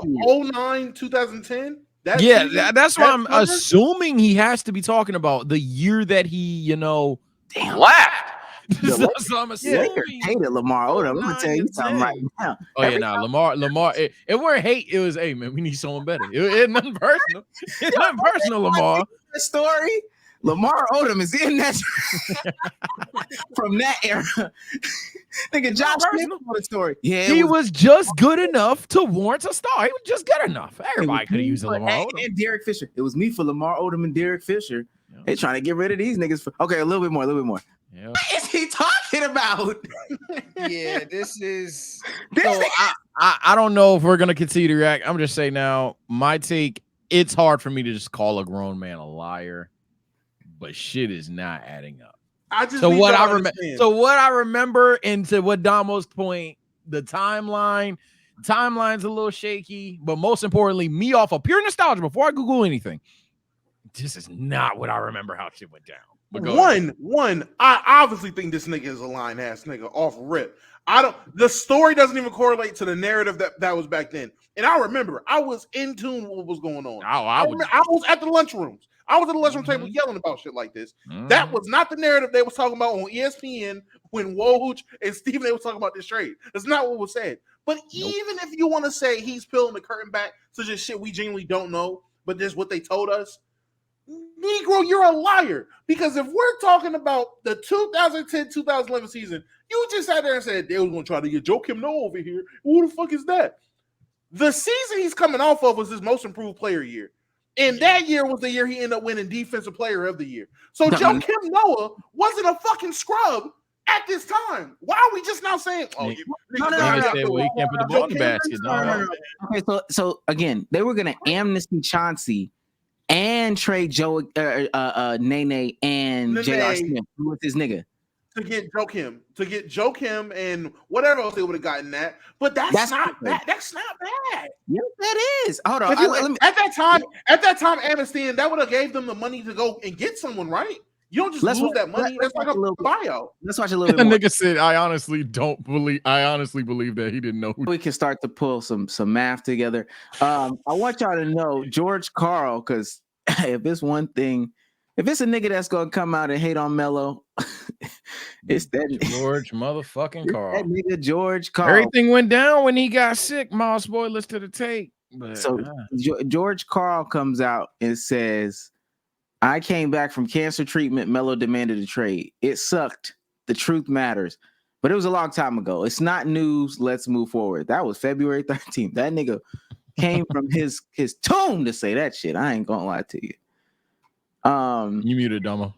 09, 2010? That's what I'm assuming he has to be talking about. The year that he, left. So I'm assuming hated Lamar Odom. I'm gonna tell you something right now. Oh yeah, Lamar. It weren't hate. It was, hey man, we need someone better. It nothing personal. It's nothing personal, Lamar. The story. Lamar Odom is in that from that era. Nigga, Josh Smith told the story. Yeah, he was just good enough to warrant a star. He was just good enough. Everybody could have used Lamar Odom. And Derek Fisher. It was me for Lamar Odom and Derek Fisher. Yeah. They trying to get rid of these niggas. Okay, a little bit more. Yeah. What is he talking about? Yeah, this is. So I don't know if we're gonna continue to react. I'm just saying now, my take. It's hard for me to just call a grown man a liar, but shit is not adding up. What I remember, and to what Damo's point, the timeline's a little shaky, but most importantly, me off of pure nostalgia before I Google anything, this is not what I remember how shit went down. One, I obviously think this nigga is a lying ass nigga off rip. The story doesn't even correlate to the narrative that was back then. And I remember I was in tune with what was going on. I was at the lunchrooms. I was at the lunchroom table yelling about shit like this. That was not the narrative they was talking about on ESPN when Woj and Stephen A was talking about this trade. That's not what was said. But even if you want to say he's peeling the curtain back to just shit we genuinely don't know, but this is what they told us, Negro, you're a liar. Because if we're talking about the 2010-2011 season, you just sat there and said they was going to try to get Joakim Noah over here. Who the fuck is that? The season he's coming off of was his most improved player year. And that year was the year he ended up winning Defensive Player of the Year. So Joakim Noah wasn't a fucking scrub at this time. Why are we just now saying, he can't put the ball in the basket? No. Okay, so again, they were going to amnesty Chauncey and trade Nene and J.R. Smith. Who was his nigga? To get Joakim and whatever else they would have gotten that. But that's not bad. That's not bad. Yes, that is. Hold on. At that time, amnesty, and that would have gave them the money to go and get someone, right? You don't just lose that money. That's like a buyout. Let's watch a little bit more. Nigga said, I honestly believe that he didn't know who. We can start to pull some math together. I want y'all to know George Karl, because if it's one thing, if it's a nigga that's gonna come out and hate on Melo, it's that George motherfucking Karl. That nigga George Karl. Everything went down when he got sick. Mild spoilers to the tape. But, so George Karl comes out and says, I came back from cancer treatment. Melo demanded a trade. It sucked. The truth matters. But it was a long time ago. It's not news. Let's move forward. That was February 13th. That nigga came from his tomb to say that shit. I ain't gonna lie to you. You muted, Domo.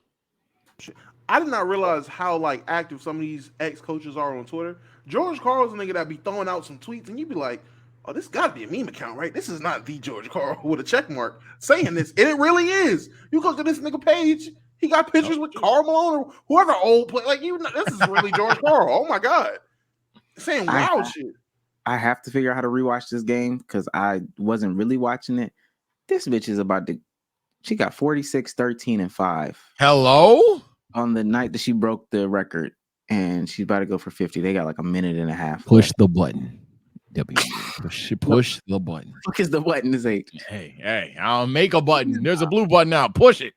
I did not realize how like active some of these ex-coaches are on Twitter. George Karl's a nigga that be throwing out some tweets and you be like, oh, this got to be a meme account, right? This is not the George Karl with a check mark saying this. And it really is. You go to this nigga page, he got pictures with Carmelo or whoever old play. Like, this is really George Karl. Oh, my God. Saying wild shit. I have to figure out how to rewatch this game because I wasn't really watching it. This bitch is she got 46, 13, and 5. Hello? On the night that she broke the record, and she's about to go for 50. They got like a minute and a half. Push the button. Push the button. What is the button? This age. Hey, I'll make a button. There's a blue button now. Push it.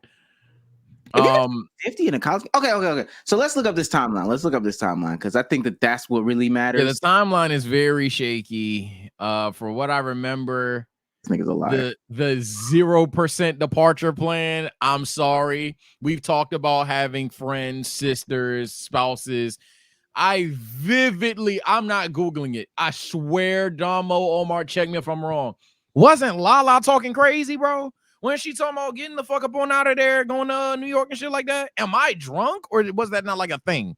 50 in a college. Okay. So let's look up this timeline. Because I think that's what really matters. Yeah, the timeline is very shaky. For what I remember, this nigga's a liar. The 0% departure plan. I'm sorry. We've talked about having friends, sisters, spouses. I'm not Googling it. I swear, Damo, Omar, check me if I'm wrong. Wasn't Lala talking crazy, bro? When she talking about getting the fuck up on out of there, going to New York and shit like that? Am I drunk or was that not like a thing?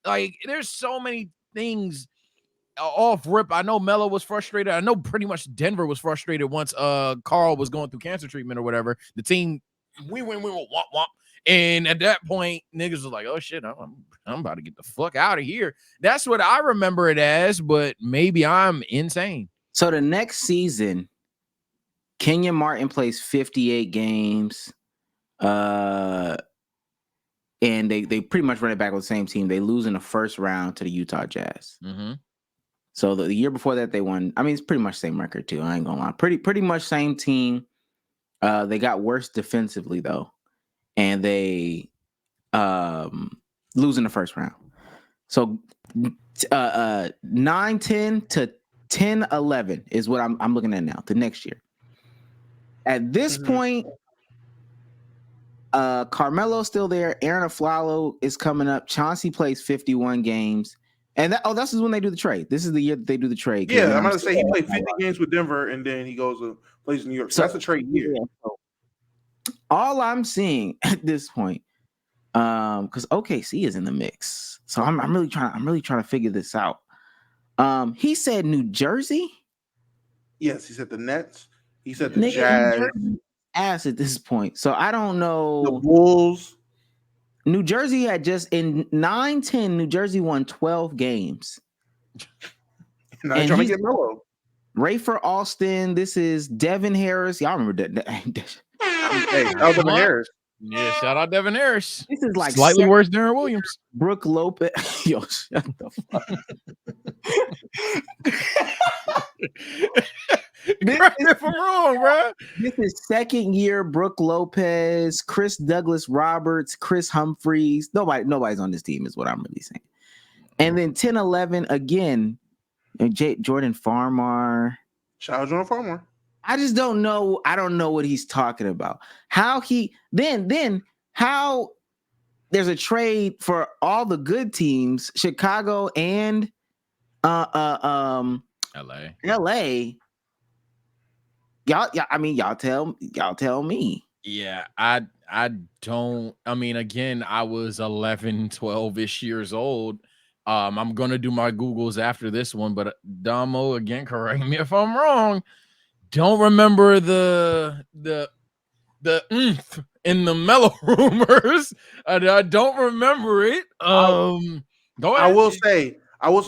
Like, there's so many things off rip. I know Melo was frustrated. I know pretty much Denver was frustrated once Karl was going through cancer treatment or whatever. The team, we went womp womp. And at that point, niggas was like, oh shit, I'm about to get the fuck out of here. That's what I remember it as, but maybe I'm insane. So the next season, Kenyon Martin plays 58 games. And they pretty much run it back with the same team. They lose in the first round to the Utah Jazz. Mm-hmm. So the year before that, they won. I mean, it's pretty much same record too. I ain't gonna lie. Pretty much same team. They got worse defensively though. And they lose in the first round. So 9-10 to 10-11 is what I'm looking at now, the next year. At this point, Carmelo's still there. Aaron Aflalo is coming up. Chauncey plays 51 games. And this is when they do the trade. This is the year that they do the trade. Yeah, I'm going to say he played 50 games with Denver, and then he goes and plays in New York. So that's a trade year. Yeah, so all I'm seeing at this point, because OKC is in the mix, so I'm really trying to figure this out. He said New Jersey. Yes, he said the Nets. He said the Jazz. Ass at this point, so I don't know. The Bulls. New Jersey had just in 9-10. New Jersey won 12 games. Now he's trying to get Melo. Rayford Alston. This is Devin Harris. Y'all remember that? Hey, that was Devin Harris. Yeah, shout out Devin Harris. This is like slightly worse than Darren Williams. Brooke Lopez. Yo, shut the fuck. If I'm wrong, bro. This is second year Brooke Lopez, Chris Douglas Roberts, Chris Humphreys. Nobody's on this team is what I'm really saying. And then 10-11 again, Jordan Farmar. Shout out Jordan Farmar. I just don't know. I don't know what he's talking about. How he then how there's a trade for all the good teams, Chicago and LA. Y'all tell me. Yeah, I don't. I mean, again, I was 11, 12-ish years old. I'm gonna do my Googles after this one, but Damo, again, correct me if I'm wrong. Don't remember the in the Melo rumors. I don't remember it. Go ahead. I will say,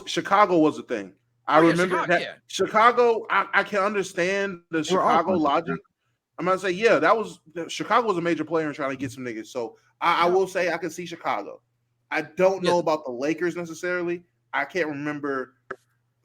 Chicago was a thing. I remember Chicago, that Chicago. I can understand the Chicago logic, I'm gonna say, yeah, Chicago was a major player in trying to get some niggas. So I will say I can see Chicago. I don't know about the Lakers necessarily. I can't remember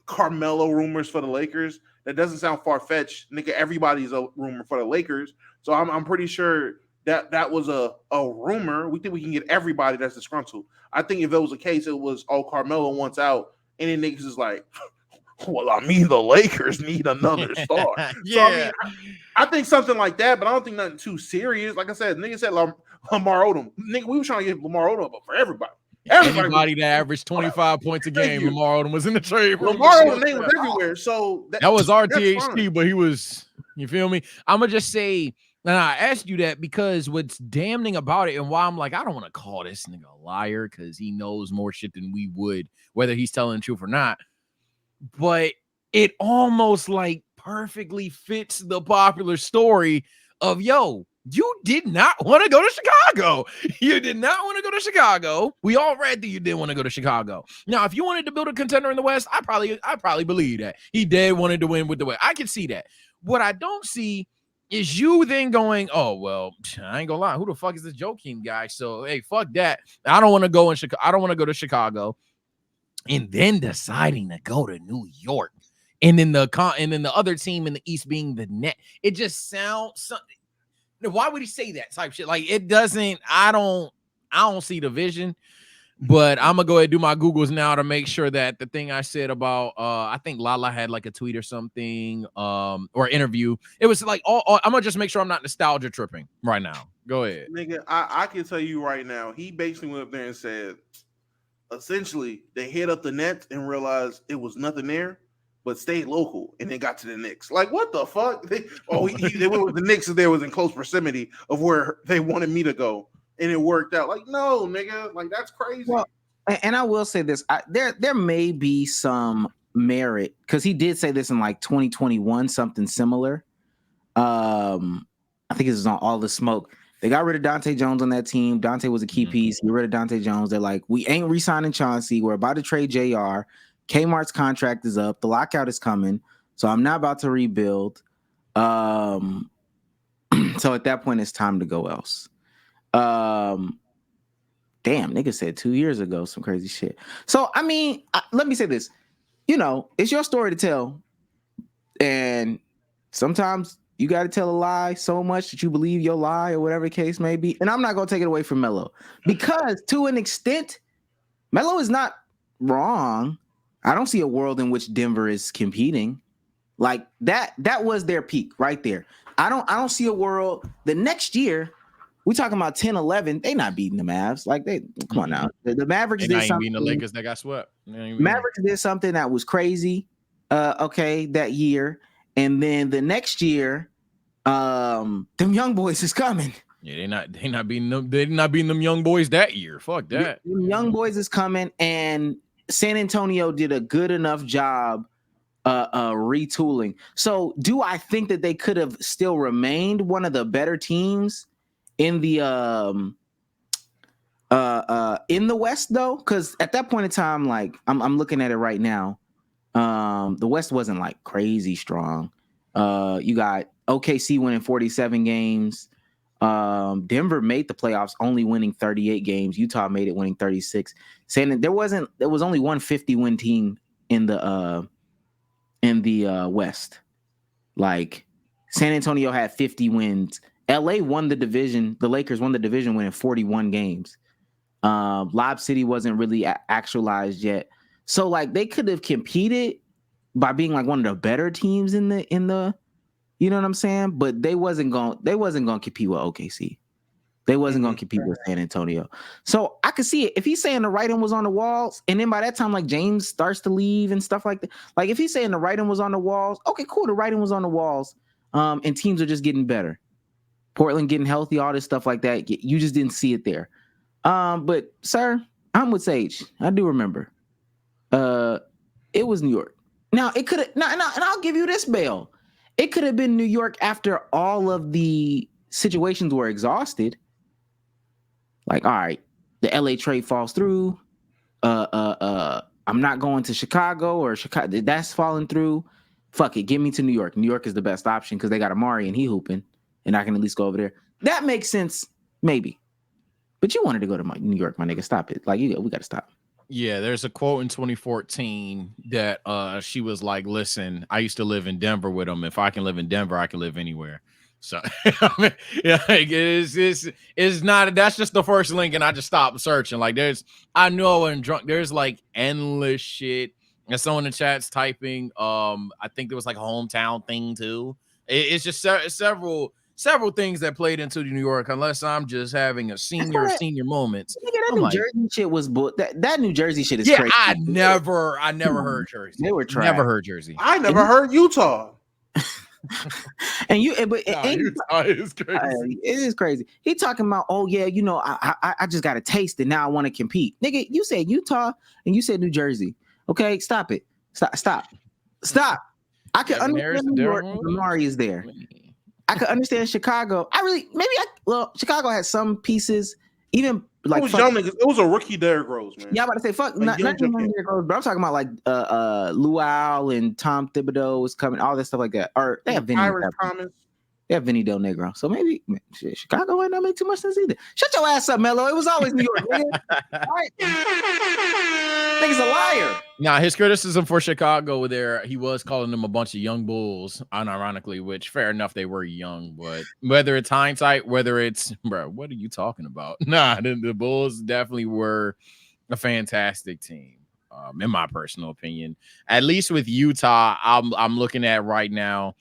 Carmelo rumors for the Lakers. That doesn't sound far-fetched. Nigga, everybody's a rumor for the Lakers. So I'm pretty sure that was a rumor. We think we can get everybody that's disgruntled. I think if it was a case, it was, Carmelo wants out, and then niggas is like, well, I mean, the Lakers need another star. So I mean, I think something like that, but I don't think nothing too serious. Like I said, nigga said Lamar Odom. Nigga, we were trying to get Lamar Odom, but for everybody. Anybody that averaged 25 points a game, Lamar Odom was in the trade room. Lamar Odom name was everywhere. So that was our THT, but he was, you feel me? I'm going to just say, and I asked you that because what's damning about it and why I'm like, I don't want to call this nigga a liar because he knows more shit than we would, whether he's telling the truth or not. But it almost like perfectly fits the popular story of, yo, you did not want to go to Chicago. You did not want to go to Chicago. We all read that you didn't want to go to Chicago. Now, if you wanted to build a contender in the West, I probably believe that. He did wanted to win with the West. I can see that. What I don't see is you then going, oh, well, I ain't gonna lie. Who the fuck is this Joakim guy? So, hey, fuck that. I don't want to go in Chicago. I don't want to go to Chicago. And then deciding to go to New York. And then the other team in the East being the Nets. It just sounds something. Why would he say that type shit? Like, it doesn't, I don't see the vision, but I'm gonna go ahead and do my Googles now to make sure that the thing I said about, I think Lala had like a tweet or something, or interview. It was like, I'm gonna just make sure I'm not nostalgia tripping right now. Go ahead. Nigga, I can tell you right now, he basically went up there and said, essentially, they hit up the Nets and realized it was nothing there, but stayed local and then got to the Knicks. Like, what the fuck? They went with the Knicks and they was in close proximity of where they wanted me to go, and it worked out. Like, no, nigga, like that's crazy. Well, and I will say this: there may be some merit because he did say this in like 2021, something similar. I think it was on All the Smoke. They got rid of Dante Jones on that team. Dante was a key piece. Get rid of Dante Jones. They're like, we ain't re-signing Chauncey. We're about to trade JR. Kmart's contract is up. The lockout is coming. So I'm not about to rebuild. So at that point, it's time to go else. Damn, nigga said 2 years ago some crazy shit. So, I mean, let me say this. You know, it's your story to tell. And sometimes you got to tell a lie so much that you believe your lie or whatever the case may be. And I'm not going to take it away from Melo because to an extent, Melo is not wrong. I don't see a world in which Denver is competing like that. That was their peak right there. I don't see a world the next year. We talking about 10, 11. They not beating the Mavs. Like come on now. The Mavericks did something. Beating the Lakers that got swept. Mavericks did something that was crazy. That year. And then the next year, them young boys is coming. Yeah, they not beating them young boys that year. Fuck that. Them young boys is coming, and San Antonio did a good enough job retooling. So do I think that they could have still remained one of the better teams in the West though? Because at that point in time, like I'm looking at it right now, the West wasn't like crazy strong. You got OKC winning 47 games. Denver made the playoffs only winning 38 games. Utah made it winning 36. Saying there was only one 50-win team in the West. Like San Antonio had 50 wins. LA won the division. The Lakers won the division winning 41 games. Lob City wasn't really actualized yet. So like they could have competed by being like one of the better teams in the you know what I'm saying? But they wasn't going to compete with OKC. They wasn't going to compete with San Antonio. So I could see it. If he's saying the writing was on the walls, and then by that time, like James starts to leave and stuff like that. Like if he's saying the writing was on the walls, okay, cool. The writing was on the walls. And teams are just getting better. Portland getting healthy, all this stuff like that. You just didn't see it there. But sir, I'm with Sage. I do remember. It was New York. Now it could have, and I'll give you this bail. It could have been New York after all of the situations were exhausted. Like, all right, the LA trade falls through. I'm not going to Chicago or Chicago. That's falling through. Fuck it, get me to New York. New York is the best option because they got Amari and he hooping. and I can at least go over there. That makes sense, maybe. But you wanted to go to New York, my nigga. Stop it. Like, we got to stop. Yeah, there's a quote in 2014 that she was like, listen, I used to live in Denver with him. If I can live in Denver, I can live anywhere. So yeah, like it's not, that's just the first link, and I just stopped searching. Like I know and drunk, there's like endless shit. And someone in the chat's typing, I think there was like a hometown thing too. It's just several things that played into New York, unless I'm just having a senior moments. Nigga, that New Jersey shit was that New Jersey shit is crazy. I never heard Jersey. They were trash. Never heard Jersey. I never heard Utah. And Utah is crazy. It is crazy. He talking about, oh yeah, you know, I just got a taste and now I want to compete. Nigga, you said Utah and you said New Jersey. Okay, stop it. Stop. I can understand New York. Amari is there. I could understand Chicago. Chicago had some pieces, even like it was young niggas. It was a rookie Derrick Rose, man. Yeah, I'm about to say fuck, like not Derrick Rose, but I'm talking about like Luau and Tom Thibodeau was coming, all that stuff like that. Or they have Vinny. Thomas. They have Vinny Del Negro. So maybe Chicago might not make too much sense either. Shut your ass up, Melo. It was always New York, nigga. All right. Nigga's a liar. Now, his criticism for Chicago there, he was calling them a bunch of young bulls, unironically, which fair enough, they were young, but whether it's hindsight, whether it's, bro, what are you talking about? Nah, the Bulls definitely were a fantastic team, in my personal opinion. At least with Utah, I'm looking at right now,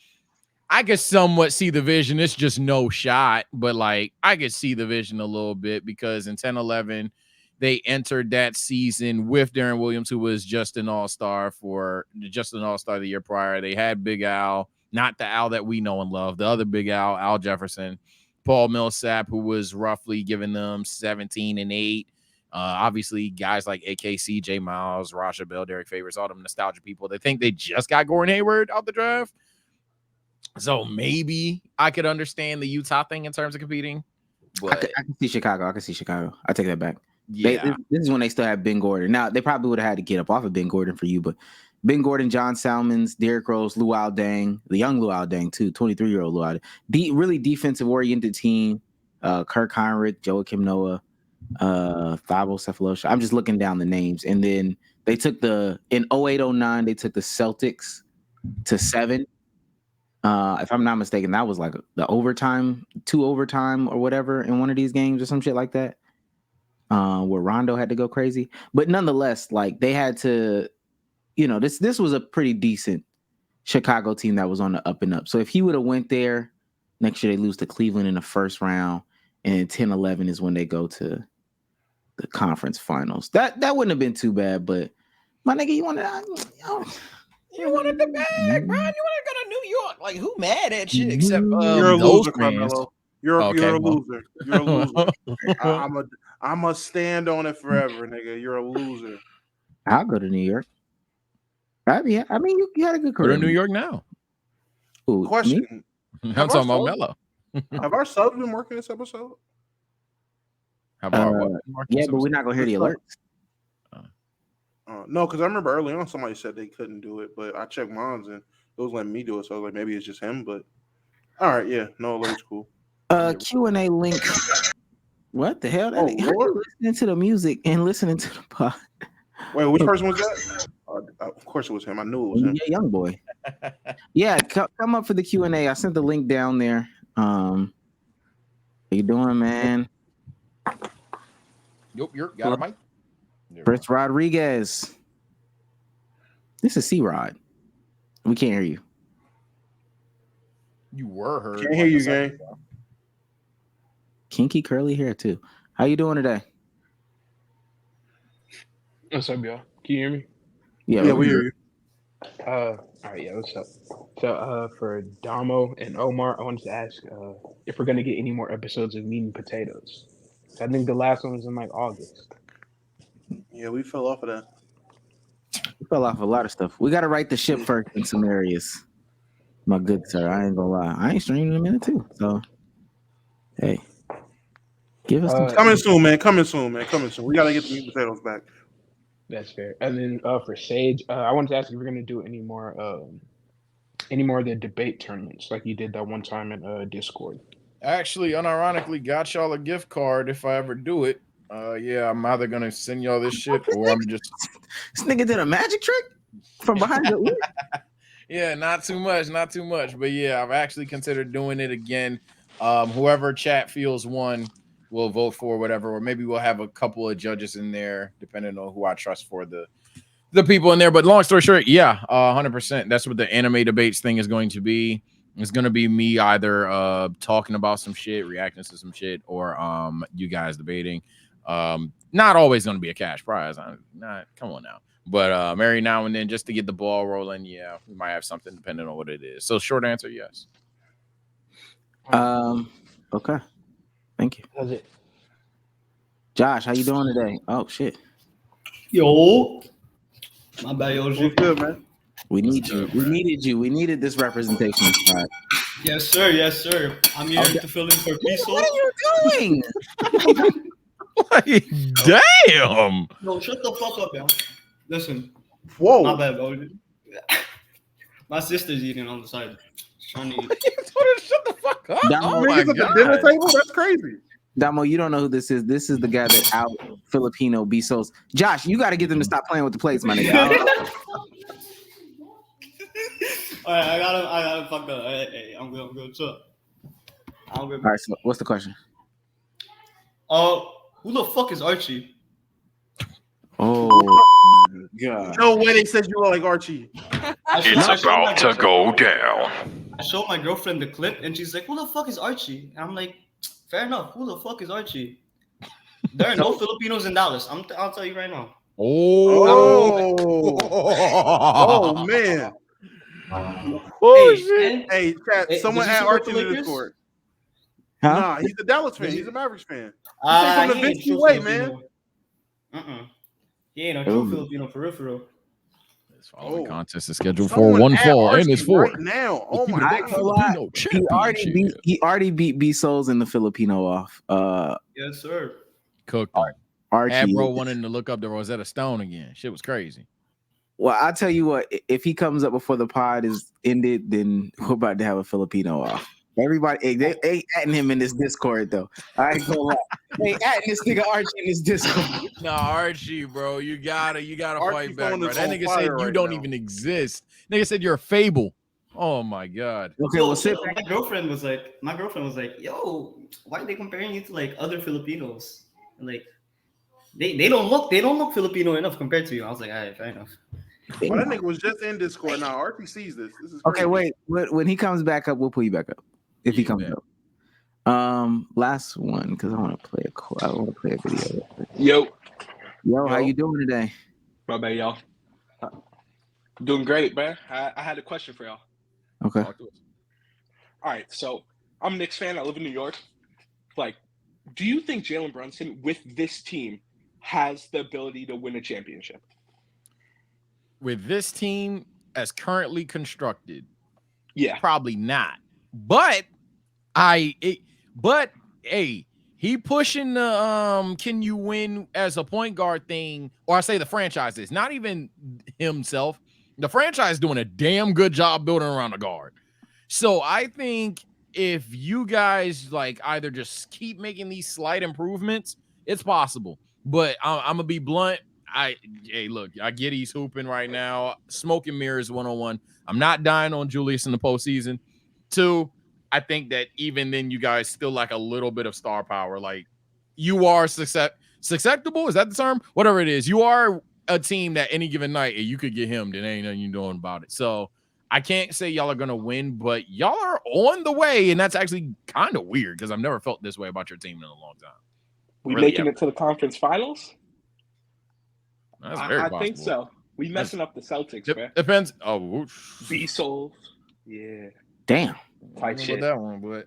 I could somewhat see the vision. It's just no shot, but like I could see the vision a little bit because in 10-11, they entered that season with Darren Williams, who was just an all-star the year prior. They had Big Al, not the Al that we know and love, the other Big Al, Al Jefferson, Paul Millsap, who was roughly giving them 17 and 8. Obviously, guys like AKC, J Miles, Rasha Bell, Derek Favors, all them nostalgia people. They think they just got Gordon Hayward out the draft. So maybe I could understand the Utah thing in terms of competing. But I can see Chicago. I take that back. Yeah. This is when they still have Ben Gordon. Now, they probably would have had to get up off of Ben Gordon for you, but Ben Gordon, John Salmons, Derrick Rose, Luau Deng, the young Luau Deng, too, 23-year-old Luau Deng. Really defensive-oriented team. Kirk Heinrich, Joakim Noah, Thabo Cephalosha. I'm just looking down the names. And then they took in 08-09, they took the Celtics to 7. If I'm not mistaken, that was like the overtime, 2 overtime or whatever in one of these games or some shit like that, where Rondo had to go crazy. But nonetheless, like they had to, you know, this was a pretty decent Chicago team that was on the up and up. So if he would have went there, next year they lose to Cleveland in the first round, and 10-11 is when they go to the conference finals. That wouldn't have been too bad, but my nigga, you wanted the bag, bro. You want to go to New York? Like, who mad at you? Except you're a those loser, fans. Carmelo. You're a loser. You're a loser. I'm a stand on it forever, nigga. You're a loser. I'll go to New York. I mean, you had a good career. Go to New York now. Ooh, question. I'm talking about Melo. Have our subs been working this episode? How about what? Yeah, but we're not gonna hear the alerts. No, because I remember early on somebody said they couldn't do it, but I checked mine and it was letting me do it. So I was like, maybe it's just him. But all right, yeah, no alerts, cool. Q&A link. What the hell? How you listening to the music and listening to the pod? Wait, which person was that? Of course it was him. I knew it was him. Yeah, young boy. Yeah, come up for the Q&A. I sent the link down there. How you doing, man? Yep, you got a mic. Chris Rodriguez. This is C-Rod. We can't hear you. You were heard. Can't hear you, gang. Kinky curly hair too. How you doing today? What's up, y'all? Can you hear me? Yeah, we hear you. All right, yeah, what's up? So, for Damo and Omar, I wanted to ask if we're gonna get any more episodes of Meat and Potatoes. I think the last one was in like August. Yeah, we fell off of that. We fell off a lot of stuff. We got to right the ship first in some areas. My good sir, I ain't gonna lie. I ain't streaming in a minute too. So, hey, give us coming soon, man. Coming soon. We gotta get the meat and potatoes back. That's fair. And then for Sage, I wanted to ask if we're gonna do any more any more of the debate tournaments like you did that one time in Discord? Actually, unironically, got y'all a gift card if I ever do it. Yeah, I'm either gonna send y'all this shit or I'm just this nigga did a magic trick from behind the ear. Yeah, not too much, but yeah, I've actually considered doing it again. Whoever chat feels won will vote for whatever, or maybe we'll have a couple of judges in there, depending on who I trust for the people in there. But long story short, yeah, 100%. That's what the anime debates thing is going to be. It's going to be me either talking about some shit, reacting to some shit, or you guys debating. Not always going to be a cash prize. Come on now. But every now and then, just to get the ball rolling, yeah, we might have something depending on what it is. So short answer, yes. Okay. Thank you. That's it. Josh, how you doing today? Oh shit. Yo. My bad, yo. What's good, man? We need you. We needed you. We needed this representation. Yes, sir. Yes, sir. I'm here to fill in for Piso. What are you doing? Damn. No, shut the fuck up, yo. Listen. Whoa. My bad, bro. My sister's eating on the side. She's trying to eat. Shut the fuck up. Damo, Niggas at the dinner table? That's crazy. Damo, you don't know who this is. This is the guy that out Filipino Bezos. Josh, you got to get them to stop playing with the plates, my nigga. All right, I gotta fuck up. Hey, I'm good. Chill. All right, so what's the question? Who the fuck is Archie? Oh, God. No way they said you were like Archie. It's about to go down. I showed my girlfriend the clip, and she's like, "Who the fuck is Archie?" And I'm like, "Fair enough. Who the fuck is Archie?" There are no Filipinos in Dallas. I'll tell you right now. Oh man. Oh shit. Hey, chat. Someone add Archie in the Discord. Huh? Nah, he's a Dallas fan. He's a Mavericks fan. He's He from the ain't Vince true way, Filipino. man. He ain't a true Filipino for real. This following contest is scheduled for Someone one add fall, and Archie it's for right now. Oh my I god. ain't gonna lie. He already beat Bezos in the Filipino off. Yes, sir. Cooked. Archie. Abro wanting to look up the Rosetta Stone again. Shit was crazy. Well, I'll tell you what, if he comes up before the pod is ended, then we're about to have a Filipino off. Everybody, they ain't adding him in this Discord, though. I ain't gonna lie. They adding this nigga Archie in this Discord. Nah, Archie, bro, you gotta fight back, bro. is That on nigga fire said you right don't now. even exist. Nigga said you're a fable. Oh my god. Okay, Yo, well, sit so back. my girlfriend was like, "Yo, why are they comparing you to like other Filipinos? Like, they don't look Filipino enough compared to you." I was like, "All right, fair enough." Well, that nigga was just in Discord now. Archie sees this. This is crazy. Okay, wait. When he comes back up, we'll pull you back up. If he comes up. Last one, because I want to play a video. Yo, how you doing today? My bad, y'all. Doing great, man. I had a question for y'all. Okay. All right, so I'm a Knicks fan. I live in New York. Like, do you think Jalen Brunson with this team has the ability to win a championship? With this team as currently constructed, yeah, probably not. But hey, he pushing the can you win as a point guard thing, or I say the franchise is not even himself. The franchise is doing a damn good job building around the guard. So I think if you guys like either just keep making these slight improvements, it's possible. But I'm gonna be blunt. Hey, look, I get he's hooping right now. Smoke and mirrors 101. I'm not dying on Julius in the postseason. 2, I think that even then you guys still lack a little bit of star power. Like you are susceptible. Is that the term? Whatever it is, you are a team that any given night you could get him. Then ain't nothing you doing about it. So I can't say y'all are gonna win, but y'all are on the way, and that's actually kind of weird because I've never felt this way about your team in a long time. We Really making it to the conference finals? That's very I possible. think so. We messing up the Celtics, man. Depends. Oh, B-Soul. Yeah. Damn. Type shit. That one, but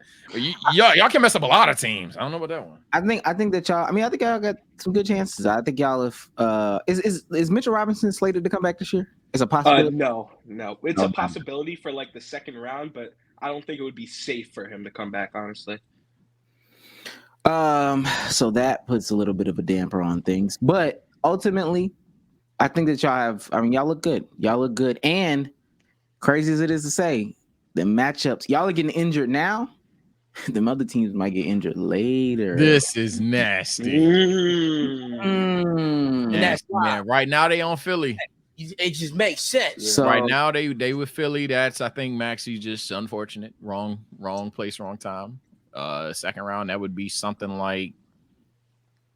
y'all can mess up a lot of teams. I don't know about that one. I think that y'all. I mean, I think y'all got some good chances. I think y'all have. Is Mitchell Robinson slated to come back this year? It's a possibility. No. It's a possibility for like the second round, but I don't think it would be safe for him to come back. Honestly. So that puts a little bit of a damper on things, but ultimately, I think that y'all have. I mean, y'all look good. Y'all look good, and crazy as it is to say, the matchups, y'all are getting injured now. Them other teams might get injured later. This is nasty. And that's Nasty, man. Right now they on Philly. It just makes sense. So right now they with Philly. That's I think Maxey's just unfortunate. Wrong place, wrong time. Second round, that would be something like,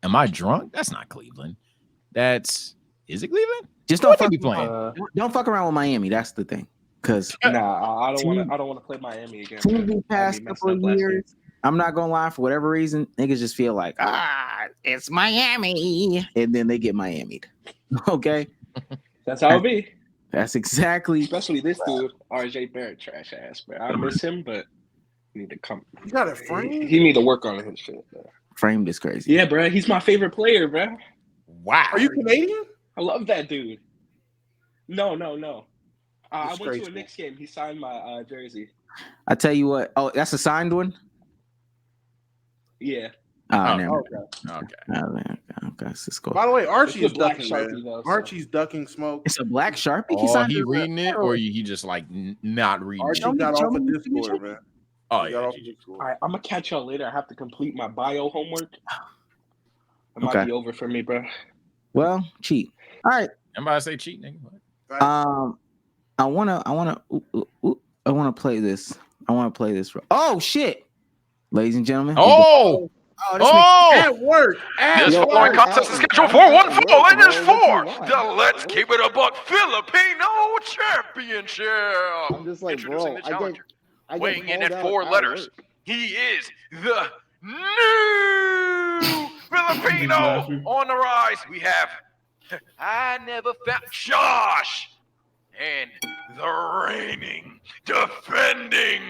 am I drunk? That's not Cleveland. Is it Cleveland? Just don't fuck, be playing. Don't fuck around with Miami. That's the thing. Because I don't want to play Miami again. The past couple of years, I'm not gonna lie, for whatever reason, niggas just feel like it's Miami, and then they get Miami'd. Okay, that's how it be. That's exactly. Especially this dude, RJ Barrett, trash ass, bro. I miss him, but he need to come. You got a frame? He need to work on his shit, bro. Framed is crazy. Yeah, bro. He's my favorite player, bro. Wow. Are you Canadian? I love that dude. No. I went to a Knicks game. He signed my jersey. I tell you what. Oh, that's a signed one. Yeah. Okay. Cisco. By the way, Archie is black ducking. Sharpie, though, so. Archie's ducking smoke. It's a black Sharpie. Oh, he reading it, or he just like not reading Archie it? got off of Discord, man. Oh yeah. All right, I'm gonna catch y'all later. I have to complete my bio homework. It might be over for me, bro. Well, cheat. All right. Everybody say cheat, nigga. I wanna play this. Oh shit, ladies and gentlemen. At work. This following contest is scheduled for one fall, and it's for the Let's Keep It a Buck Filipino Championship. I'm just like, Introducing bro, the challenger, I get weighing in called at out 4 at letters. He is the new Filipino on the rise. We have I never found Josh and the reigning, defending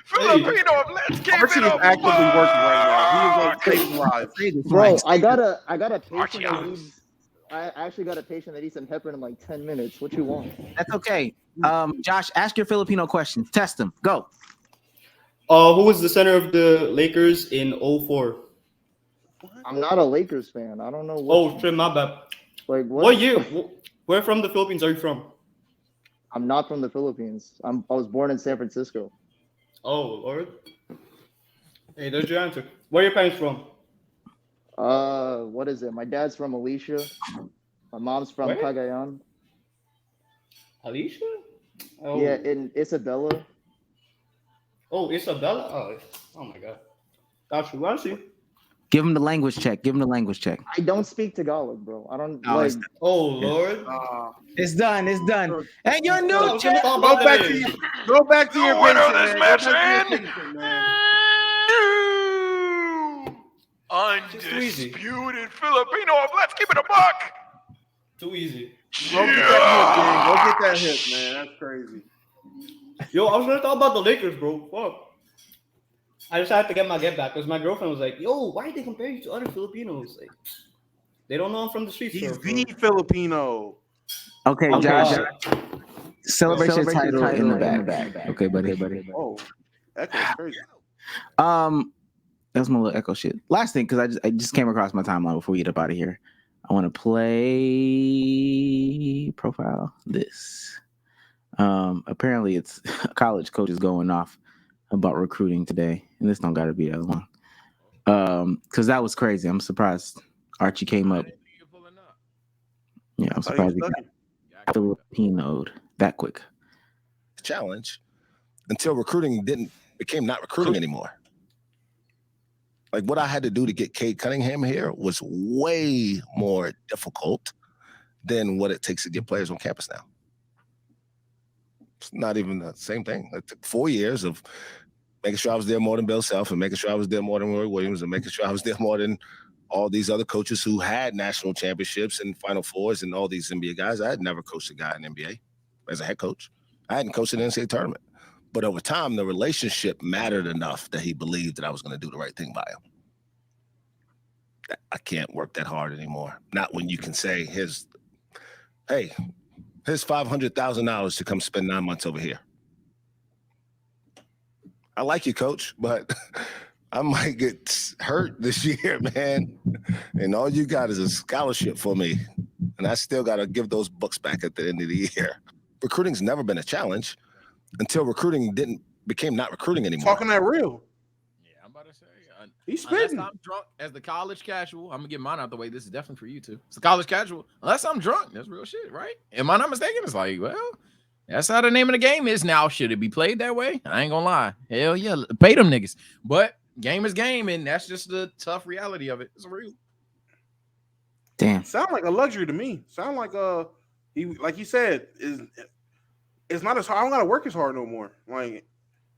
Filipino of Let's Keep Archie It is a actively Buck. working right now. He is on stage live. Bro, I got a patient Archie that needs. I actually got a patient that needs some heparin in like 10 minutes. What you want? That's okay. Josh, ask your Filipino questions. Test them. Go. Who was the center of the Lakers in 04? I'm not a Lakers fan. I don't know. Oh, shit, my bad. Like what year? Where from the Philippines are you from? I'm not from the Philippines. I was born in San Francisco. Oh, Lord. Hey, there's your answer. Where are your parents from? What is it? My dad's from Alicia. My mom's from Where? Cagayan. Alicia? Oh. Yeah, in Isabela. Oh, Isabella? Oh my God. Got you. I see. Give him the language check. I don't speak Tagalog, bro. I don't Oh, like. Oh Lord. It's done. And your new champ. Go back to your Winner of bench, this man. match Go back to and your bench, man. undisputed Filipino of Let's Keep It a Buck. Too easy. Go get that hit, gang. Go get that hit, man. That's crazy. Yo, I was gonna talk about the Lakers, bro. Fuck. I just had to get my get back because my girlfriend was like, "Yo, why they compare you to other Filipinos? Like, they don't know I'm from the streets." He's the Filipino. Okay, I'm Josh. proud. Celebrate your title in the back. Okay, buddy. Oh, echo's crazy. That's my little echo shit. Last thing, because I just came across my timeline before we get up out of here. I want to play profile this. Apparently it's college coaches going off about recruiting today, and this don't gotta be the other one. Because that was crazy. I'm surprised Archie came up. Yeah, I'm surprised he got Filipinoed that quick. Challenge until recruiting became not recruiting anymore. Like what I had to do to get Cade Cunningham here was way more difficult than what it takes to get players on campus now. It's not even the same thing. It took 4 years of making sure I was there more than Bill Self and making sure I was there more than Roy Williams and making sure I was there more than all these other coaches who had national championships and Final Fours and all these NBA guys. I had never coached a guy in the NBA as a head coach. I hadn't coached an NCAA tournament. But over time, the relationship mattered enough that he believed that I was going to do the right thing by him. I can't work that hard anymore. Not when you can say, here's $500,000 to come spend 9 months over here. I like you, coach, but I might get hurt this year, man. And all you got is a scholarship for me. And I still got to give those books back at the end of the year. Recruiting's never been a challenge. until recruiting became not recruiting anymore. Talking that real. Yeah, I'm about to say. He's unless spitting. I'm drunk as the college casual, I'm gonna get mine out the way. This is definitely for you too. It's the college casual. Unless I'm drunk, that's real shit, right? Am I not mistaken? It's like, well, that's how the name of the game is now. Should it be played that way? I ain't gonna lie. Hell yeah, pay them niggas. But game is game, and that's just the tough reality of it. It's real. Damn. Sound like a luxury to me. Sound like he said, it's not as hard. I don't gotta work as hard no more. Like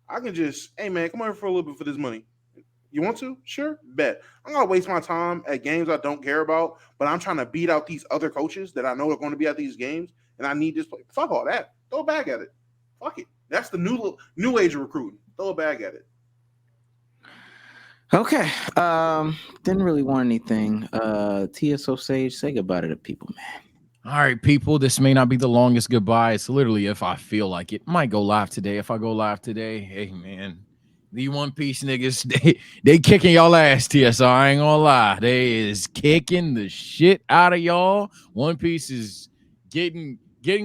I can just, hey man, come over for a little bit for this money. You want to? Sure, bet. I'm gonna waste my time at games I don't care about, but I'm trying to beat out these other coaches that I know are going to be at these games, and I need this play. Fuck all that. Throw a bag at it. Fuck it. That's the new age of recruiting. Throw a bag at it. Okay. Didn't really want anything. TSO Sage, say goodbye to the people, man. All right, people, this may not be the longest goodbye. It's literally if I feel like it. Might go live today. If I go live today, hey, man, the One Piece niggas, they kicking y'all ass, TSO. I ain't gonna lie. They is kicking the shit out of y'all. One Piece is getting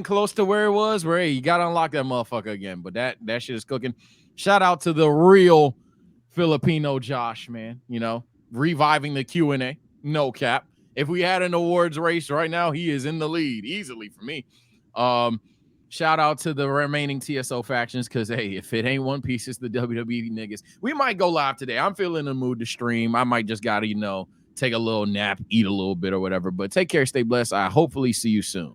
close to where it was, where, hey, you got to unlock that motherfucker again. But that shit is cooking. Shout out to the real Filipino Josh, man. You know, reviving the Q&A. No cap. If we had an awards race right now, he is in the lead easily for me. Shout out to the remaining TSO factions because, hey, if it ain't One Piece, it's the WWE niggas. We might go live today. I'm feeling in the mood to stream. I might just got to, take a little nap, eat a little bit or whatever. But take care, stay blessed. I hopefully see you soon.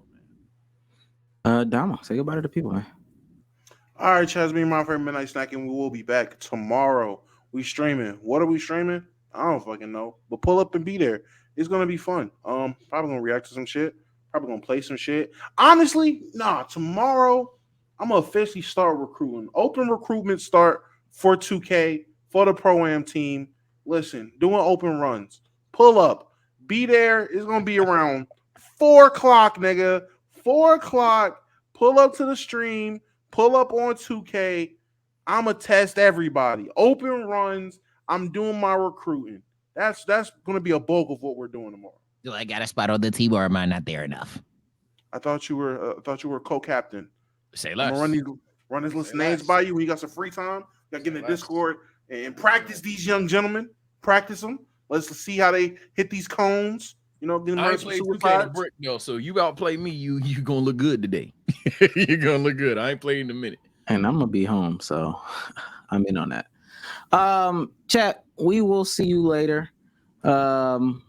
Damo, say goodbye to the people, man. All right, Chaz, me, my friend Midnight Snack, and we will be back tomorrow. We streaming. What are we streaming? I don't fucking know. But pull up and be there. It's gonna be fun. Probably gonna react to some shit. Probably gonna play some shit. Honestly, tomorrow I'm gonna officially start recruiting. Open recruitment start for 2K for the Pro-Am team. Listen, doing open runs. Pull up. Be there. It's gonna be around 4 o'clock, nigga. 4 o'clock. Pull up to the stream. Pull up on 2K. I'ma test everybody. Open runs. I'm doing my recruiting. That's going to be a bulk of what we're doing tomorrow. Do I got a spot on the team, or am I not there enough? I thought you were co-captain. Say less. I'm gonna run this list of names by you when you got some free time. You got to get in the Discord and practice these young gentlemen. Practice them. Let's see how they hit these cones. Get them I ready ain't for played 2K suicides. brick, though, so you outplay me, you gonna look good today. You're gonna look good. I ain't played in a minute. And I'm gonna be home, so I'm in on that. Chat, we will see you later. I'm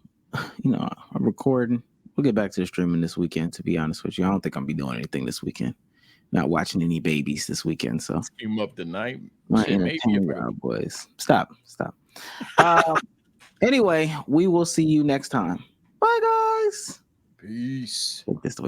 recording. We'll get back to the streaming this weekend, to be honest with you. I don't think I'm be doing anything this weekend. Not watching any babies this weekend, so Stream up tonight. my entertainment boys. Stop. Anyway, we will see you next time. Bye, guys. Peace. Take this away.